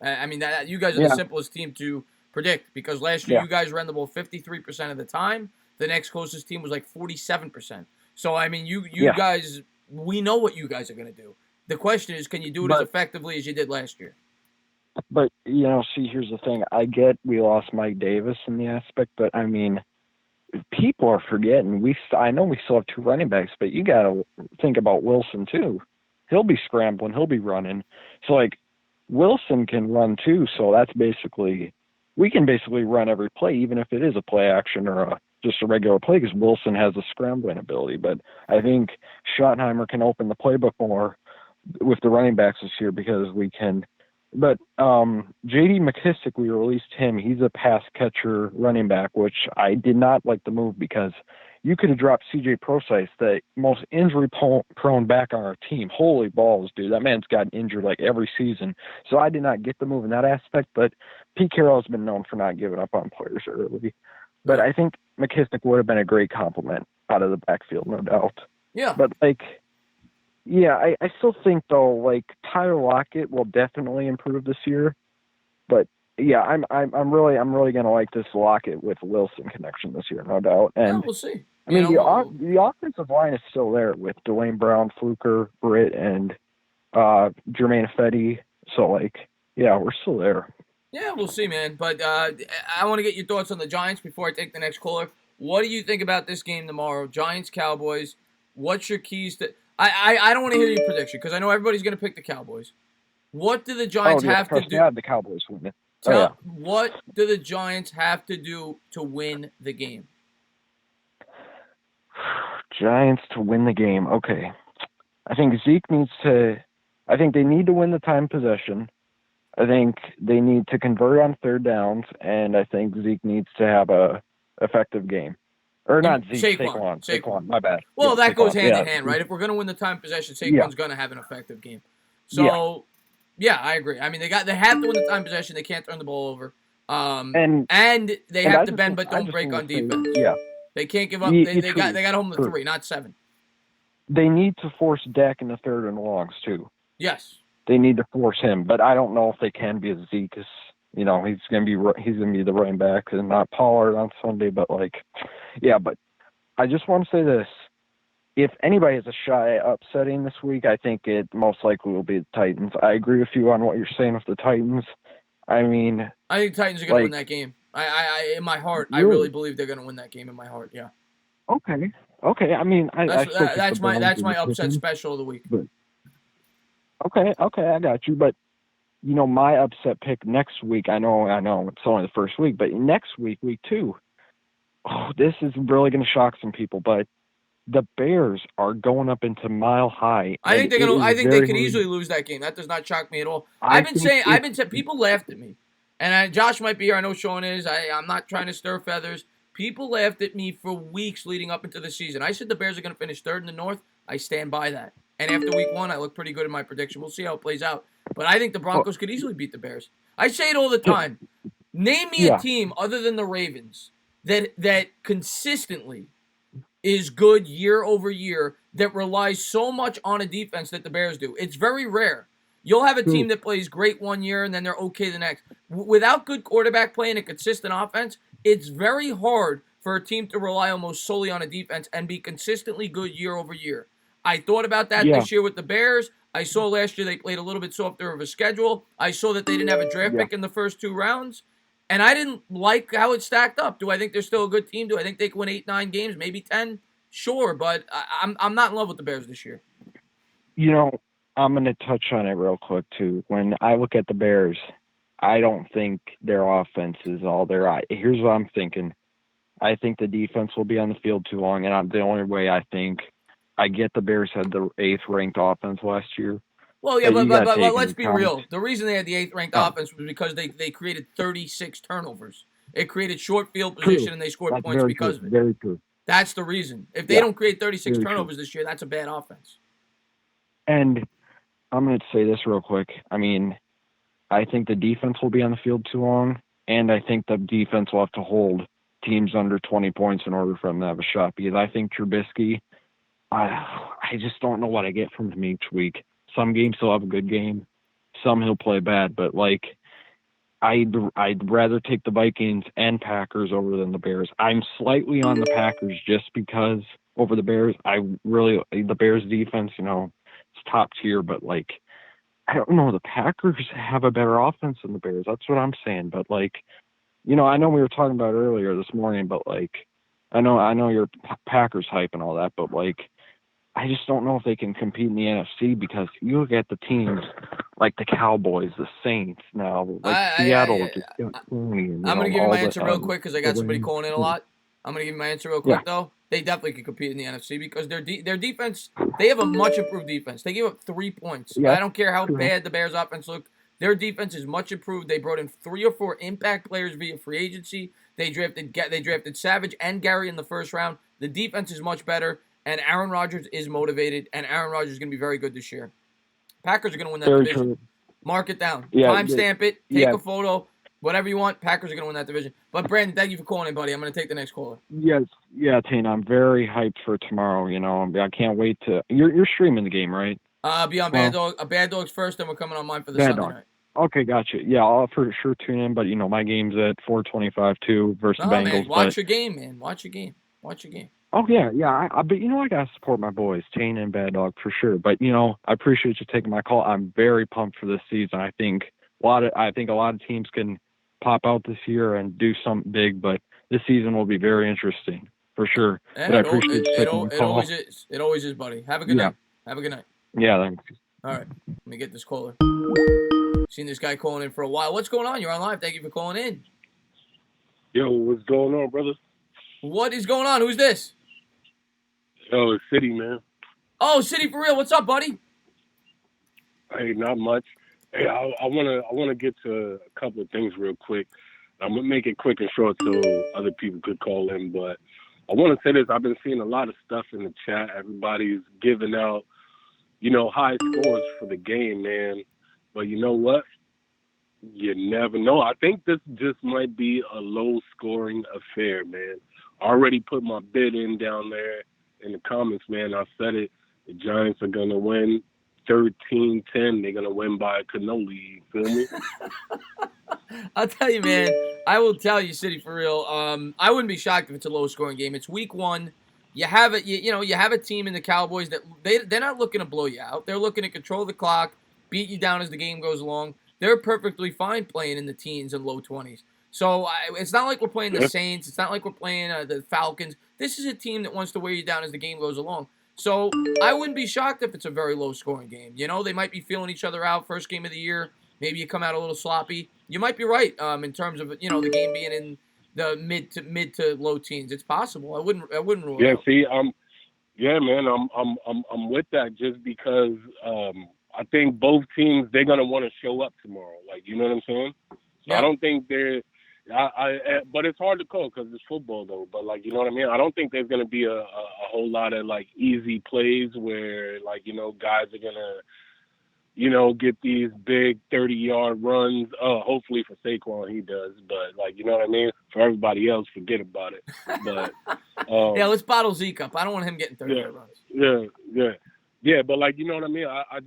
I mean, that you guys are the simplest team to Predict, because last year Yeah. you guys ran the ball 53% of the time. The next closest team was like 47%. So, I mean, you Yeah. guys, we know what you guys are going to do. The question is, can you do it as But- effectively as you did last year? But, see, here's the thing. I get we lost Mike Davis in the aspect, but, I mean, people are forgetting. I know we still have 2 running backs, but you got to think about Wilson, too. He'll be scrambling. He'll be running. So, like, Wilson can run, too, so that's basically – we can basically run every play, even if it is a play action or just a regular play, because Wilson has a scrambling ability. But I think Schottenheimer can open the playbook more with the running backs this year because we can – but J.D. McKissick, we released him. He's a pass catcher running back, which I did not like the move because you could have dropped C.J. Prosise, the most injury-prone back on our team. Holy balls, dude. That man's gotten injured like every season. So I did not get the move in that aspect, but Pete Carroll has been known for not giving up on players early. But I think McKissick would have been a great compliment out of the backfield, no doubt. Yeah. But, yeah, I still think though, Tyler Lockett will definitely improve this year, but yeah, I'm really gonna like this Lockett with Wilson connection this year, no doubt. And we'll see. I mean, the offensive line is still there with Dwayne Brown, Fluker, Britt, and Jermaine Fetty. So yeah, we're still there. Yeah, we'll see, man. But I want to get your thoughts on the Giants before I take the next caller. What do you think about this game tomorrow? Giants, Cowboys. What's your keys to? I don't want to hear your prediction because I know everybody's going to pick the Cowboys. What do the Giants have to do? Yeah, the Cowboys win it. What do the Giants have to do to win the game? Giants to win the game. Okay. I think Zeke needs to – I think they need to win the time possession. I think they need to convert on third downs, and I think Zeke needs to have a effective game. Or not Zeke, Saquon. My bad. Well, yeah, that goes Saquon. hand in hand, right? If we're going to win the time possession, Saquon's going to have an effective game. So, yeah, I agree. I mean, they have to win the time possession. They can't turn the ball over. And they have to bend but don't break on defense. Yeah. They can't give up. They got home to 3, not 7. They need to force Dak in the third and longs, too. Yes. They need to force him, but I don't know if they can because Zeke is, he's going to be the running back and not Pollard on Sunday, but yeah, but I just want to say this. If anybody has a shot at upsetting this week, I think it most likely will be the Titans. I agree with you on what you're saying with the Titans. I mean, I think Titans are going to win that game. I in my heart, I really believe they're going to win that game in my heart. Yeah. Okay. I mean, that's my upset special of the week. But, okay, I got you. But my upset pick next week. I know, it's only the first week, but next week, week 2. Oh, this is really going to shock some people, but the Bears are going up into Mile High. I think they could easily lose that game. That does not shock me at all. I've been saying people laughed at me, and Josh might be here. I know Sean is. I'm not trying to stir feathers. People laughed at me for weeks leading up into the season. I said the Bears are going to finish 3rd in the North. I stand by that. And after week 1, I look pretty good in my prediction. We'll see how it plays out. But I think the Broncos could easily beat the Bears. I say it all the time. Name me a team other than the Ravens that consistently is good year over year that relies so much on a defense that the Bears do. It's very rare. You'll have a team that plays great one year and then they're okay the next. Without good quarterback play and a consistent offense, it's very hard for a team to rely almost solely on a defense and be consistently good year over year. I thought about that this year with the Bears. I saw last year they played a little bit softer of a schedule. I saw that they didn't have a draft pick in the first 2 rounds. And I didn't like how it stacked up. Do I think they're still a good team? Do I think they can win 8, 9 games, maybe 10? Sure, but I'm not in love with the Bears this year. I'm going to touch on it real quick, too. When I look at the Bears, I don't think their offense is all there. Here's what I'm thinking. I think the defense will be on the field too long, and the only way I get the Bears had the 8th-ranked offense last year. Well, yeah, but let's be real. The reason they had the 8th-ranked offense was because they created 36 turnovers. It created short field position, and they scored points because of it. Very true. That's the reason. If they don't create 36 turnovers this year, that's a bad offense. And I'm going to say this real quick. I mean, I think the defense will be on the field too long, and I think the defense will have to hold teams under 20 points in order for them to have a shot. Because I think Trubisky, I just don't know what I get from him each week. Some games he'll have a good game. Some he'll play bad. But, I'd rather take the Vikings and Packers over than the Bears. I'm slightly on the Packers just because over the Bears. The Bears defense, it's top tier, but like I don't know, the Packers have a better offense than the Bears. That's what I'm saying. But like, I know we were talking about it earlier this morning, but like, I know you're Packers hype and all that, but like, I just don't know if they can compete in the NFC because you look at the teams like the Cowboys, the Saints now, like Seattle. I'm going to give you my answer real quick because I got somebody calling in a lot. I'm going to give you my answer real quick, though. They definitely can compete in the NFC because their defense, they have a much improved defense. They gave up 3 points. I don't care how bad the Bears' offense looked. Their defense is much improved. They brought in 3 or 4 impact players via free agency. They drafted Savage and Gary in the first round. The defense is much better, and Aaron Rodgers is motivated, and Aaron Rodgers is going to be very good this year. Packers are going to win that division. True. Mark it down. Yeah, Timestamp it. Take a photo. Whatever you want. Packers are going to win that division. But, Brandon, thank you for calling in, buddy. I'm going to take the next caller. Yes, yeah, Tane, I'm very hyped for tomorrow. I can't wait to. You're streaming the game, right? I'll be on Bad Dogs first, then we're coming on mine for the Sunday night. Okay, gotcha. Yeah, I'll for sure tune in, but my game's at 4:25 too versus Bengals. Man, watch your game, man. Watch your game. Oh yeah. But I gotta support my boys, Tane and Bad Dog for sure. But I appreciate you taking my call. I'm very pumped for this season. I think a lot of teams can pop out this year and do something big, but this season will be very interesting for sure. Yeah, but I appreciate you taking my call. It always is, buddy. Have a good night. Have a good night. Yeah, thanks. All right, let me get this caller. Seen this guy calling in for a while. What's going on? You're on live. Thank you for calling in. Yo, what's going on, brother? What is going on? Who's this? Yo, it's City, man. Oh, City for real. What's up, buddy? Hey, not much. Hey, I wanna get to a couple of things real quick. I'm gonna make it quick and short so other people could call in. But I want to say this: I've been seeing a lot of stuff in the chat. Everybody's giving out, high scores for the game, man. But you know what? You never know. I think this just might be a low-scoring affair, man. I already put my bid in down there in the comments, man. I said it. The Giants are going to win 13-10. They're going to win by a cannoli. You feel me? I'll tell you, man. I will tell you, City, for real. I wouldn't be shocked if it's a low-scoring game. It's week 1. You have it. You have a team in the Cowboys that they're not looking to blow you out. They're looking to control the clock, beat you down as the game goes along. They're perfectly fine playing in the teens and low 20s. So it's not like we're playing the Saints. It's not like we're playing the Falcons. This is a team that wants to wear you down as the game goes along. So I wouldn't be shocked if it's a very low-scoring game. They might be feeling each other out first game of the year. Maybe you come out a little sloppy. You might be right in terms of the game being in the mid to low teens. It's possible. I wouldn't rule it out. See, I'm with that just because I think both teams, they're gonna want to show up tomorrow. Like, you know what I'm saying? So yeah. I don't think they're. But it's hard to call because it's football though. But like, you know what I mean? I don't think there's gonna be a whole lot of like easy plays where like guys are gonna get these big 30-yard runs. Hopefully for Saquon he does, but like, you know what I mean? For everybody else, forget about it. But yeah, let's bottle Zeke up. I don't want him getting 30-yard runs. Yeah, but like, you know what I mean? I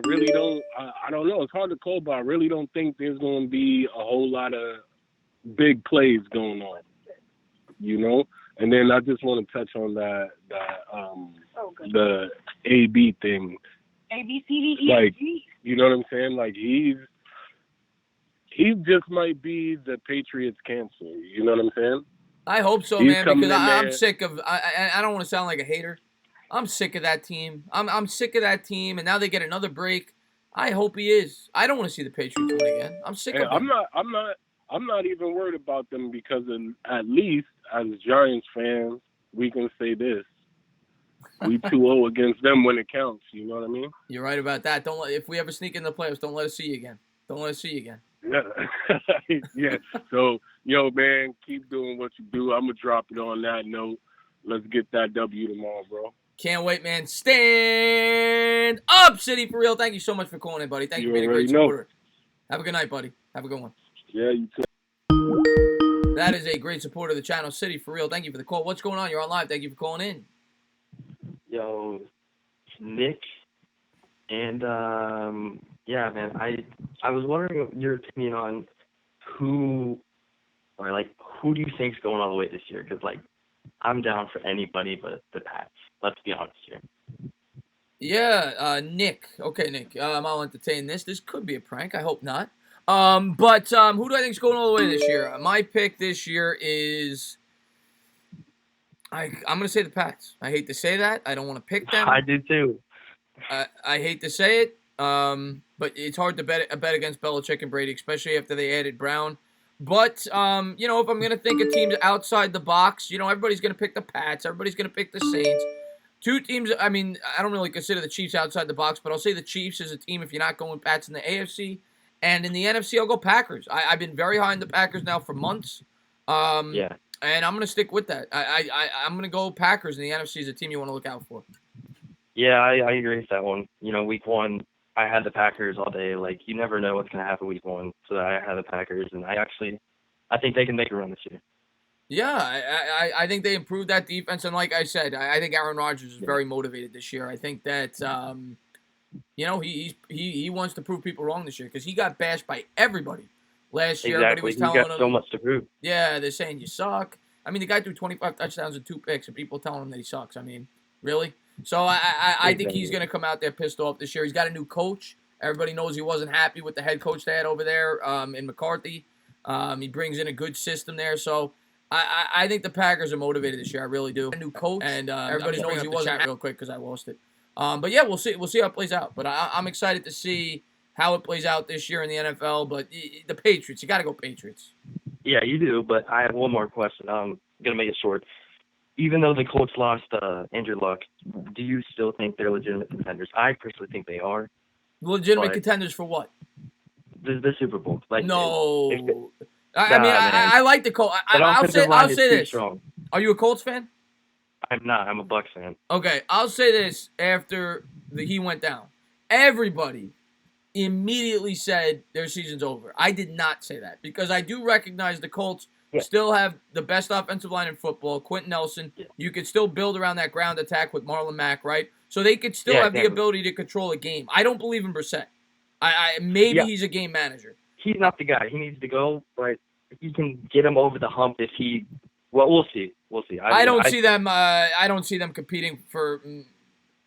really don't. I don't know. It's hard to call, but I really don't think there's going to be a whole lot of big plays going on. And then I just want to touch on that the AB thing. A B C D E Like, F G. you know what I'm saying? Like he just might be the Patriots cancer. You know what I'm saying? I hope so, man, because I'm sick of. I don't want to sound like a hater. I'm sick of that team. I'm sick of that team, and now they get another break. I hope he is. I don't want to see the Patriots win again. I'm sick of them. I'm not even worried about them because at least as Giants fans, we can say this: we 2-0 against them when it counts. You know what I mean? You're right about that. If we ever sneak in the playoffs, don't let us see you again. Don't let us see you again. Yeah, yeah. So, man, keep doing what you do. I'm gonna drop it on that note. Let's get that W tomorrow, bro. Can't wait, man. Stand up, City, for real. Thank you so much for calling in, buddy. Thank you for being a great supporter. Have a good night, buddy. Have a good one. Yeah, you too. That is a great supporter of the channel, City, for real. Thank you for the call. What's going on? You're on live. Thank you for calling in. Yo, Nick. And, yeah, man, I was wondering your opinion on who do you think's going all the way this year? Because I'm down for anybody but the Pats. Let's be honest here. Yeah, Nick. Okay, Nick. I'll entertain this. This could be a prank. I hope not. But who do I think's going all the way this year? My pick this year is I'm gonna say the Pats. I hate to say that. I don't want to pick them. I do too. I hate to say it. But it's hard to bet against Belichick and Brady, especially after they added Brown. But if I'm gonna think of teams outside the box, everybody's gonna pick the Pats. Everybody's gonna pick the Saints. Two teams. I mean, I don't really consider the Chiefs outside the box, but I'll say the Chiefs is a team if you're not going Pats in the AFC. And in the NFC, I'll go Packers. I've been very high on the Packers now for months. Yeah. And I'm going to stick with that. I'm going to go Packers, and the NFC is a team you want to look out for. Yeah, I agree with that one. Week 1, I had the Packers all day. You never know what's going to happen week 1. So I had the Packers, and I think they can make a run this year. Yeah, I think they improved that defense. And like I said, I think Aaron Rodgers is very motivated this year. I think that, he wants to prove people wrong this year because he got bashed by everybody last year. Exactly. Everybody was telling him, so much to prove. Yeah, they're saying you suck. I mean, the guy threw 25 touchdowns and 2 picks, and people telling him that he sucks. I mean, really? So I think he's going to come out there pissed off this year. He's got a new coach. Everybody knows he wasn't happy with the head coach they had over there in McCarthy. He brings in a good system there. So I think the Packers are motivated this year. I really do. A new coach, and everybody knows he wasn't real quick because I lost it. But yeah, we'll see. We'll see how it plays out. But I'm excited to see how it plays out this year in the NFL. But the Patriots, you got to go Patriots. Yeah, you do. But I have one more question. I'm gonna make it short. Even though the Colts lost Andrew Luck, do you still think they're legitimate contenders? I personally think they are. Legitimate contenders for what? The Super Bowl. No. I like the Colts. I'll say this. Strong. Are you a Colts fan? I'm not. I'm a Bucs fan. Okay, I'll say this after he went down. Everybody immediately said their season's over. I did not say that because I do recognize the Colts still have the best offensive line in football, Quentin Nelson. Yeah. You could still build around that ground attack with Marlon Mack, right? So they could still have the ability to control a game. I don't believe in Brissett. Maybe he's a game manager. He's not the guy. He needs to go, but he can get him over the hump if he. Well, we'll see. We'll see. I don't see them. I don't see them competing for.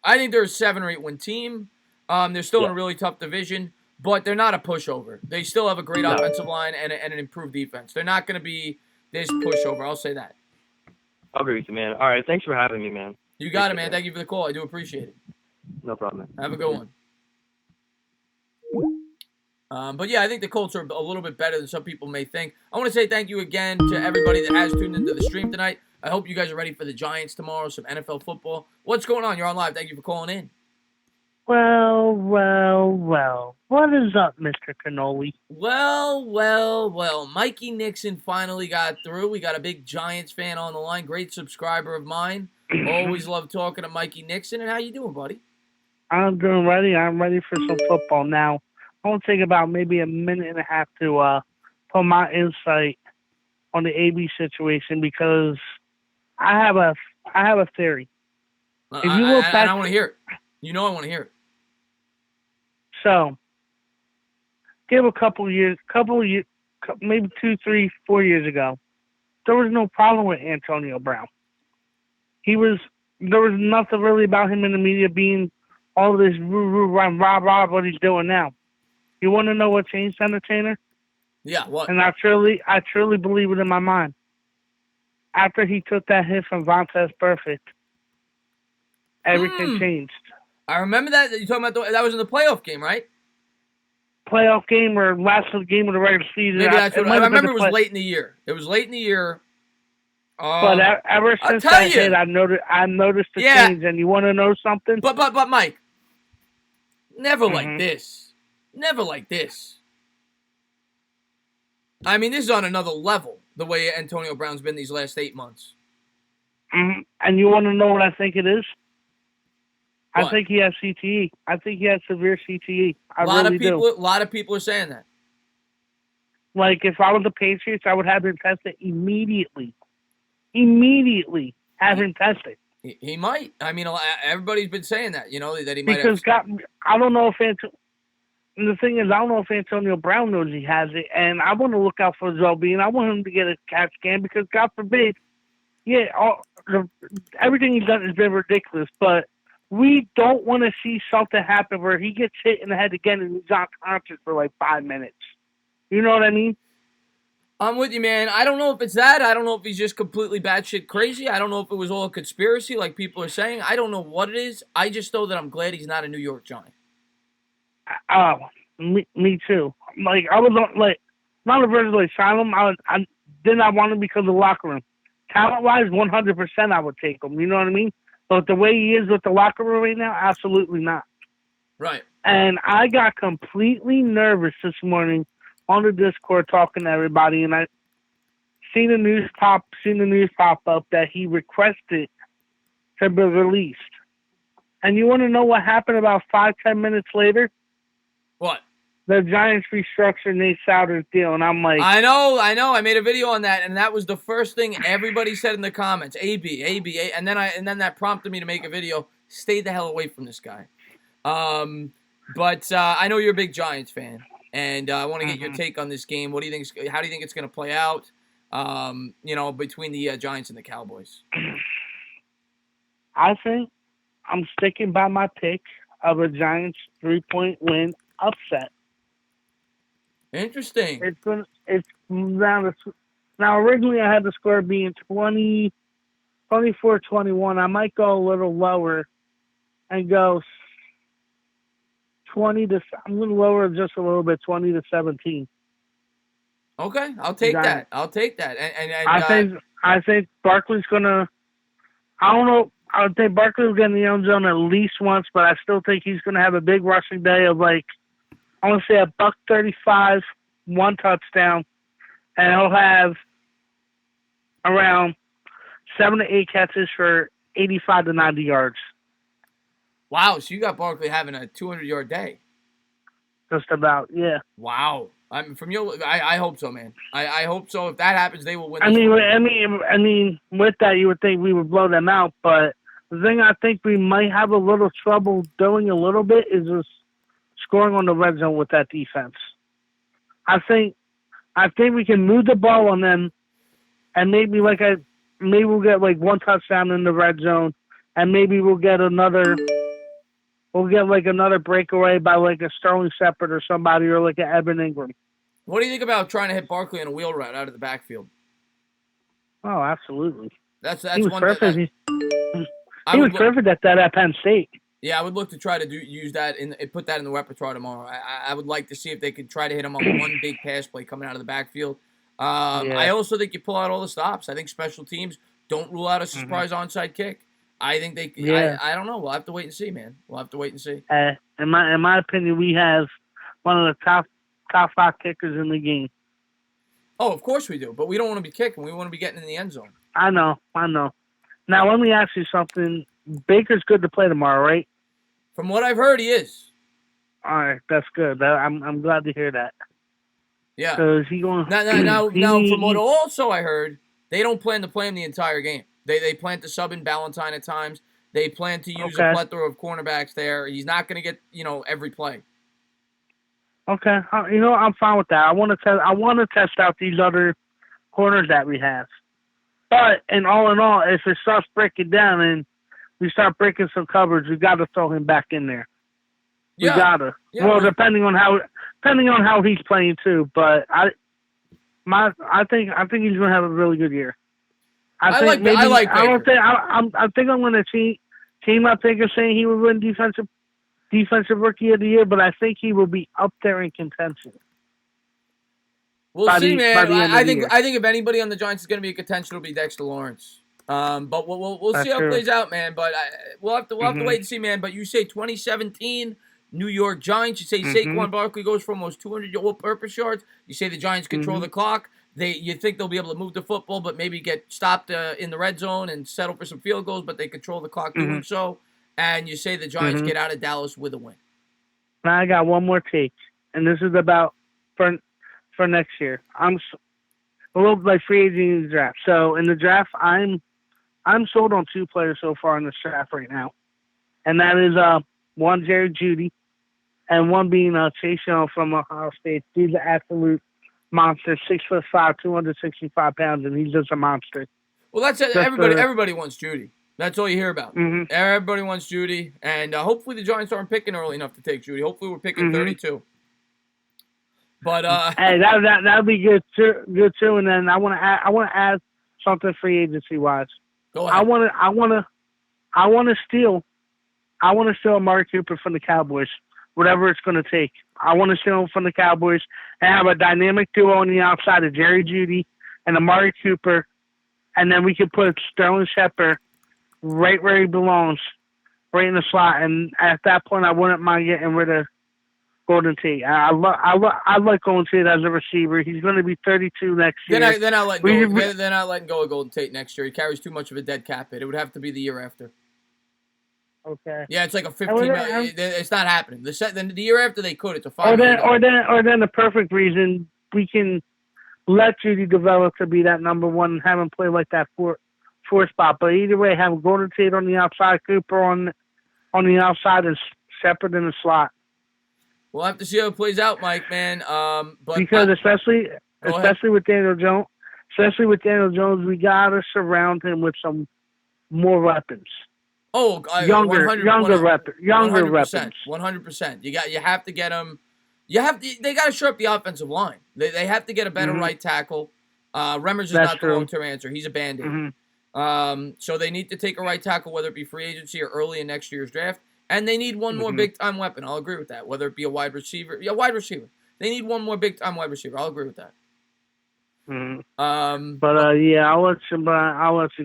I think they're a 7 or 8 win team. They're still in a really tough division, but they're not a pushover. They still have a great offensive line and an improved defense. They're not going to be this pushover. I'll say that. I'll agree with you, man. All right, thanks for having me, man. You got it, man. Thank you for the call. I do appreciate it. No problem, man. Have a good one. But yeah, I think the Colts are a little bit better than some people may think. I want to say thank you again to everybody that has tuned into the stream tonight. I hope you guys are ready for the Giants tomorrow, some NFL football. What's going on? You're on live. Thank you for calling in. Well. What is up, Mr. Cannoli? Well. Mikey Nixon finally got through. We got a big Giants fan on the line. Great subscriber of mine. Always love talking to Mikey Nixon. And how you doing, buddy? I'm doing ready. I'm ready for some football now. I want to take about maybe a minute and a half to put my insight on the AB situation because I have a theory. If you look back, I want to hear it. You know I want to hear it. So, give a couple of years, maybe 2, 3, 4 years ago, there was no problem with Antonio Brown. There was nothing really about him in the media being all this rah, what he's doing now. You want to know what changed, Entertainer? Yeah, what? And I truly believe it in my mind. After he took that hit from Vontaze Perfect, everything changed. I remember that. You're talking about that was in the playoff game, right? Playoff game or last game of the regular season. Maybe that's what I remember. It was late in the year. It was late in the year. But ever since that hit, I noticed the change. And you want to know something? But Mike, never like this. Never like this. I mean, this is on another level, the way Antonio Brown's been these last 8 months. And you want to know what I think it is? What? I think he has CTE. I think he has severe CTE. A lot of people are saying that. Like, if I was the Patriots, I would have him tested immediately. Immediately have him tested. He might. I mean, everybody's been saying that, that he might because I don't know if the thing is, I don't know if Antonio Brown knows he has it, and I want to look out for his well-being. I want him to get a CAT scan because, God forbid, everything he's done has been ridiculous, but we don't want to see something happen where he gets hit in the head again and he's not conscious for like 5 minutes. You know what I mean? I'm with you, man. I don't know if it's that. I don't know if he's just completely batshit crazy. I don't know if it was all a conspiracy like people are saying. I don't know what it is. I just know that I'm glad he's not a New York Giant. Me too. Like, I was not originally sign him. I did not want him because of the locker room. Talent-wise, 100% I would take him. You know what I mean? But the way he is with the locker room right now, absolutely not. Right. And I got completely nervous this morning on the Discord talking to everybody, and I seen the news pop up that he requested to be released. And you want to know what happened about 5-10 minutes later? What? The Giants restructured Nate Souter's deal, and I'm like, I know. I made a video on that, and that was the first thing everybody said in the comments. AB, and then that prompted me to make a video. Stay the hell away from this guy. But I know you're a big Giants fan, and I want to get your take on this game. What do you think? How do you think it's going to play out? Between the Giants and the Cowboys. I think I'm sticking by my pick of a Giants 3-point win upset. Interesting. It's now originally I had the score being 24-21. I might go a little lower and go 20 to. I'm going to lower just a little bit, 20-17. Okay, I'll take that. And I think Barkley's gonna. I don't know. I would think Barkley will get in the end zone at least once, but I still think he's gonna have a big rushing day of I want to say $135, 1 touchdown, and he'll have around 7 to 8 catches for 85 to 90 yards. Wow, so you got Barkley having a 200-yard day. Just about, yeah. Wow. I hope so, man. I hope so. If that happens, they will win. I mean, with that, you would think we would blow them out, but the thing I think we might have a little trouble doing a little bit is just scoring on the red zone with that defense. I think we can move the ball on them, and maybe we'll get 1 touchdown in the red zone, and maybe we'll get another breakaway by a Sterling Shepard or somebody, or an Evan Ingram. What do you think about trying to hit Barkley on a wheel route out of the backfield? Oh, absolutely. That's he was one perfect. He was perfect at that at Penn State. Yeah, I would look to try to use that and put that in the repertoire tomorrow. I would like to see if they could try to hit him on one big pass play coming out of the backfield. I also think you pull out all the stops. I think special teams don't rule out a surprise onside kick. I think they. Yeah. I don't know. We'll have to wait and see, man. We'll have to wait and see. In my opinion, we have one of the top 5 kickers in the game. Oh, of course we do, but we don't want to be kicking. We want to be getting in the end zone. I know. Now let me ask you something. Baker's good to play tomorrow, right? From what I've heard, he is. All right, that's good. I'm glad to hear that. Yeah. Because he going. Now, from what also I heard, they don't plan to play him the entire game. They plan to sub in Ballantyne at times. They plan to use a plethora of cornerbacks there. He's not going to get every play. Okay, I'm fine with that. I want to test out these other corners that we have. But in all, if it starts breaking down and we start breaking some coverage, we got to throw him back in there. We gotta. Yeah, well, depending on how he's playing too. But I think he's gonna have a really good year. I think I'm gonna team up Baker saying he will win defensive rookie of the year, but I think he will be up there in contention. We'll see, man. I think if anybody on the Giants is going to be a contention, it'll be Dexter Lawrence. But we'll see how it plays out, man. But we'll have to wait and see, man. But you say 2017 New York Giants. You say Saquon Barkley goes for almost 200 all-purpose yards. You say the Giants control the clock. You think they'll be able to move the football, but maybe get stopped in the red zone and settle for some field goals, but they control the clock doing so. And you say the Giants get out of Dallas with a win. Now I got one more take, and this is about for next year. I'm a little like free agent in the draft. So in the draft, I'm sold on 2 players so far in this draft right now, and that is one Jerry Jeudy, and one being Chase Young from Ohio State. He's an absolute monster, 6'5", 265 pounds, and he's just a monster. Well, that's it. Everybody wants Judy. That's all you hear about. Mm-hmm. Everybody wants Judy, and hopefully the Giants aren't picking early enough to take Judy. Hopefully we're picking 32. But hey, that'd be good too. And then I want to add something free agency wise. Go ahead. I want to steal Amari Cooper from the Cowboys, whatever it's going to take. I want to steal him from the Cowboys and have a dynamic duo on the outside of Jerry Jeudy and Amari Cooper, and then we could put Sterling Shepard right where he belongs, right in the slot. And at that point, I wouldn't mind getting rid of Golden Tate. I like Golden Tate as a receiver. He's going to be 32 next year. They're not letting go of Golden Tate next year. He carries too much of a dead cap hit. It would have to be the year after. Okay. Yeah, it's like a 15 million. It's not happening. The year after they could. It's a $5 million. Or then the perfect reason we can let Judy develop to be that number one and have him play like that four spot. But either way, have Golden Tate on the outside, Cooper on the outside, and Shepard in the slot. We'll have to see how it plays out, Mike, man. But because especially with Daniel Jones, we gotta surround him with some more weapons. Oh, younger weapons. 100%. You have to get them. They got to shore up the offensive line. They have to get a better right tackle. Remmers is not the long-term answer. He's a band-aid. Mm-hmm. So they need to take a right tackle, whether it be free agency or early in next year's draft. And they need one more big-time weapon. I'll agree with that. Whether it be a wide receiver. Yeah, wide receiver. They need one more big-time wide receiver. I'll agree with that. Mm-hmm. Yeah, I'll let you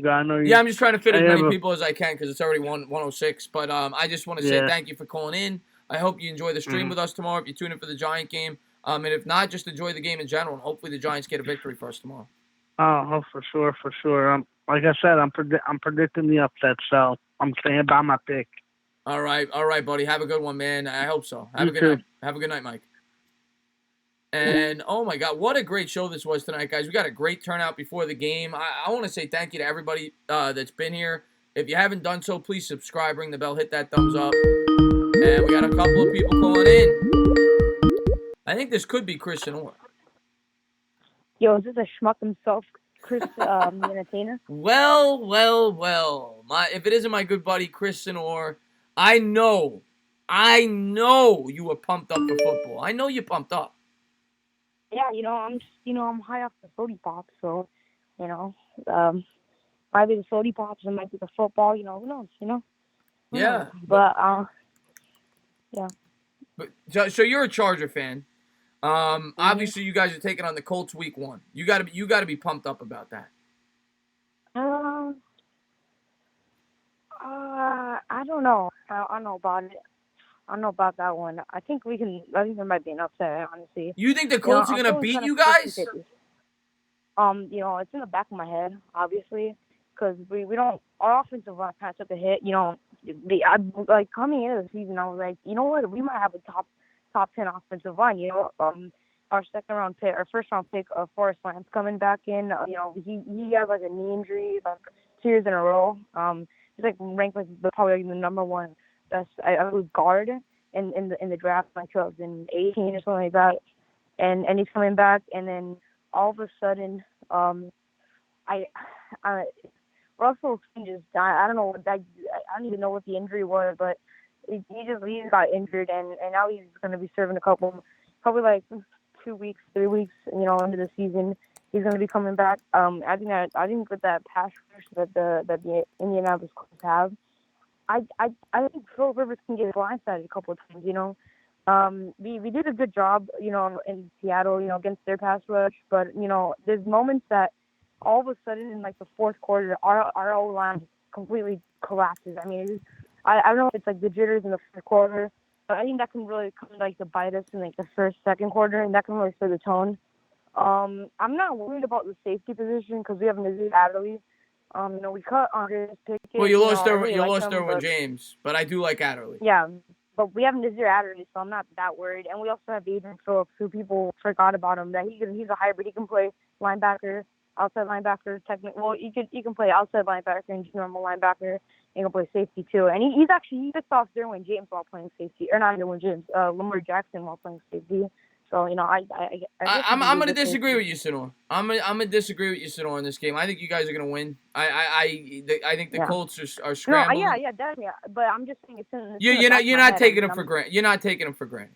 go. I know you. Yeah, I'm just trying to fit as many people as I can because it's already 106. But I just want to say thank you for calling in. I hope you enjoy the stream with us tomorrow if you tune in for the Giant game. And if not, just enjoy the game in general. And hopefully the Giants get a victory for us tomorrow. Oh, for sure. Like I said, I'm predicting the upset, so I'm staying by my pick. All right, buddy. Have a good one, man. I hope so. Have a good night. Have a good night, Mike. And, oh, my God, what a great show this was tonight, guys. We got a great turnout before the game. I want to say thank you to everybody that's been here. If you haven't done so, please subscribe, ring the bell, hit that thumbs up. And we got a couple of people calling in. I think this could be Christian Orr. Yo, is this a schmuck himself, Chris Minatena? Well. If it isn't my good buddy, Christian Orr, I know you were pumped up for football. I know you're pumped up. Yeah, I'm high off the Sody Pops, so, might be the Sody Pops, it might be the football, who knows, Yeah. But, yeah. But so you're a Charger fan. Obviously you guys are taking on the Colts week 1. You gotta be pumped up about that. I don't know. I don't know about it. I don't know about that one. I think there might be an upset, honestly. You think the Colts are going to beat you guys? It's in the back of my head, obviously, because we don't, our offensive line kind of took a hit. Coming into the season, I was like, you know what, we might have a top 10 offensive line. Our first round pick, Forrest Lamp coming back in. He had like a knee injury, like 2 years in a row. He's like ranked like probably the number one best guard in the draft, like 2018 or something like that. And he's coming back, and then all of a sudden, Russell just died. I don't know what that. I don't even know what the injury was, but he got injured, and now he's going to be serving probably like 2 weeks, 3 weeks, into the season. He's going to be coming back. I think with that pass rush that the Indianapolis Colts have, I think Phil Rivers can get blindsided a couple of times. We did a good job, in Seattle, against their pass rush, but there's moments that all of a sudden in like the fourth quarter, our O-line completely collapses. I mean, I don't know if it's like the jitters in the fourth quarter, but I think that can really come like to bite us in like the second quarter, and that can really set the tone. I'm not worried about the safety position because we have Nazir Adderley. We cut Andres Pickett. Well, you lost Derwin James, but I do like Adderley. Yeah, but we have Nazir Adderley, so I'm not that worried. And we also have Adrian Phillips, who people forgot about him. That he's a hybrid. He can play linebacker, outside linebacker, technical. Well, he can play outside linebacker and normal linebacker. He can play safety too, and he picks off Derwin James while playing safety, or not Derwin James, Lamar Jackson while playing safety. So I'm gonna disagree with you, Sonor. I'm gonna disagree with you, Sonor, in this game. I think you guys are gonna win. I think the Colts are scrambling. No, yeah, definitely. But I'm just saying it's in You're not taking them for granted. You're not taking them for granted.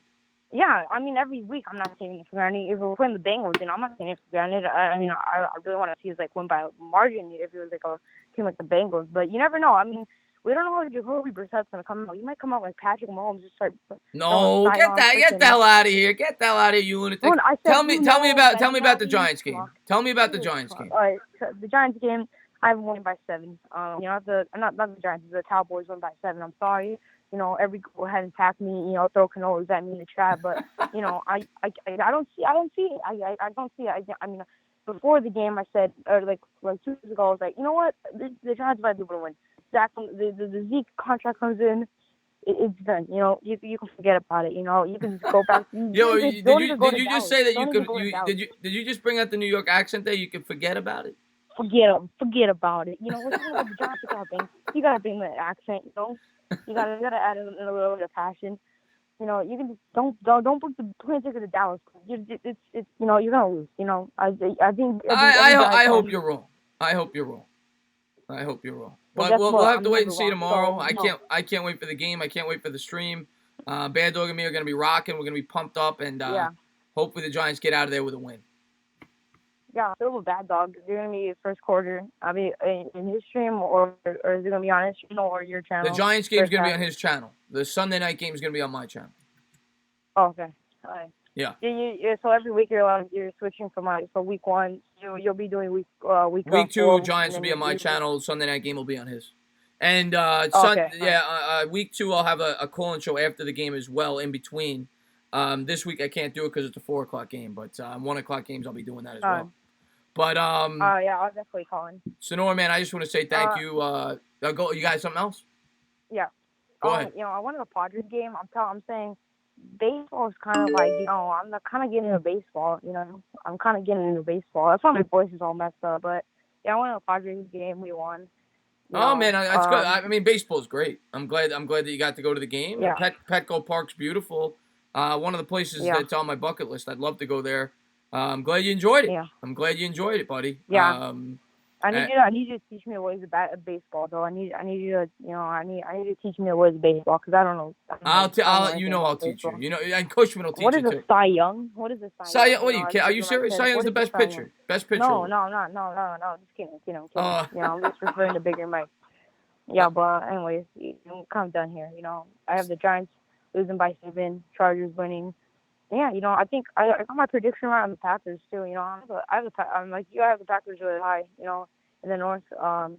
Yeah, I mean, every week I'm not taking it for granted. If we're playing the Bengals, I'm not taking it for granted. I really want to see us win by a margin if it was a team like the Bengals. But you never know. I mean, we don't know how Jacoby Brissett's going to come out. You might come out like Patrick Mahomes and start. No, get the hell out of here. Get the hell out of here, you lunatic. No, tell me about the Giants game. Tell me about the Giants game. All right, so the Giants game, I have won by 7. Not the Giants, the Cowboys won by 7. I'm sorry. Every goal had attacked me, throw cannolis at me in the chat, but I don't see it. I don't see it. I mean, before the game, I said, or like 2 years ago, I was like, you know what, the Giants might be able to win. The Zeke contract comes in, it's done. You can forget about it. You can just go back. Did you just say that you could? Did you just bring out the New York accent there? You could forget about it. Forget about it. What's with the Giants? You gotta bring the accent. You gotta add in a little bit of passion. You can just don't book the plane ticket to Dallas. It's you're gonna lose. I hope you're wrong. I hope you're wrong. But we'll have to wait and see tomorrow. I can't wait for the game. I can't wait for the stream. Bad Dog and me are gonna be rocking. We're gonna be pumped up, and hopefully the Giants get out of there with a win. Yeah, still a Bad Dog. Is it gonna be first quarter? I mean, in his stream, or is it gonna be on his channel or your channel? The Giants game is gonna be on his channel. The Sunday night game is gonna be on my channel. Oh, okay. All right. Yeah. So every week you're switching from so week 1, you'll be doing week 2 Giants will be on my channel. Sunday night game will be on his. And week 2 I'll have a call-in show after the game as well in between. This week I can't do it because it's a 4:00 game, but 1:00 games I'll be doing that as well. But yeah, I'll definitely call in. Sonor, man, I just want to say thank you. You got something else? Yeah. Go ahead. I went to the Padres game. I'm saying baseball is kind of like, I'm kind of getting into baseball. I'm kind of getting into baseball. That's why my voice is all messed up. But yeah, I went to the Padres game. We won. Man, that's good. I mean, baseball's great. I'm glad that you got to go to the game. Yeah. Petco Park's beautiful. One of the places that's on my bucket list. I'd love to go there. I'm glad you enjoyed it. Yeah. I'm glad you enjoyed it, buddy. Yeah. I need you to teach me the ways of baseball, though. I need you to teach me the ways of baseball because I don't know. I'll teach you. And Cushman will teach you too. What is a Cy Young? What is a Cy Young? What are you? Are you serious? Cy Young's the best pitcher. Best pitcher. No. Just kidding. I'm just referring to Bigger Mike. Yeah, but anyways, I'm kind of done here. I have the Giants losing by 7, Chargers winning. Yeah, I think I got my prediction right on the Packers too. I'm like you. I have the Packers really high. In the North. I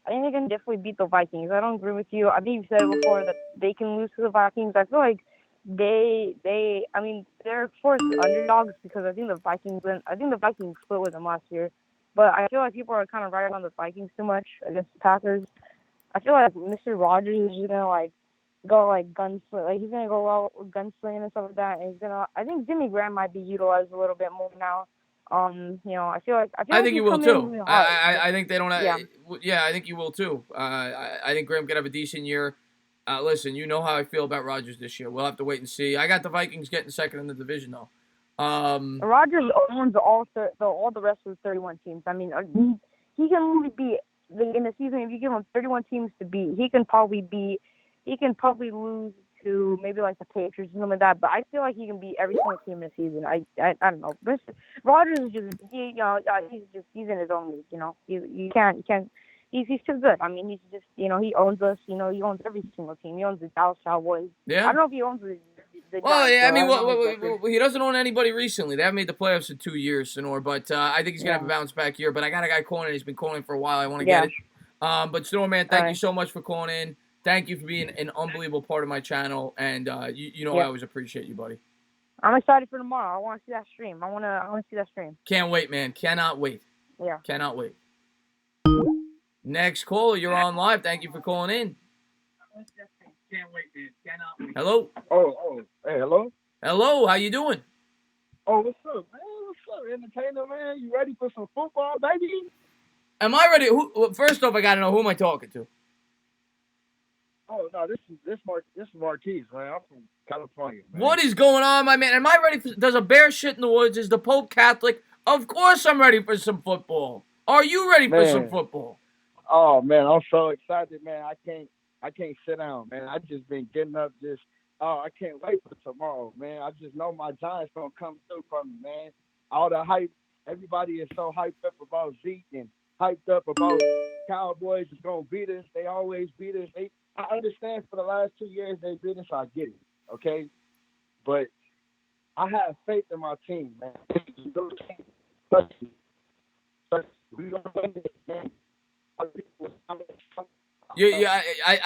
think they can definitely beat the Vikings. I don't agree with you. I think you said it before that they can lose to the Vikings. I feel like they're forced underdogs because I think the Vikings split with them last year. But I feel like people are kind of riding on the Vikings too much against the Packers. I feel like Mr. Rogers is gonna go gunsling. He's gonna go out gunslinging and stuff like that. And I think Jimmy Graham might be utilized a little bit more now. I think you will too. I think they don't. I think you will too. I think Graham could have a decent year. Listen, you know how I feel about Rodgers this year. We'll have to wait and see. I got the Vikings getting second in the division though. Rodgers owns all the rest of the 31 teams. I mean, he can only beat in the season. If you give him 31 teams to beat, he can probably lose to maybe like the Patriots or something like that, but I feel like he can beat every single team in the season. I don't know. Rodgers is just he's in his own league. You can't. He's too good. I mean, he's just he owns us. He owns every single team. He owns the Dallas Cowboys. Yeah. I don't know if he owns the Well, Giants, yeah. I mean, he doesn't own anybody recently. They haven't made the playoffs in 2 years, Sonor. But I think he's gonna have a bounce back year. But I got a guy calling. He's been calling for a while. I want to get it. But Sonor, man, thank you so much for calling in. Thank you for being an unbelievable part of my channel, and I always appreciate you, buddy. I'm excited for tomorrow. I want to see that stream. I want to see that stream. Can't wait, man. Cannot wait. Yeah. Cannot wait. Next caller, you're on live. Thank you for calling in. Can't wait, man. Cannot wait. Hello. Oh, hey, hello. Hello. How you doing? Oh, what's up, man? What's up, entertainer, man? You ready for some football, baby? Am I ready? First off, I gotta know who am I talking to. Oh no, this is Marquise, man. I'm from California, man. What is going on, my man? Am I ready for? Does a bear shit in the woods? Is the Pope Catholic? Of course, I'm ready for some football. Are you ready for some Man, football? oh man, I'm so excited, man. I can't sit down, man. I just been getting up just oh, I can't wait for tomorrow, man. I just know my Giants gonna come through for me, man. All the hype, everybody is so hyped up about Zeke and hyped up about Cowboys is gonna beat us. They always beat us. I understand for the last 2 years they beat us, I get it. Okay? But I have faith in my team, man. This is a good team. Trust me. Trust me. We gonna win this game. I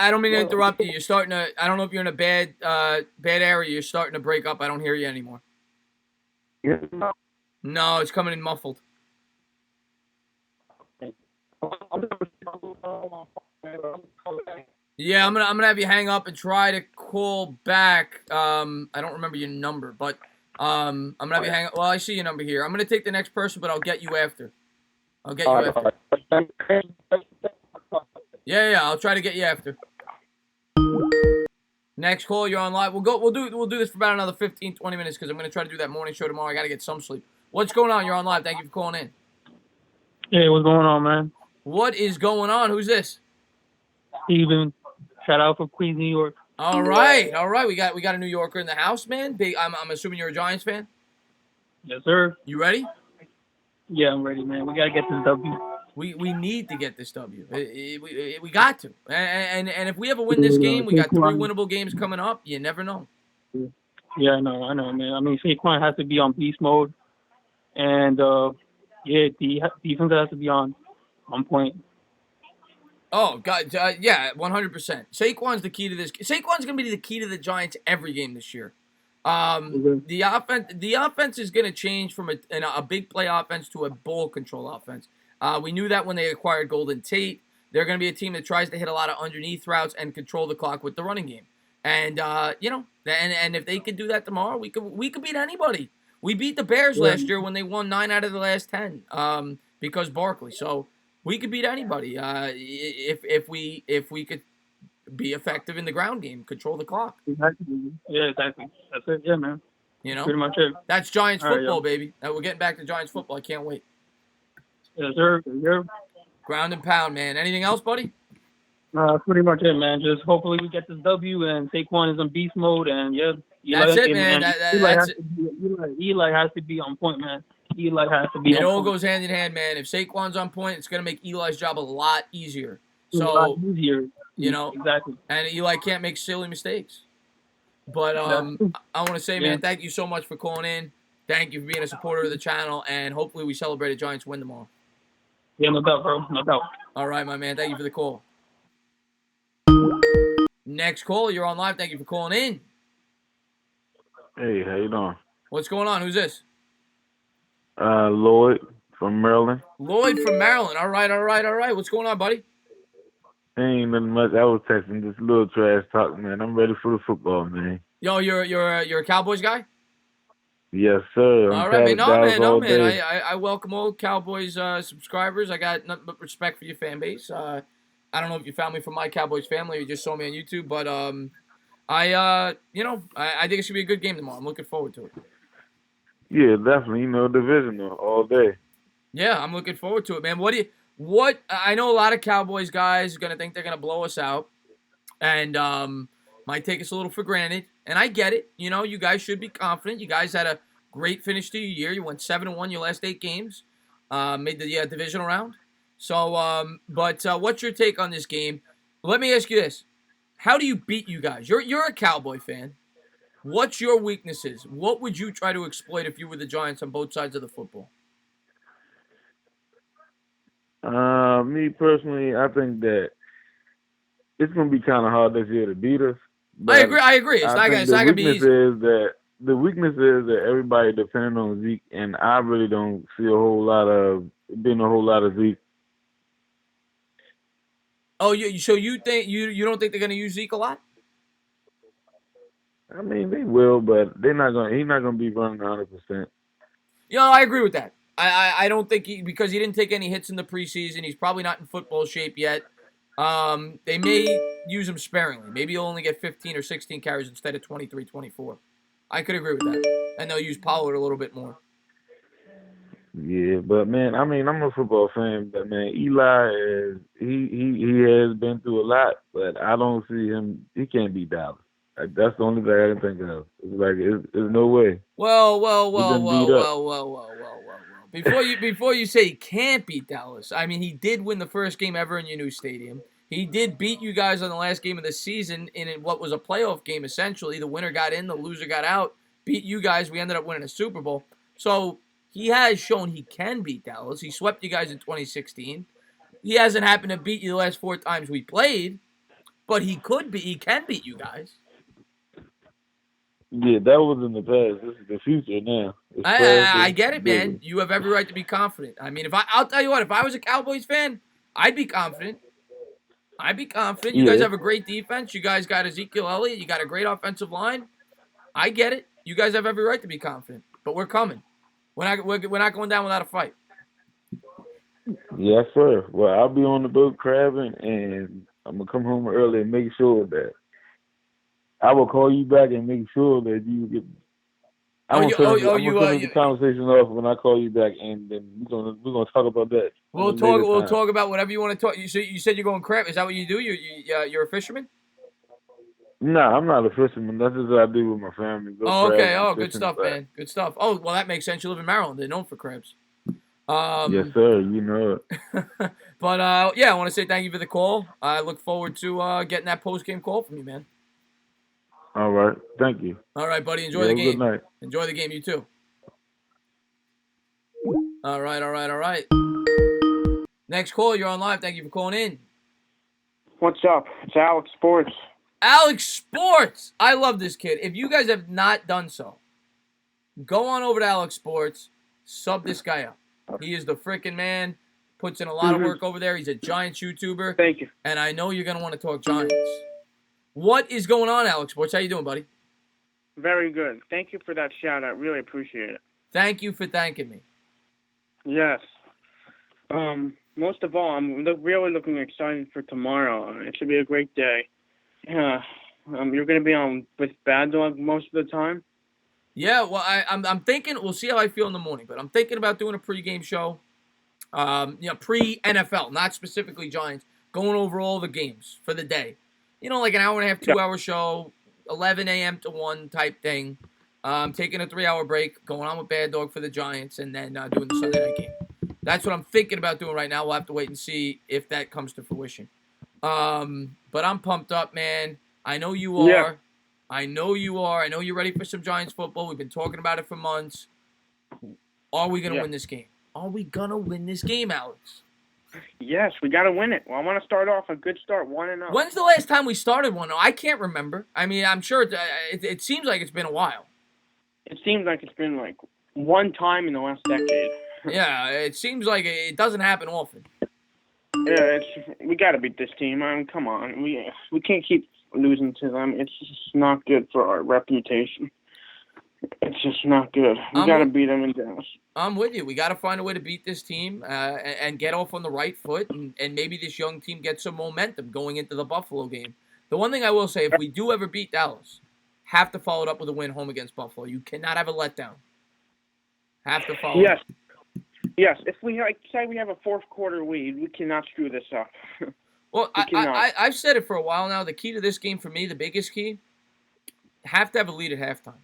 don't mean to interrupt you. You're starting to. I don't know if you're in a bad area. You're starting to break up. I don't hear you anymore. No, it's coming in muffled. Yeah, I'm gonna have you hang up and try to call back. I don't remember your number, but I'm gonna have you hang up. Well, I see your number here. I'm gonna take the next person, but I'll get you after. I'll get you after. Yeah, I'll try to get you after. Next call, you're on live. We'll do this for about another 15, 20 minutes because I'm gonna try to do that morning show tomorrow. I gotta get some sleep. What's going on? You're on live. Thank you for calling in. Hey, what's going on, man? What is going on? Who's this? Steven. Shout out from Queens, New York. All right. We got a New Yorker in the house, man. Big. I'm assuming you're a Giants fan. Yes, sir. You ready? Yeah, I'm ready, man. We gotta get this W. We need to get this W. We got to. And if we ever win this game, we got 3 winnable games coming up. You never know. Yeah, I know, man. I mean, Saquon has to be on beast mode, and the defense has to be on point. Oh God, yeah, 100%. Saquon's the key to this. Saquon's gonna be the key to the Giants every game this year. The offense is gonna change from a big play offense to a ball control offense. We knew that when they acquired Golden Tate. They're gonna be a team that tries to hit a lot of underneath routes and control the clock with the running game. And and if they could do that tomorrow, we could beat anybody. We beat the Bears last year when they won 9 out of the last 10 because Barkley. So. We could beat anybody if we could be effective in the ground game, control the clock. Exactly. Yeah, exactly. That's it. Yeah, man. You know, pretty much it. That's Giants All right, football, yo. baby. We're getting back to Giants football. I can't wait. Yes, sir. Yeah. Ground and pound, man. Anything else, buddy? Pretty much it, man. Just hopefully we get this W and Saquon is in beast mode, and yeah. That's it, man. Eli has to be on point, man. Eli has to be. It all goes hand in hand, man. If Saquon's on point, it's gonna make Eli's job a lot easier. A lot easier. You know, exactly. And Eli can't make silly mistakes. But I want to say, man, thank you so much for calling in. Thank you for being a supporter of the channel, and hopefully we celebrate a Giants win tomorrow. Yeah, no doubt, bro. No doubt. All right, my man. Thank you for the call. Next call, you're on live. Thank you for calling in. Hey, how you doing? What's going on? Who's this? Lloyd from Maryland. Lloyd from Maryland. All right. What's going on, buddy? Ain't nothing much. I was texting just a little trash talk, man. I'm ready for the football, man. Yo, you're a Cowboys guy? Yes, sir. All right, man. No, man. I welcome all Cowboys subscribers. I got nothing but respect for your fan base. I don't know if you found me from my Cowboys family or you just saw me on YouTube, but I think it should be a good game tomorrow. I'm looking forward to it. Yeah, definitely. Divisional all day. Yeah, I'm looking forward to it, man. I know a lot of Cowboys guys are going to think they're going to blow us out and might take us a little for granted. And I get it. You guys should be confident. You guys had a great finish to your year. You went 7-1 your last 8 games. Made the divisional round. So, but what's your take on this game? Let me ask you this. How do you beat you guys? You're a Cowboy fan. What's your weaknesses? What would you try to exploit if you were the Giants on both sides of the football? Me personally, I think that it's going to be kind of hard this year to beat us. I agree. It's not going to be easy. The weakness is that everybody depending on Zeke, and I really don't see a whole lot of Zeke. Oh, so you think you don't think they're going to use Zeke a lot? I mean, they will, but he's not gonna be running 100%. I agree with that. I don't think because he didn't take any hits in the preseason. He's probably not in football shape yet. They may use him sparingly. Maybe he'll only get 15 or 16 carries instead of 23, 24. I could agree with that. And they'll use Pollard a little bit more. Yeah, but man, I mean, I'm a football fan, but man, Eli is he has been through a lot, but I don't see him. He can't beat Dallas. Like, that's the only thing I can think of. It's like there's no way. He been beat up. Before you say he can't beat Dallas, I mean, he did win the first game ever in your new stadium. He did beat you guys on the last game of the season in what was a playoff game, essentially. The winner got in, the loser got out. Beat you guys. We ended up winning a Super Bowl. So he has shown he can beat Dallas. He swept you guys in 2016. He hasn't happened to beat you the last 4 times we played, but he can beat you guys. Yeah, that was in the past. This is the future now. I get it, man. You have every right to be confident. I mean, I'll tell you what, if I was a Cowboys fan, I'd be confident. You guys have a great defense. You guys got Ezekiel Elliott. You got a great offensive line. I get it. You guys have every right to be confident. But we're coming. We're not going down without a fight. Yes, sir. Well, I'll be on the boat crabbing, and I'm gonna come home early and make sure that I will call you back and make sure that you get. I'm gonna turn the conversation off when I call you back, and then we're gonna talk about that. We'll talk about whatever you want to talk. You said you're going crab. Is that what you do? You're a fisherman? Nah, I'm not a fisherman. That's just what I do with my family. Okay. Oh, good stuff, man. Good stuff. Oh, well, that makes sense. You live in Maryland. They're known for crabs. Yes, sir. You know it. But yeah, I want to say thank you for the call. I look forward to getting that post game call from you, man. All right. Thank you. All right, buddy. Enjoy the game. Good night. Enjoy the game. You too. All right. Next call. You're on live. Thank you for calling in. What's up? It's Alex Sports. Alex Sports. I love this kid. If you guys have not done so, go on over to Alex Sports. Sub this guy up. He is the freaking man. Puts in a lot of work over there. He's a Giants YouTuber. Thank you. And I know you're going to want to talk Giants. What is going on, Alex Sports? How you doing, buddy? Very good. Thank you for that shout out. Really appreciate it. Thank you for thanking me. Yes. Most of all, I'm really looking excited for tomorrow. It should be a great day. You're going to be on with Bad Dog most of the time? Yeah, well, I'm thinking, we'll see how I feel in the morning, but I'm thinking about doing a pregame show, pre-NFL, not specifically Giants, going over all the games for the day. Like an hour and a half, 2-hour show, 11 a.m. to 1 type thing. Taking a 3-hour break, going on with Bad Dog for the Giants, and then doing the Sunday night game. That's what I'm thinking about doing right now. We'll have to wait and see if that comes to fruition. But I'm pumped up, man. I know you are. Yeah. I know you are. I know you're ready for some Giants football. We've been talking about it for months. Are we going to win this game? Are we going to win this game, Alex? Yes, we got to win it. Well, I want to start off a good start, 1-0. When's the last time we started 1-0? I can't remember. I mean, I'm sure it seems like it's been a while. It seems like it's been like one time in the last decade. Yeah, it seems like it doesn't happen often. Yeah, we got to beat this team. I mean, come on. We can't keep losing to them. It's just not good for our reputation. It's just not good. We got to beat them in Dallas. I'm with you. We got to find a way to beat this team and get off on the right foot, and maybe this young team gets some momentum going into the Buffalo game. The one thing I will say, if we do ever beat Dallas, have to follow it up with a win home against Buffalo. You cannot have a letdown. Have to follow Yes. Yes, if we say we have a fourth quarter lead, we cannot screw this up. Well, I've said it for a while now. The key to this game for me, the biggest key, have to have a lead at halftime.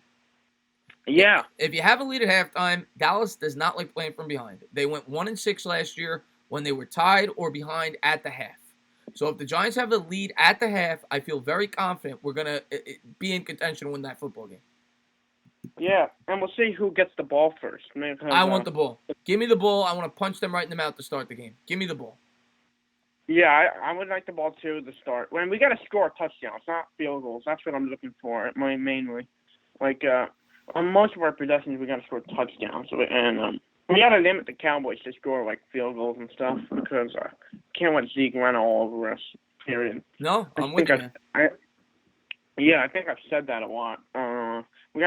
Yeah. If you have a lead at halftime, Dallas does not like playing from behind. They went 1-6 last year when they were tied or behind at the half. So if the Giants have the lead at the half, I feel very confident we're going to be in contention to win that football game. Yeah, and we'll see who gets the ball first. I want the ball. Give me the ball. I want to punch them right in the mouth to start the game. Give me the ball. Yeah, I would like the ball too to start. When we got to score touchdowns, not field goals. That's what I'm looking for mainly. Like on most of our possessions, we got to score touchdowns, and we got to limit the Cowboys to score like field goals and stuff because can't let Zeke run all over us. Period. No, I'm with you, man. I think I've said that a lot. We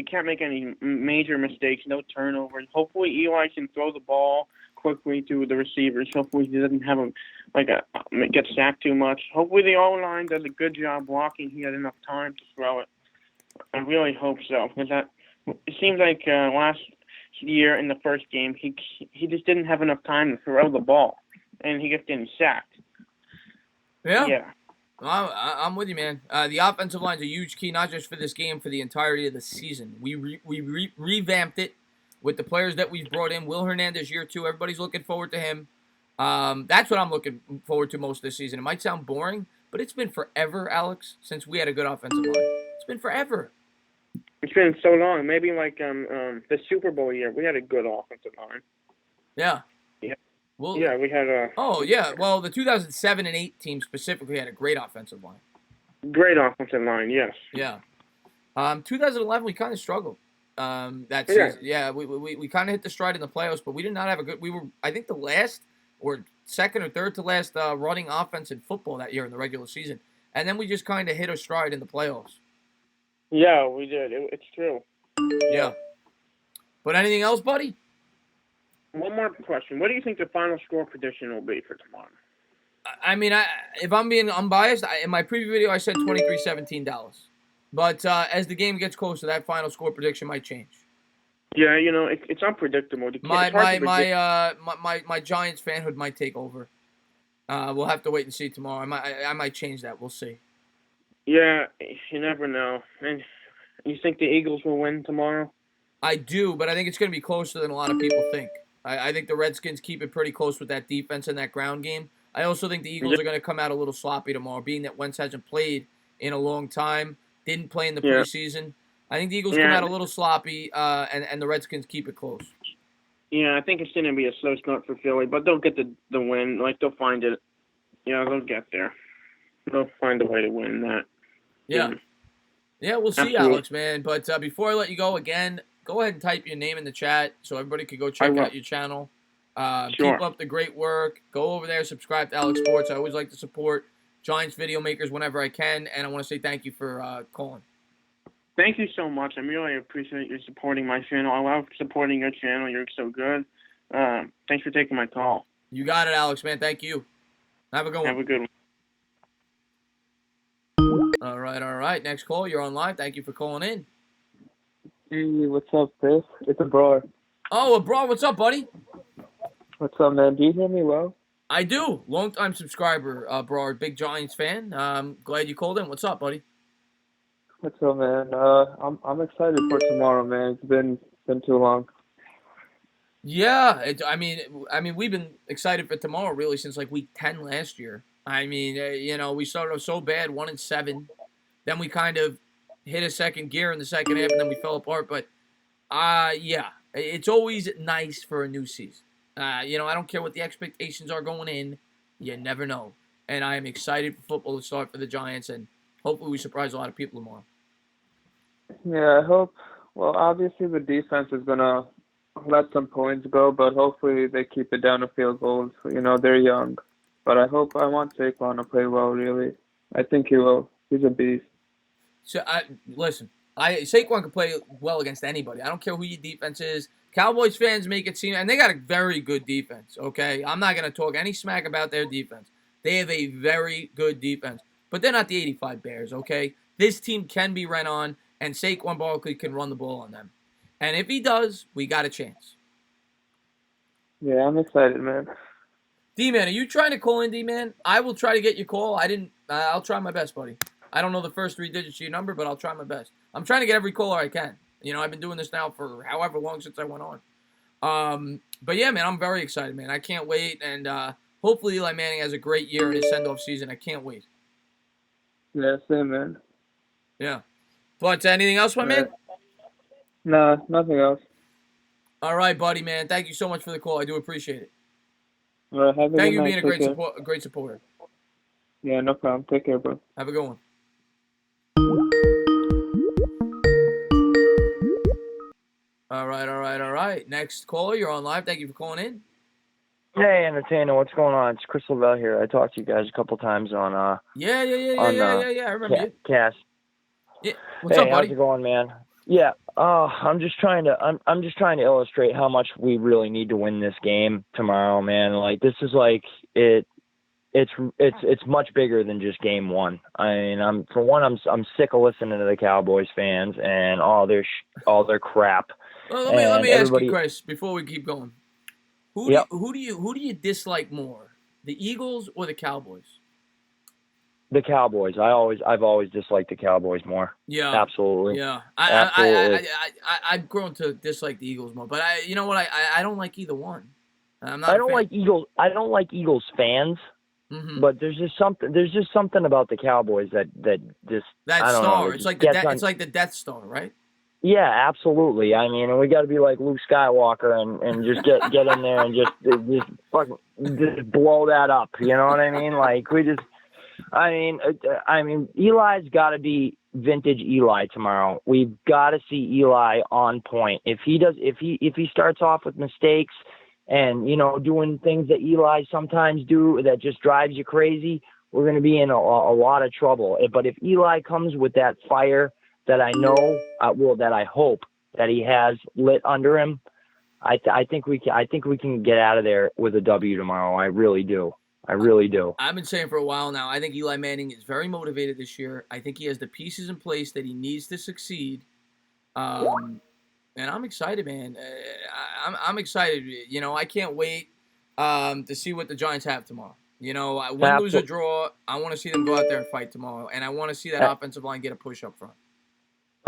can't make any major mistakes, no turnovers. Hopefully Eli can throw the ball quickly to the receivers. Hopefully he doesn't have get sacked too much. Hopefully the O-line does a good job blocking. He had enough time to throw it. I really hope so, because it seems like last year in the first game he just didn't have enough time to throw the ball, and he kept getting sacked. Yeah. I'm with you, man. The offensive line's a huge key, not just for this game, for the entirety of the season. We revamped it with the players that we've brought in. Will Hernandez, year 2. Everybody's looking forward to him. That's what I'm looking forward to most this season. It might sound boring, but it's been forever, Alex, since we had a good offensive line. It's been forever. It's been so long. Maybe the Super Bowl year, we had a good offensive line. Yeah. Yeah. Well, yeah, we had a... Oh, yeah. Well, the 2007 and 8 team specifically had a great offensive line. Great offensive line, yes. Yeah. 2011, we kind of struggled. That season. Yeah, we kind of hit the stride in the playoffs, but we did not have a good... We were, I think, the last or second or third to last running offense in football that year in the regular season. And then we just kind of hit a stride in the playoffs. Yeah, we did. It's true. Yeah. But anything else, buddy? One more question. What do you think the final score prediction will be for tomorrow? I mean, if I'm being unbiased, in my preview video, I said 23-17 Dallas. But as the game gets closer, that final score prediction might change. Yeah, it's unpredictable. My Giants fanhood might take over. We'll have to wait and see tomorrow. I might change that. We'll see. Yeah, you never know. And you think the Eagles will win tomorrow? I do, but I think it's going to be closer than a lot of people think. I think the Redskins keep it pretty close with that defense and that ground game. I also think the Eagles are going to come out a little sloppy tomorrow, being that Wentz hasn't played in a long time, didn't play in the preseason. I think the Eagles come out a little sloppy, and the Redskins keep it close. Yeah, I think it's going to be a slow start for Philly, but they'll get the win. They'll find it. Yeah, they'll get there. They'll find a way to win that. Yeah. Yeah, we'll see, Absolutely. Alex, man. But before I let you go again, go ahead and type your name in the chat so everybody could go check out your channel. Sure. Keep up the great work. Go over there, subscribe to Alex Sports. I always like to support Giants video makers whenever I can, and I want to say thank you for calling. Thank you so much. I really appreciate you supporting my channel. I love supporting your channel. You're so good. Thanks for taking my call. You got it, Alex, man. Thank you. Have a good one. Have a good one. All right. Next call. You're on live. Thank you for calling in. Hey, what's up, Chris? It's Abrar. Oh, Abrar, what's up, buddy? What's up, man? Do you hear me well? I do. Long-time subscriber, Abrar. Big Giants fan. Glad you called in. What's up, buddy? What's up, man? I'm excited for tomorrow, man. It's been too long. Yeah, I mean, we've been excited for tomorrow really since like week 10 last year. I mean, we started off so bad, 1-7, then we kind of hit a second gear in the second half, and then we fell apart. But yeah, it's always nice for a new season. I don't care what the expectations are going in. You never know. And I am excited for football to start for the Giants, and hopefully we surprise a lot of people tomorrow. Yeah, I hope. Well, obviously the defense is gonna let some points go, but hopefully they keep it down to field goals. They're young, but I want Saquon to play well. Really, I think he will. He's a beast. So listen, Saquon can play well against anybody. I don't care who your defense is. Cowboys fans make it seem, and they got a very good defense. Okay, I'm not gonna talk any smack about their defense. They have a very good defense, but they're not the '85 Bears. Okay, this team can be run on, and Saquon Barkley can run the ball on them. And if he does, we got a chance. Yeah, I'm excited, man. D-Man, are you trying to call in, D-Man? I will try to get your call. I'll try my best, buddy. I don't know the first 3 digits of your number, but I'll try my best. I'm trying to get every caller I can. I've been doing this now for however long since I went on. But yeah, man, I'm very excited, man. I can't wait. And hopefully Eli Manning has a great year in his send-off season. I can't wait. Yeah, same, man. Yeah. But anything else, my man? Nah, nothing else. All right, buddy, man. Thank you so much for the call. I do appreciate it. All right, have a Thank good you for night. being Take care. a great supporter. Yeah, no problem. Take care, bro. Have a good one. All right. Next caller, you're on live. Thank you for calling in. Hey, Entertainer, what's going on? It's Chris Lavelle here. I talked to you guys a couple times on Yeah. I remember you. Cast. Yeah. What's up, buddy? How's it going, man? Yeah, I'm just trying to illustrate how much we really need to win this game tomorrow, man. Like this is like it's much bigger than just game one. I mean, I'm sick of listening to the Cowboys fans and all their crap. Well, And let me ask you, everybody, Chris, before we keep going. Yep. Who do you dislike more, the Eagles or the Cowboys? The Cowboys. I've always disliked the Cowboys more. Yeah, Absolutely. yeah. Absolutely. I've grown to dislike the Eagles more, but you know what? I don't like either one. I'm not I a don't fan. like Eagles. I don't like Eagles fans. Mhm. But there's just something about the Cowboys that just That I don't know. star. That It's just like the gets on. it's like the Death Star, right? Yeah, absolutely. I mean, and we got to be like Luke Skywalker and just get in there and just fucking just blow that up. You know what I mean? Like I mean, Eli's got to be vintage Eli tomorrow. We've got to see Eli on point. If he starts off with mistakes and doing things that Eli sometimes do that just drives you crazy, we're going to be in a lot of trouble. But if Eli comes with that fire that I know, that I hope that he has lit under him, I think we can get out of there with a W tomorrow. I really do. I really do. I've been saying for a while now, I think Eli Manning is very motivated this year. I think he has the pieces in place that he needs to succeed. And I'm excited, man. I'm excited. I can't wait to see what the Giants have tomorrow. Win, lose, or draw, I want to see them go out there and fight tomorrow. And I want to see that offensive line get a push up front.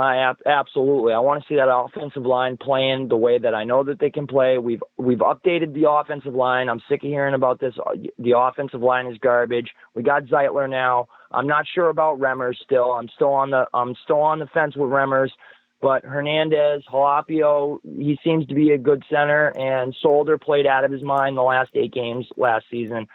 Absolutely. I want to see that offensive line playing the way that I know that they can play. We've updated the offensive line. I'm sick of hearing about this. The offensive line is garbage. We got Zeitler now. I'm not sure about Remmers still. I'm still on the fence with Remmers, but Hernandez, Jalapio, he seems to be a good center, and Solder played out of his mind the last 8 games last season.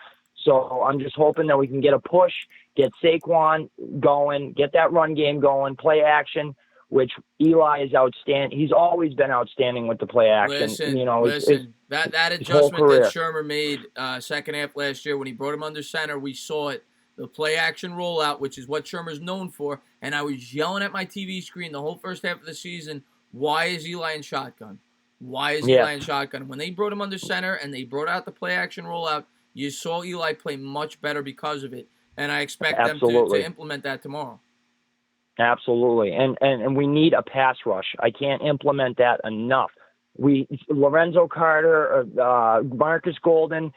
So I'm just hoping that we can get a push, get Saquon going, get that run game going, play action, which Eli is outstanding. He's always been outstanding with the play action. Listen. That adjustment that Shermer made second half last year when he brought him under center, we saw it. The play action rollout, which is what Shermer's known for, and I was yelling at my TV screen the whole first half of the season, why is Eli in shotgun? Why is Eli in shotgun? When they brought him under center and they brought out the play action rollout, you saw Eli play much better because of it, and I expect them to implement that tomorrow. Absolutely, and we need a pass rush. I can't implement that enough. Lorenzo Carter, Marcus Golden,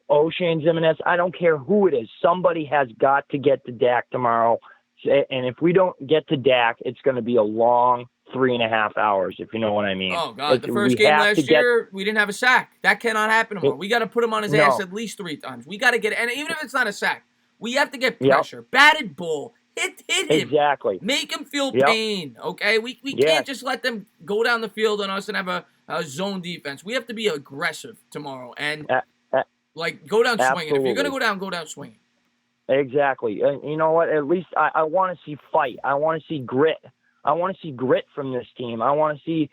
O'Shane Zimenez, I don't care who it is. Somebody has got to get to Dak tomorrow. And if we don't get to Dak, it's going to be a long 3.5 hours, if you know what I mean. Oh, God. The first game last year, we didn't have a sack. That cannot happen tomorrow. We got to put him on his ass at least 3 times. We got to get, and even if it's not a sack, we have to get pressure. Batted ball. Hit him. Exactly. Make him feel pain, okay? We can't just let them go down the field on us and have a zone defense. We have to be aggressive tomorrow and go down swinging. If you're going to go down swinging. Exactly. You know what? At least I want to see fight. I want to see grit. I want to see grit from this team. I want to see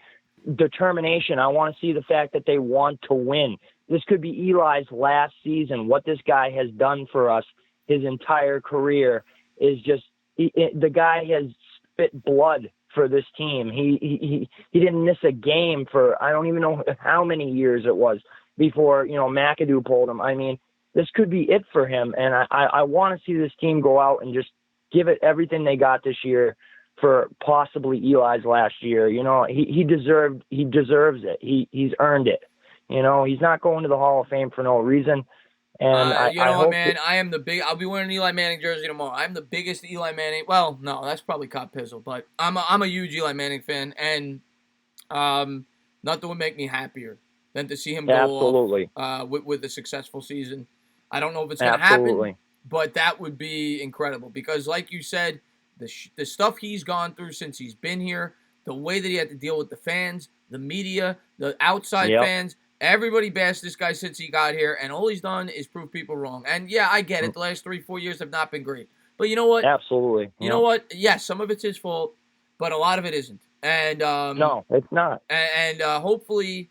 determination. I want to see the fact that they want to win. This could be Eli's last season. What this guy has done for us his entire career is just the guy has spit blood for this team. He didn't miss a game for I don't even know how many years it was before McAdoo pulled him. I mean, this could be it for him, and I want to see this team go out and just give it everything they got this year for possibly Eli's last year. He deserves it. He's earned it. He's not going to the Hall of Fame for no reason. And you know what, man? I'll be wearing an Eli Manning jersey tomorrow. I'm the biggest Eli Manning. Well, no, that's probably Cop Pizzle, but I'm a huge Eli Manning fan, and nothing would make me happier than to see him go off with a successful season. I don't know if it's going to happen, but that would be incredible because, like you said, the stuff he's gone through since he's been here, the way that he had to deal with the fans, the media, the outside fans. Everybody bashed this guy since he got here, and all he's done is prove people wrong. And, yeah, I get it. The last 3-4 years have not been great. But you know what? Absolutely. You know what? Yes, some of it's his fault, but a lot of it isn't. And no, it's not. And hopefully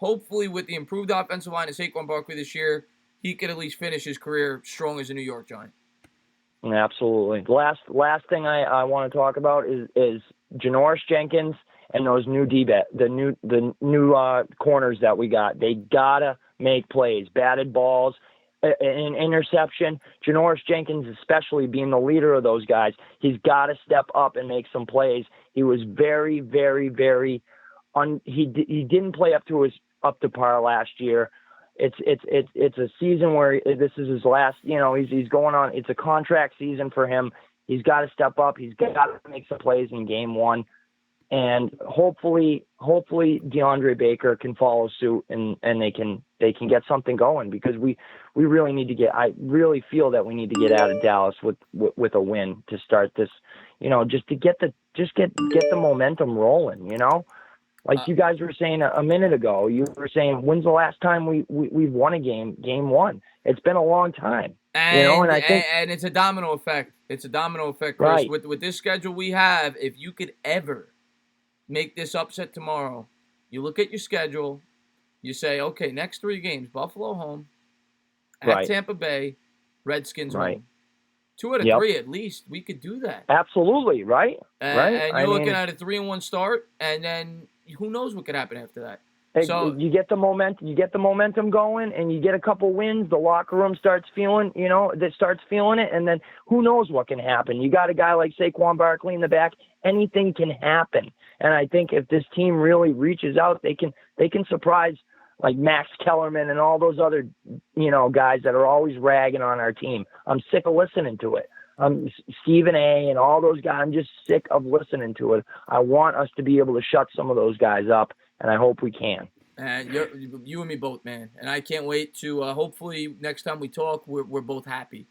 with the improved offensive line of Saquon Barkley this year, he could at least finish his career strong as a New York Giant. Absolutely. Last thing I want to talk about is Janoris Jenkins and those new the new corners that we got. They gotta make plays, batted balls, an interception. Janoris Jenkins, especially being the leader of those guys, he's got to step up and make some plays. He was very, very, very he didn't play up to par last year. It's a season where this is his last. He's going on. It's a contract season for him. He's got to step up. He's got to make some plays in game one. And hopefully DeAndre Baker can follow suit and they can get something going, because we really need to get. I really feel that we need to get out of Dallas with a win to start this. Just to get the momentum rolling. Like you guys were saying a minute ago, you were saying, when's the last time we've won a game one? It's been a long time. And I think and it's a domino effect. It's a domino effect, Chris. Right. With this schedule we have, if you could ever make this upset tomorrow, you look at your schedule, you say, okay, next 3 games, Buffalo home, at Right. Tampa Bay, Redskins Right. home. 2 out of Yep. 3 at least, we could do that. Absolutely, right? Right. And you're looking at a 3-1 start, and then who knows what could happen after that. So you get the momentum going, and you get a couple wins. The locker room starts feeling, it, and then who knows what can happen. You got a guy like Saquon Barkley in the back. Anything can happen, and I think if this team really reaches out, they can surprise like Max Kellerman and all those other guys that are always ragging on our team. I'm sick of listening to it. Stephen A. and all those guys. I'm just sick of listening to it. I want us to be able to shut some of those guys up, and I hope we can. And you and me both, man. And I can't wait to hopefully next time we talk, we're both happy.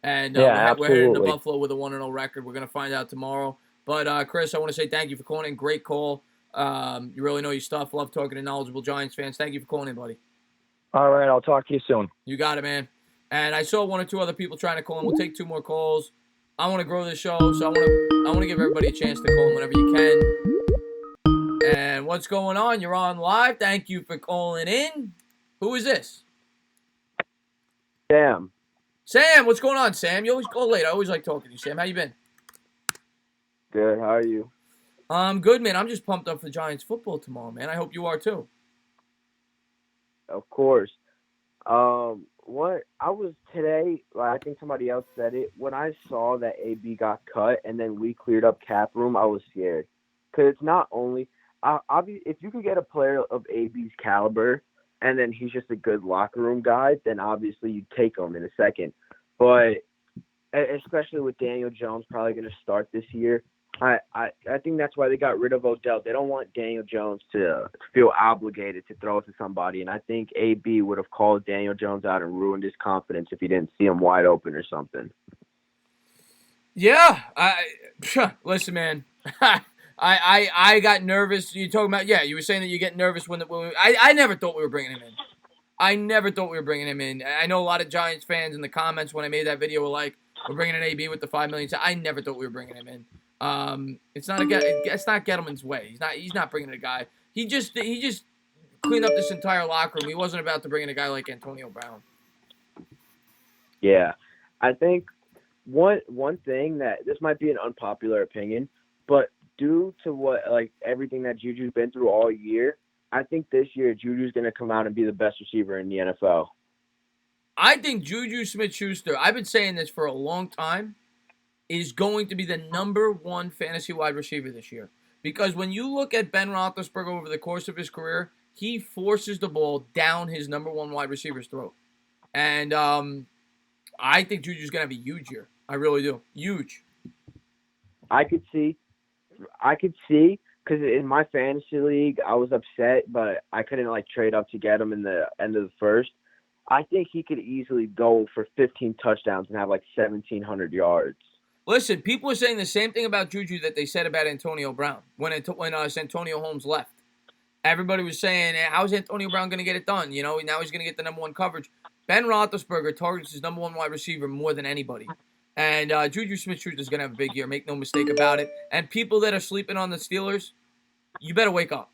And we're heading to Buffalo with a 1-0 record. We're going to find out tomorrow. But, Chris, I want to say thank you for calling in. Great call. You really know your stuff. Love talking to knowledgeable Giants fans. Thank you for calling in, buddy. All right, I'll talk to you soon. You got it, man. And I saw 1 or 2 other people trying to call in. We'll take 2 more calls. I want to grow this show, so I want to give everybody a chance to call in whenever you can. And what's going on? You're on live. Thank you for calling in. Who is this? Sam. Sam, what's going on, Sam? You always call late. I always like talking to you, Sam. How you been? Good. How are you? I'm good, man. I'm just pumped up for Giants football tomorrow, man. I hope you are too. Of course. What I was today, I think somebody else said it. When I saw that AB got cut and then we cleared up cap room, I was scared. Because it's not only if you could get a player of AB's caliber and then he's just a good locker room guy, then obviously you'd take him in a second. But especially with Daniel Jones probably going to start this year, I think that's why they got rid of Odell. They don't want Daniel Jones to feel obligated to throw it to somebody. And I think AB would have called Daniel Jones out and ruined his confidence if he didn't see him wide open or something. Yeah. Listen, man. I got nervous. You talking about, you were saying that you get nervous when I never thought we were bringing him in. I never thought we were bringing him in. I know a lot of Giants fans in the comments when I made that video were like, we're bringing in AB with the $5 million. I never thought we were bringing him in. It's not Gettleman's way. He's not bringing a guy. He just cleaned up this entire locker room. He wasn't about to bring in a guy like Antonio Brown. Yeah, I think one thing that this might be an unpopular opinion, but due to everything that Juju's been through all year, I think this year Juju's going to come out and be the best receiver in the NFL. I think Juju Smith-Schuster, I've been saying this for a long time, is going to be the number 1 fantasy wide receiver this year. Because when you look at Ben Roethlisberger over the course of his career, he forces the ball down his number 1 wide receiver's throat. And I think Juju's going to have a huge year. I really do. Huge. I could see, because in my fantasy league, I was upset, but I couldn't trade up to get him in the end of the first. I think he could easily go for 15 touchdowns and have 1,700 yards. Listen, people are saying the same thing about Juju that they said about Antonio Brown when Antonio Holmes left. Everybody was saying, how's Antonio Brown going to get it done? Now he's going to get the number 1 coverage. Ben Roethlisberger targets his number 1 wide receiver more than anybody. And Juju Smith-Schuster is going to have a big year. Make no mistake about it. And people that are sleeping on the Steelers, you better wake up.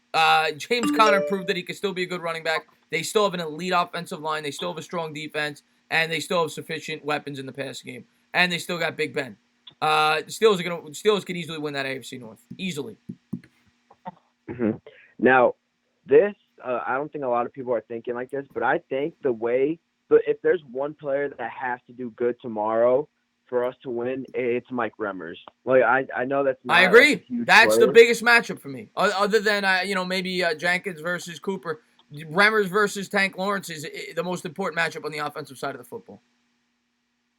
James Conner proved that he could still be a good running back. They still have an elite offensive line. They still have a strong defense. And they still have sufficient weapons in the passing game. And they still got Big Ben. Steelers could easily win that AFC North. Easily. Now, this I don't think a lot of people are thinking like this, but I think if there's one player that has to do good tomorrow for us to win, it's Mike Remmers. Like I know that's not I agree. Like a huge That's player. the biggest matchup for me. Other than maybe Jenkins versus Cooper, Remmers versus Tank Lawrence is the most important matchup on the offensive side of the football.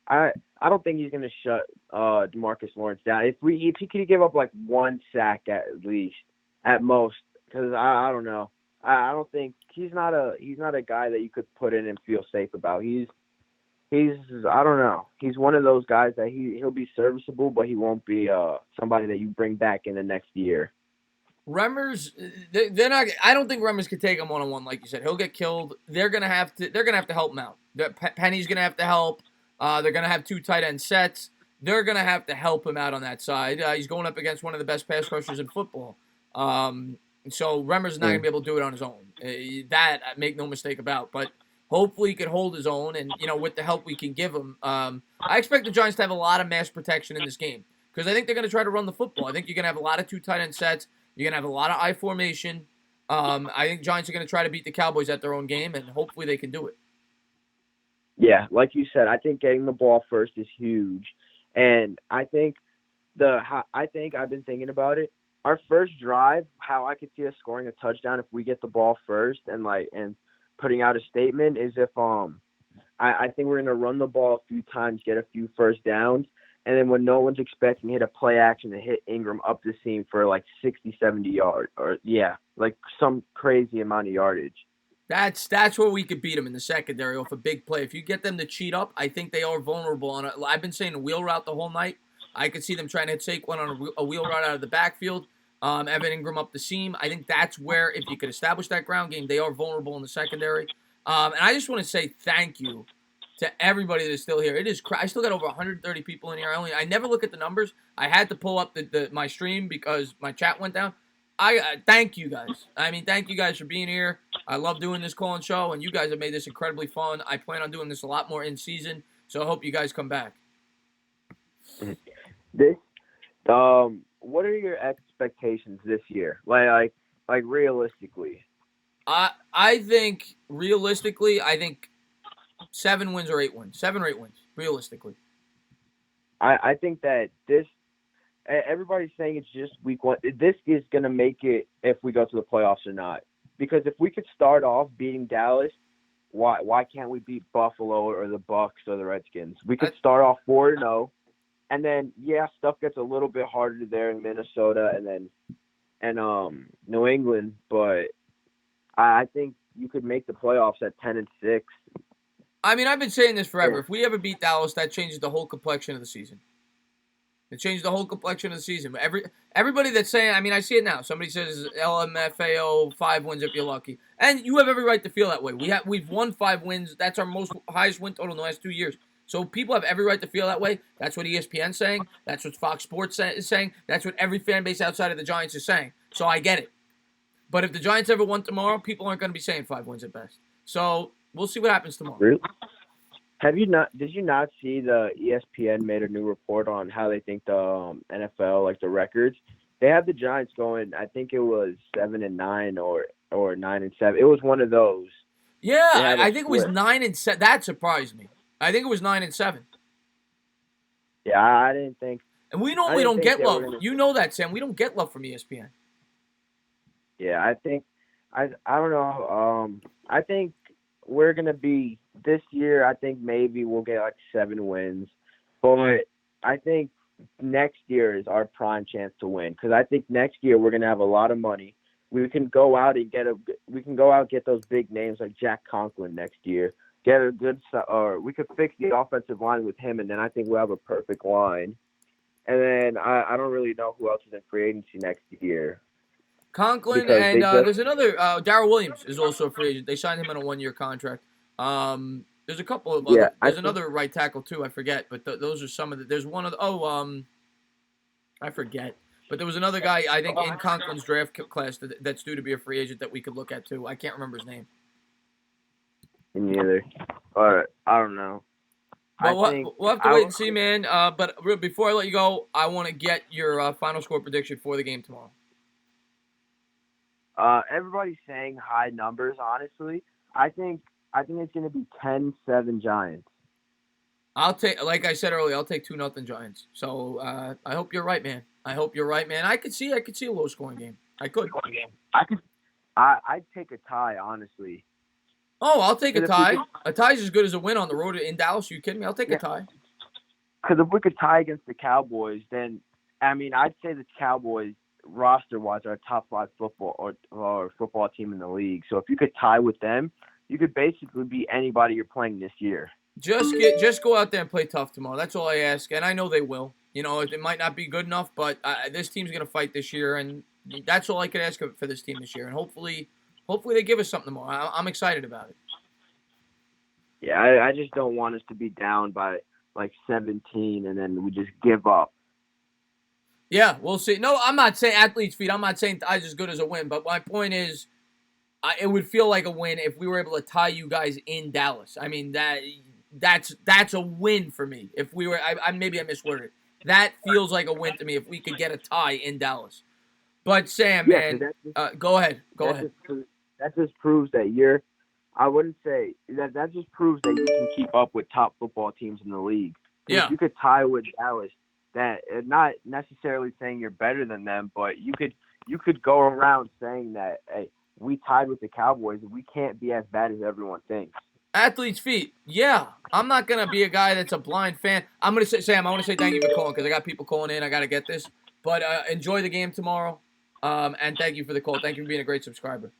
I don't think he's gonna shut DeMarcus Lawrence down. If he could give up like one sack at least, at most, because I don't know. I don't think he's not a guy that you could put in and feel safe about. He's I don't know. He's one of those guys that he'll be serviceable, but he won't be somebody that you bring back in the next year. Remmers, they're not. I don't think Remmers could take him one-on-one, like you said. He'll get killed. They're gonna have to help him out. Penny's gonna have to help. They're gonna have 2 tight end sets. They're gonna have to help him out on that side. He's going up against one of the best pass rushers in football. So Remmers is not gonna be able to do it on his own. That I make no mistake about. But hopefully he can hold his own, and with the help we can give him, I expect the Giants to have a lot of mass protection in this game because I think they're gonna try to run the football. I think you're gonna have a lot of 2 tight end sets. You're going to have a lot of I formation. I think Giants are going to try to beat the Cowboys at their own game, and hopefully they can do it. Yeah, like you said, I think getting the ball first is huge. And I think I've been thinking about it. Our first drive, how I could see us scoring a touchdown if we get the ball first and putting out a statement is if I think we're going to run the ball a few times, get a few first downs, and then when no one's expecting, hit a play action and hit Ingram up the seam for like 60, 70 yards. Like some crazy amount of yardage. That's where we could beat them in the secondary off a big play. If you get them to cheat up, I think they are vulnerable on it. I've been saying a wheel route the whole night. I could see them trying to hit Saquon on a wheel route out of the backfield. Evan Ingram up the seam. I think that's where, if you could establish that ground game, they are vulnerable in the secondary. And I just want to say thank you to everybody that is still here. It is. I still got over 130 people in here. I never look at the numbers. I had to pull up my stream because my chat went down. I thank you guys. Thank you guys for being here. I love doing this call-in show, and you guys have made this incredibly fun. I plan on doing this a lot more in season, so I hope you guys come back. What are your expectations this year? Like realistically? I think realistically, 7 wins or 8 wins. 7 or 8 wins, realistically. I think that everybody's saying it's just week 1. This is going to make it if we go to the playoffs or not. Because if we could start off beating Dallas, why can't we beat Buffalo or the Bucks or the Redskins? We could start off 4-0, and then stuff gets a little bit harder there in Minnesota and New England, but I think you could make the playoffs at 10-6. I've been saying this forever. If we ever beat Dallas, that changes the whole complexion of the season. It changed the whole complexion of the season. Everybody that's saying, I see it now. Somebody says LMFAO 5 wins if you're lucky, and you have every right to feel that way. We've won 5 wins. That's our highest win total in the last 2 years. So people have every right to feel that way. That's what ESPN's saying. That's what Fox Sports is saying. That's what every fan base outside of the Giants is saying. So I get it. But if the Giants ever won tomorrow, people aren't going to be saying 5 wins at best. So we'll see what happens tomorrow. Really? Did you not see the ESPN made a new report on how they think the NFL, like the records? They had the Giants going, I think it was 7-9 or 9-7. It was one of those. Yeah, I think it was 9-7. That surprised me. I think it was 9-7. Yeah, I didn't think. And we normally don't get love. You know that, Sam. We don't get love from ESPN. Yeah, I don't know. I think we're going to be, this year, I think maybe we'll get like 7 wins. But I think next year is our prime chance to win. Because I think next year we're going to have a lot of money. We can go out and get those big names like Jack Conklin next year. Get a good, or we could fix the offensive line with him, and then I think we'll have a perfect line. And then I don't really know who else is in free agency next year. Conklin, and there's another, Darrell Williams is also a free agent. They signed him on a 1-year contract. There's a couple of other, there's another right tackle too, I forget, but those are some of the, there's one of the, I forget. But there was another guy, I think, in Conklin's draft class that's due to be a free agent that we could look at too. I can't remember his name. Me either. But I don't know. But we'll have to wait and see, man. But before I let you go, I want to get your final score prediction for the game tomorrow. Everybody's saying high numbers. Honestly, I think it's going to be 10-7 Giants. I'll take, like I said earlier, I'll take 2-0 Giants. So I hope you're right, man. I hope you're right, man. I could see a low scoring game. I could. I'd take a tie, honestly. Oh, I'll take a 'Cause tie. A tie's as good as a win on the road in Dallas. Are you kidding me? I'll take a tie. Because if we could tie against the Cowboys, then I'd say the Cowboys roster-wise are a top 5 football or football team in the league. So if you could tie with them, you could basically beat anybody you're playing this year. Just go out there and play tough tomorrow. That's all I ask, and I know they will. You know, it might not be good enough, but this team's going to fight this year, and that's all I could ask for this team this year. And hopefully they give us something more. I'm excited about it. Yeah, I just don't want us to be down by like 17 and then we just give up. Yeah, we'll see. No, I'm not saying athlete's feet. I'm not saying tie's as good as a win, but my point is, it would feel like a win if we were able to tie you guys in Dallas. I mean that's a win for me. If we were, maybe I misworded it. That feels like a win to me if we could get a tie in Dallas. But Sam, man, go ahead. Go ahead. That just proves that I wouldn't say that just proves that you can keep up with top football teams in the league. Yeah. If you could tie with Dallas, that not necessarily saying you're better than them, but you could go around saying that, hey, we tied with the Cowboys. We can't be as bad as everyone thinks. Athlete's feet. Yeah. I'm not going to be a guy that's a blind fan. I'm going to say, Sam, I want to say thank you for calling because I got people calling in. I got to get this. But enjoy the game tomorrow. And thank you for the call. Thank you for being a great subscriber.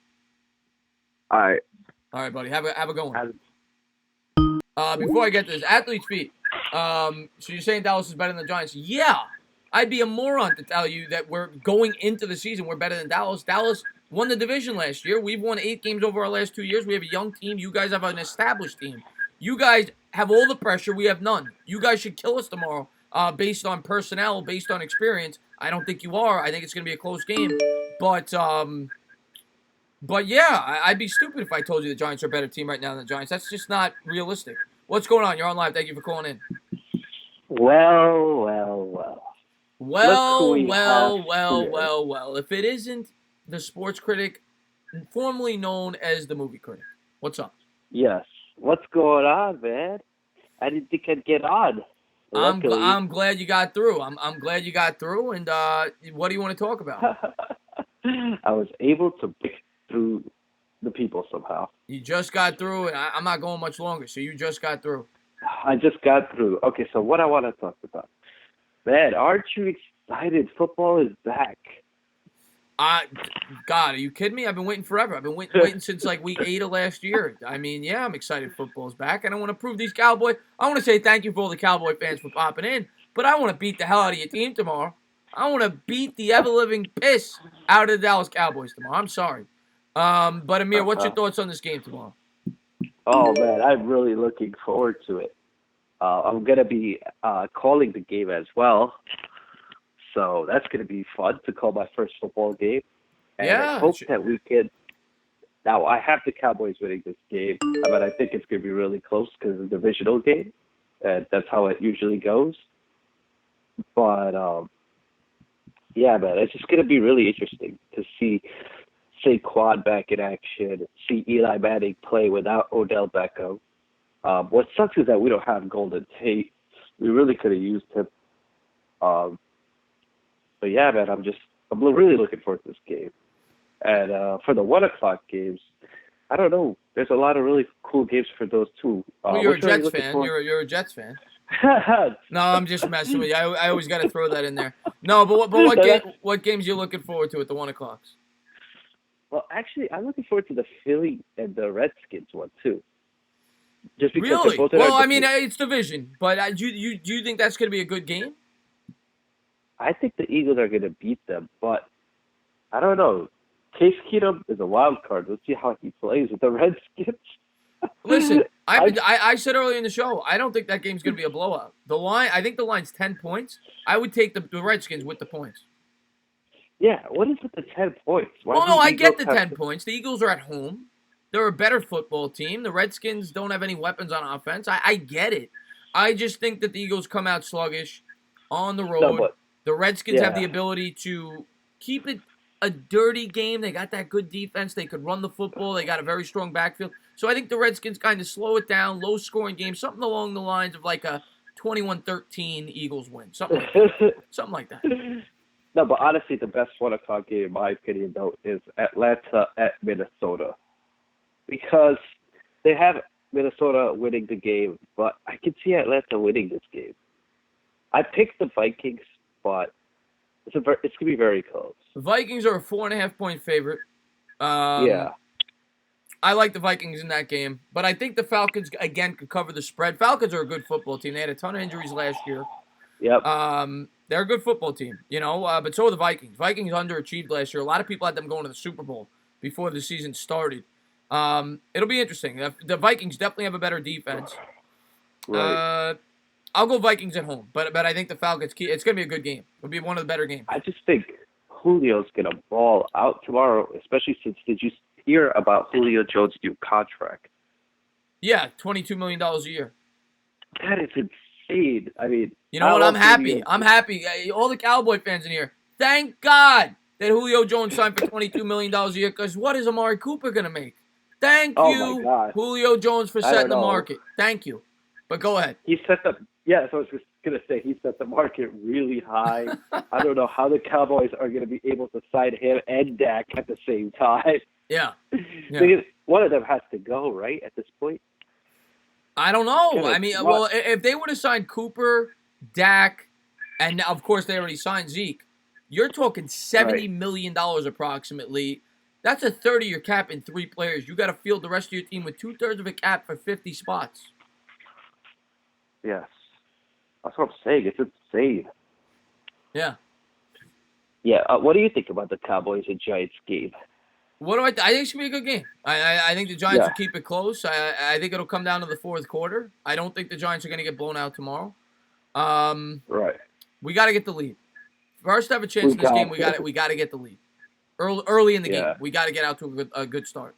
All right. All right, buddy. Have a good one. Before I get to this, athlete's feet. So you're saying Dallas is better than the Giants? Yeah. I'd be a moron to tell you that we're going into the season we're better than Dallas. Dallas won the division last year. We've won 8 games over our last 2 years. We have a young team. You guys have an established team. You guys have all the pressure. We have none. You guys should kill us tomorrow based on personnel, based on experience. I don't think you are. I think it's going to be a close game. But yeah, I'd be stupid if I told you the Giants are a better team right now than the Giants. That's just not realistic. What's going on? You're on live. Thank you for calling in. Well. Well. If it isn't the sports critic, formerly known as the movie critic, what's up? Yes. What's going on, man? I didn't think I'd get on. I'm glad you got through. I'm glad you got through. And what do you want to talk about? I was able to break through the people somehow. You just got through, and I'm not going much longer. So you just got through. I just got through. Okay, so what I want to talk about. Man, aren't you excited? Football is back. God, are you kidding me? I've been waiting forever. I've been waiting since like week 8 of last year. I mean, yeah, I'm excited football's back, and I want to prove these Cowboys. I want to say thank you for all the Cowboy fans for popping in, but I want to beat the hell out of your team tomorrow. I want to beat the ever-living piss out of the Dallas Cowboys tomorrow. I'm sorry. But Amir, what's your thoughts on this game tomorrow? Oh, man, I'm really looking forward to it. I'm going to be calling the game as well. So that's going to be fun to call my first football game. And I hope that we can. Now, I have the Cowboys winning this game, but I think it's going to be really close because it's a divisional game. And that's how it usually goes. But, yeah, man, it's just going to be really interesting to see Saquon back in action, see Eli Manning play without Odell Beckham. What sucks is that we don't have Golden Tate. We really could have used him. But yeah, man, I'm really looking forward to this game. And for the 1:00 games, I don't know. There's a lot of really cool games for those too. Well, you're a Jets fan. You're a Jets fan. No, I'm just messing with you. I always got to throw that in there. No, but what games are you looking forward to at the 1:00? Well, actually, I'm looking forward to the Philly and the Redskins one too. Just because really? Both well, I mean, it's division, but do you think that's going to be a good game? I think the Eagles are going to beat them, but I don't know. Case Keenum is a wild card. Let's see how he plays with the Redskins. Listen, I said earlier in the show, I don't think that game's going to be a blowout. I think the line's 10 points. I would take the Redskins with the points. Yeah, what is with the 10 points? I get the 10 points. The Eagles are at home. They're a better football team. The Redskins don't have any weapons on offense. I get it. I just think that the Eagles come out sluggish on the road. The Redskins have the ability to keep it a dirty game. They got that good defense. They could run the football. They got a very strong backfield. So I think the Redskins kind of slow it down, low-scoring game, something along the lines of like a 21-13 Eagles win. Something like that. Something like that. No, but honestly, the best 1 o'clock game, in my opinion, though, is Atlanta at Minnesota. Because they have Minnesota winning the game, but I can see Atlanta winning this game. I picked the Vikings, but it's going to be very close. The Vikings are a 4.5-point favorite. Yeah. I like the Vikings in that game, but I think the Falcons, again, could cover the spread. Falcons are a good football team. They had a ton of injuries last year. Yep. They're a good football team, but so are the Vikings. Vikings underachieved last year. A lot of people had them going to the Super Bowl before the season started. It'll be interesting. The Vikings definitely have a better defense. Right. I'll go Vikings at home, but I think the Falcons, it's going to be a good game. It'll be one of the better games. I just think Julio's going to ball out tomorrow, especially since, did you hear about Julio Jones' new contract? Yeah, $22 million a year. That is insane. I mean, you know what? I'm happy. I'm happy. All the Cowboy fans in here, thank God that Julio Jones signed for $22 million a year, because what is Amari Cooper going to make? Thank you, Julio Jones, for setting the market. Thank you. But go ahead. He set the so I was just going to say, he set the market really high. I don't know how the Cowboys are going to be able to sign him and Dak at the same time. Yeah. One of them has to go, right, at this point? I don't know. I mean, well, if they would have signed Cooper, Dak, and of course they already signed Zeke, you're talking $70 million approximately. That's a 30-year cap in 3 players. You got to field the rest of your team with 2/3 of a cap for 50 spots. Yes. That's what I'm saying. It's insane. Yeah. Yeah. What do you think about the Cowboys and Giants game? What do I think it's going to be a good game. I think the Giants will keep it close. I think it'll come down to the fourth quarter. I don't think the Giants are going to get blown out tomorrow. Right. We got to get the lead. For us to have a chance in this game, we got to get the lead. Early in the game. We got to get out to a good start.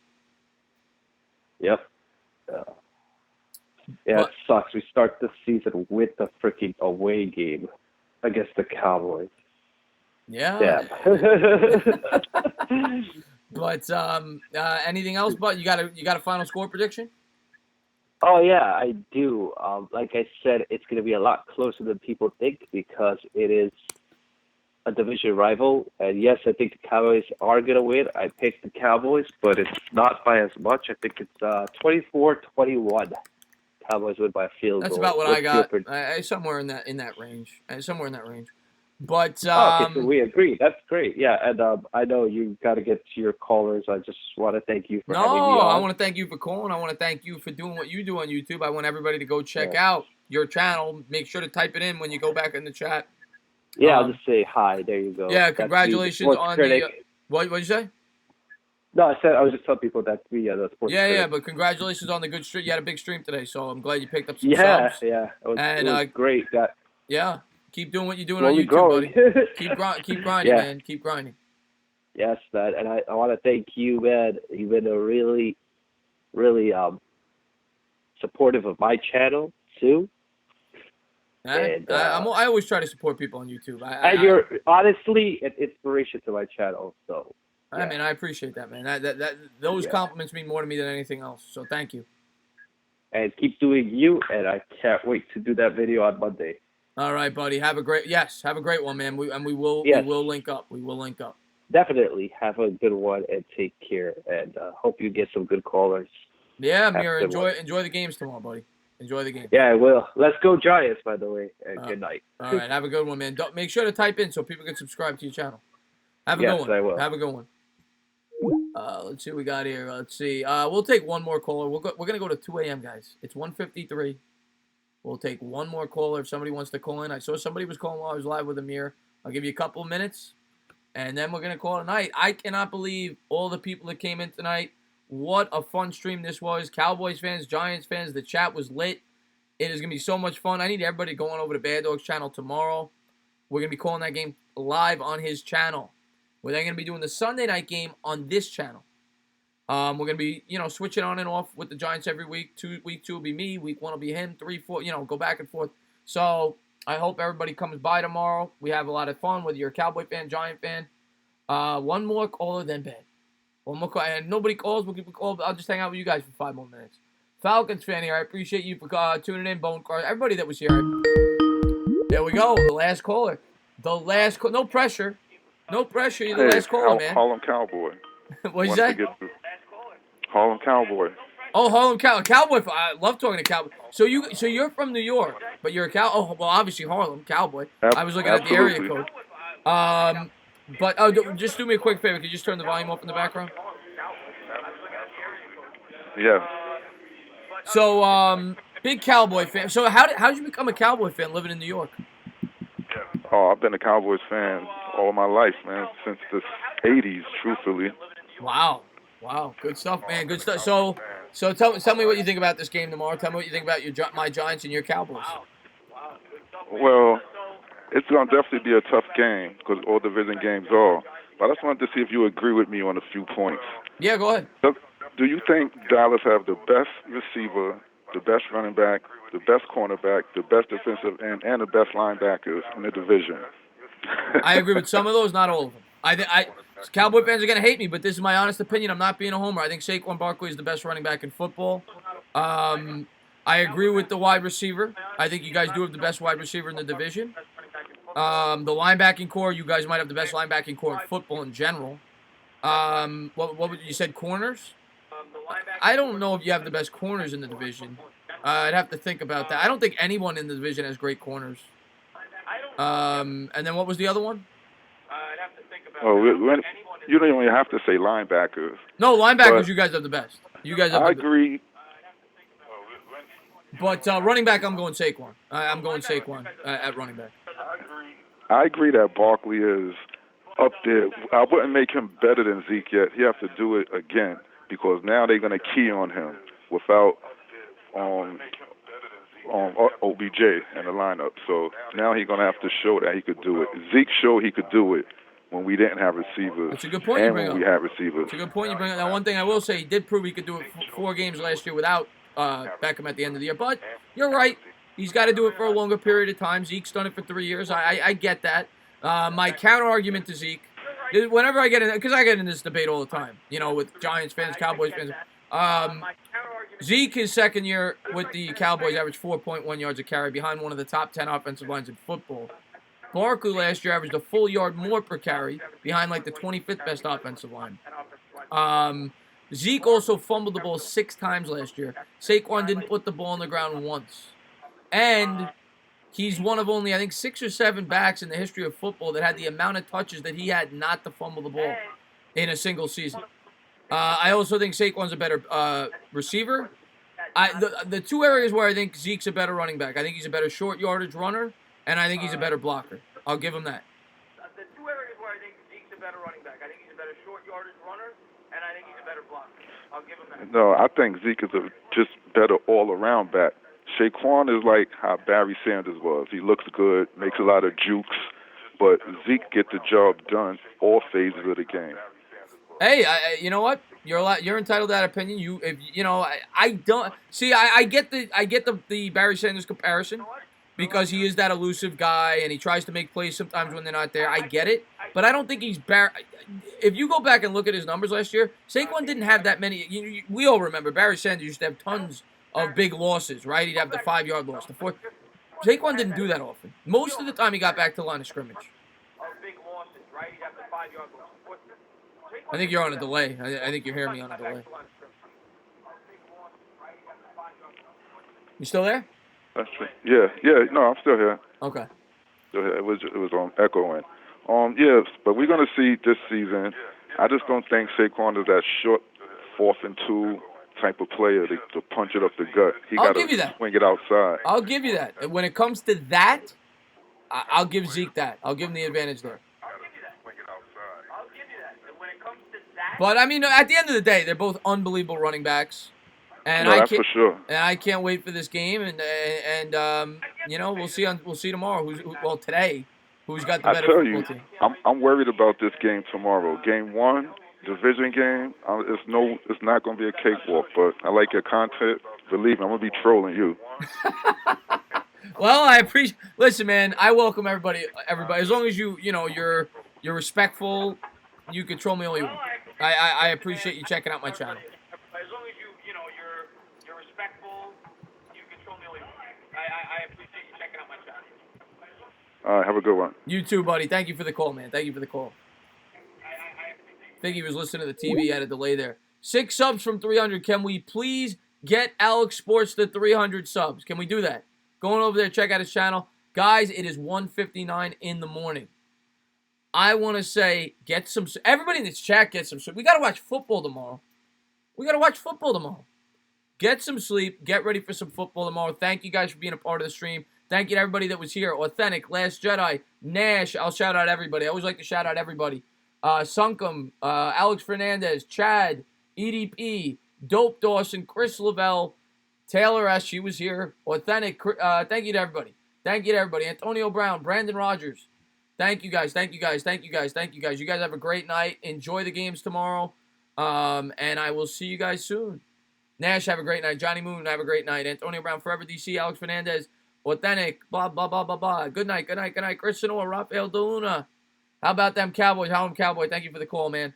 Yep. Yeah, it sucks. We start the season with the freaking away game against the Cowboys. Yeah. But anything else? But you got a final score prediction? Oh yeah, I do. Like I said, it's going to be a lot closer than people think because it is a division rival. And yes, I think the Cowboys are going to win. I picked the Cowboys, but it's not by as much. I think it's 24-21. Cowboys win by a field goal. That's about what I got. Somewhere in that range. Somewhere in that range. But okay, so we agree. That's great. Yeah, and I know you got to get to your callers. I just want to thank you for having me on. I want to thank you for calling. I want to thank you for doing what you do on YouTube. I want everybody to go check out your channel. Make sure to type it in when you go back in the chat. Yeah, I'll just say hi. There you go. Yeah, congratulations on the. What'd you say? No, I was just telling people that the sports. Yeah, but congratulations on the good stream. You had a big stream today, so I'm glad you picked up some subs. Yeah, it was great. Yeah, keep doing what you're doing on YouTube, buddy. Keep grinding, man. Keep grinding. Yes, man, and I want to thank you, man. You've been a really, really supportive of my channel too. I always try to support people on YouTube. And you're honestly an inspiration to my channel, so. I mean, I appreciate that, man. Those compliments mean more to me than anything else. So thank you. And keep doing you, and I can't wait to do that video on Monday. All right, buddy. Have a great one, man. We will link up. We will link up. Definitely have a good one and take care. And hope you get some good callers. Yeah, Mira. Enjoy the games tomorrow, buddy. Enjoy the game. Yeah, I will. Let's go Giants, by the way. And good night. All right, have a good one, man. Make sure to type in so people can subscribe to your channel. Have a good one. I will. Have a good one. Let's see what we got here. Let's see. We'll take one more caller. We're going to go to 2 a.m., guys. It's 1:53. We'll take one more caller if somebody wants to call in. I saw somebody was calling while I was live with Amir. I'll give you a couple of minutes, and then we're going to call it a night. I cannot believe all the people that came in tonight. What a fun stream this was. Cowboys fans, Giants fans, the chat was lit. It is going to be so much fun. I need everybody going over to Bad Dog's channel tomorrow. We're going to be calling that game live on his channel. We're then going to be doing the Sunday night game on this channel. We're going to be, switching on and off with the Giants every week. Week 2 will be me. Week 1 will be him. 3, 4, go back and forth. So I hope everybody comes by tomorrow. We have a lot of fun, whether you're a Cowboy fan, Giant fan. One more caller, then bed. One more call, and nobody calls. We'll keep a call. I'll just hang out with you guys for 5 more minutes. Falcons fan here. I appreciate you for tuning in, Bone Car. Everybody that was here. There we go. The last caller. No pressure. No pressure. You're the last caller, man. Harlem Cowboy. What'd you say? Harlem Cowboy. Oh, Harlem Cowboy. I love talking to Cowboy. So you're from New York, but you're a cow. Oh, well, obviously Harlem Cowboy. I was looking at the area code. But just do me a quick favor. Could you just turn the volume up in the background? Yeah. So big Cowboy fan. So how did you become a Cowboy fan living in New York? Oh, I've been a Cowboys fan all my life, man, since the 80s, truthfully. Wow. Good stuff, man. Good stuff. So tell me what you think about this game tomorrow. Tell me what you think about my Giants and your Cowboys. Well, it's going to definitely be a tough game because all division games are. But I just wanted to see if you agree with me on a few points. Yeah, go ahead. Do you think Dallas have the best receiver, the best running back, the best cornerback, the best defensive end, and the best linebackers in the division? I agree with some of those, not all of them. Cowboy fans are going to hate me, but this is my honest opinion. I'm not being a homer. I think Saquon Barkley is the best running back in football. I agree with the wide receiver. I think you guys do have the best wide receiver in the division. The linebacking core, you guys might have the best linebacking core in football in general. What you said, corners? I don't know if you have the best corners in the division. I'd have to think about that. I don't think anyone in the division has great corners. And then what was the other one? Oh, you don't even have to say linebackers. No, linebackers, you guys have the best. I agree. But running back, I'm going Saquon. I'm going Saquon at running back. I agree that Barkley is up there. I wouldn't make him better than Zeke yet. He has to do it again because now they're going to key on him without OBJ in the lineup. So now he's going to have to show that he could do it. Zeke showed he could do it when we didn't have receivers. That's a good point you bring up. We had receivers. It's a good point you bring up. Now, one thing I will say, he did prove he could do it 4 games last year without Beckham at the end of the year. But you're right. He's got to do it for a longer period of time. Zeke's done it for 3 years. I get that. My counter-argument to Zeke, whenever I get in, because I get in this debate all the time, with Giants fans, Cowboys fans. Zeke, his second year with the Cowboys, averaged 4.1 yards a carry behind one of the top 10 offensive lines in football. Barkley last year averaged a full yard more per carry behind the 25th best offensive line. Zeke also fumbled the ball 6 times last year. Saquon didn't put the ball on the ground once. And he's one of only, I think, 6 or 7 backs in the history of football that had the amount of touches that he had not to fumble the ball in a single season. I also think Saquon's a better receiver. The 2 areas where I think Zeke's a better running back, I think he's a better short yardage runner, and I think he's a better blocker. I'll give him that. The 2 areas where I think Zeke's a better running back, I think he's a better short yardage runner, and I think he's a better blocker. I'll give him that. No, I think Zeke is a just better all-around back. Saquon is like how Barry Sanders was. He looks good, makes a lot of jukes, but Zeke get the job done all phases of the game. Hey, you know what? You're entitled to that opinion. I don't see. I get the Barry Sanders comparison because he is that elusive guy and he tries to make plays sometimes when they're not there. I get it, but I don't think he's If you go back and look at his numbers last year, Saquon didn't have that many. We all remember Barry Sanders used to have tons of big losses, right? He'd have the 5-yard loss, the 4. Saquon didn't do that often. Most of the time, he got back to the line of scrimmage. I think you're on a delay. I think you're hearing me on a delay. You still there? That's true. Yeah. No, I'm still here. Okay. Still here. It was echoing. Yes, but we're gonna see this season. I just don't think Saquon is that short 4th and 2 type of player to punch it up the gut. He got to swing it outside. I'll give you that. When it comes to that, I'll give Zeke that. I'll give him the advantage there. But, I mean, at the end of the day, they're both unbelievable running backs. And that's for sure. And I can't wait for this game. And we'll see tomorrow. Today, who's got the better football team. I'm worried about this game tomorrow. Game 1, division game. It's not going to be a cakewalk, but I like your content. Believe me, I'm going to be trolling you. Well, I appreciate. Listen, man, I welcome everybody. As long as you're respectful. You can troll me all you want. I appreciate you checking out my channel. As long as you're respectful, you can troll me all you want. I appreciate you checking out my channel. All right, have a good one. You too, buddy. Thank you for the call, man. Thank you for the call. I think he was listening to the TV. Had a delay there. 6 subs from 300. Can we please get Alex Sports to 300 subs? Can we do that? Going over there, check out his channel. Guys, it is 1:59 in the morning. I want to say, get some... Everybody in this chat get some sleep. We got to watch football tomorrow. Get some sleep. Get ready for some football tomorrow. Thank you guys for being a part of the stream. Thank you to everybody that was here. Authentic, Last Jedi, Nash. I'll shout out everybody. I always like to shout out everybody. Sunkum, Alex Fernandez, Chad, EDP, Dope Dawson, Chris Lavelle, Taylor S. She was here. Authentic. Thank you to everybody. Antonio Brown, Brandon Rogers. Thank you guys. You guys have a great night. Enjoy the games tomorrow. And I will see you guys soon. Nash, have a great night. Johnny Moon, have a great night. Antonio Brown, Forever DC, Alex Fernandez, Authentic, blah, blah, blah, blah, blah. Good night. Chris Sanoa, Rafael DeLuna. How about them Cowboys? How am Cowboy? Thank you for the call, man.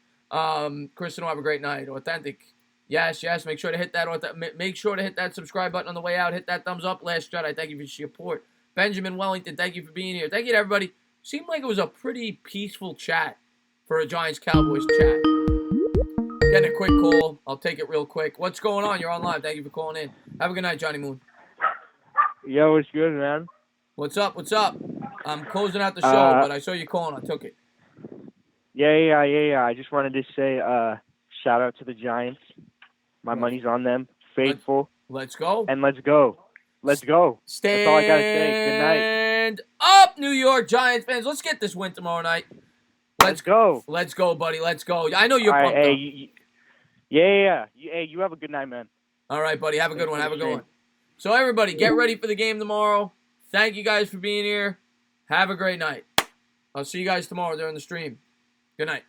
Chris Sanoa, have a great night. Authentic. Yes. Make sure to hit that subscribe button on the way out. Hit that thumbs up. Last Jedi, thank you for your support. Benjamin Wellington, thank you for being here. Thank you to everybody. Seemed like it was a pretty peaceful chat for a Giants-Cowboys chat. Getting a quick call. I'll take it real quick. What's going on? You're on live. Thank you for calling in. Have a good night, Johnny Moon. Yo, what's good, man? What's up? I'm closing out the show, but I saw you calling. I took it. Yeah. I just wanted to say shout out to the Giants. My money's on them. Faithful. Let's go. And let's go. That's all I got to say. Good night. Stand up, New York Giants fans. Let's get this win tomorrow night. Let's go. Let's go, buddy. Let's go. I know you're pumped up. Yeah. Hey, you have a good night, man. All right, buddy. Have a good one. So, everybody, get ready for the game tomorrow. Thank you guys for being here. Have a great night. I'll see you guys tomorrow during the stream. Good night.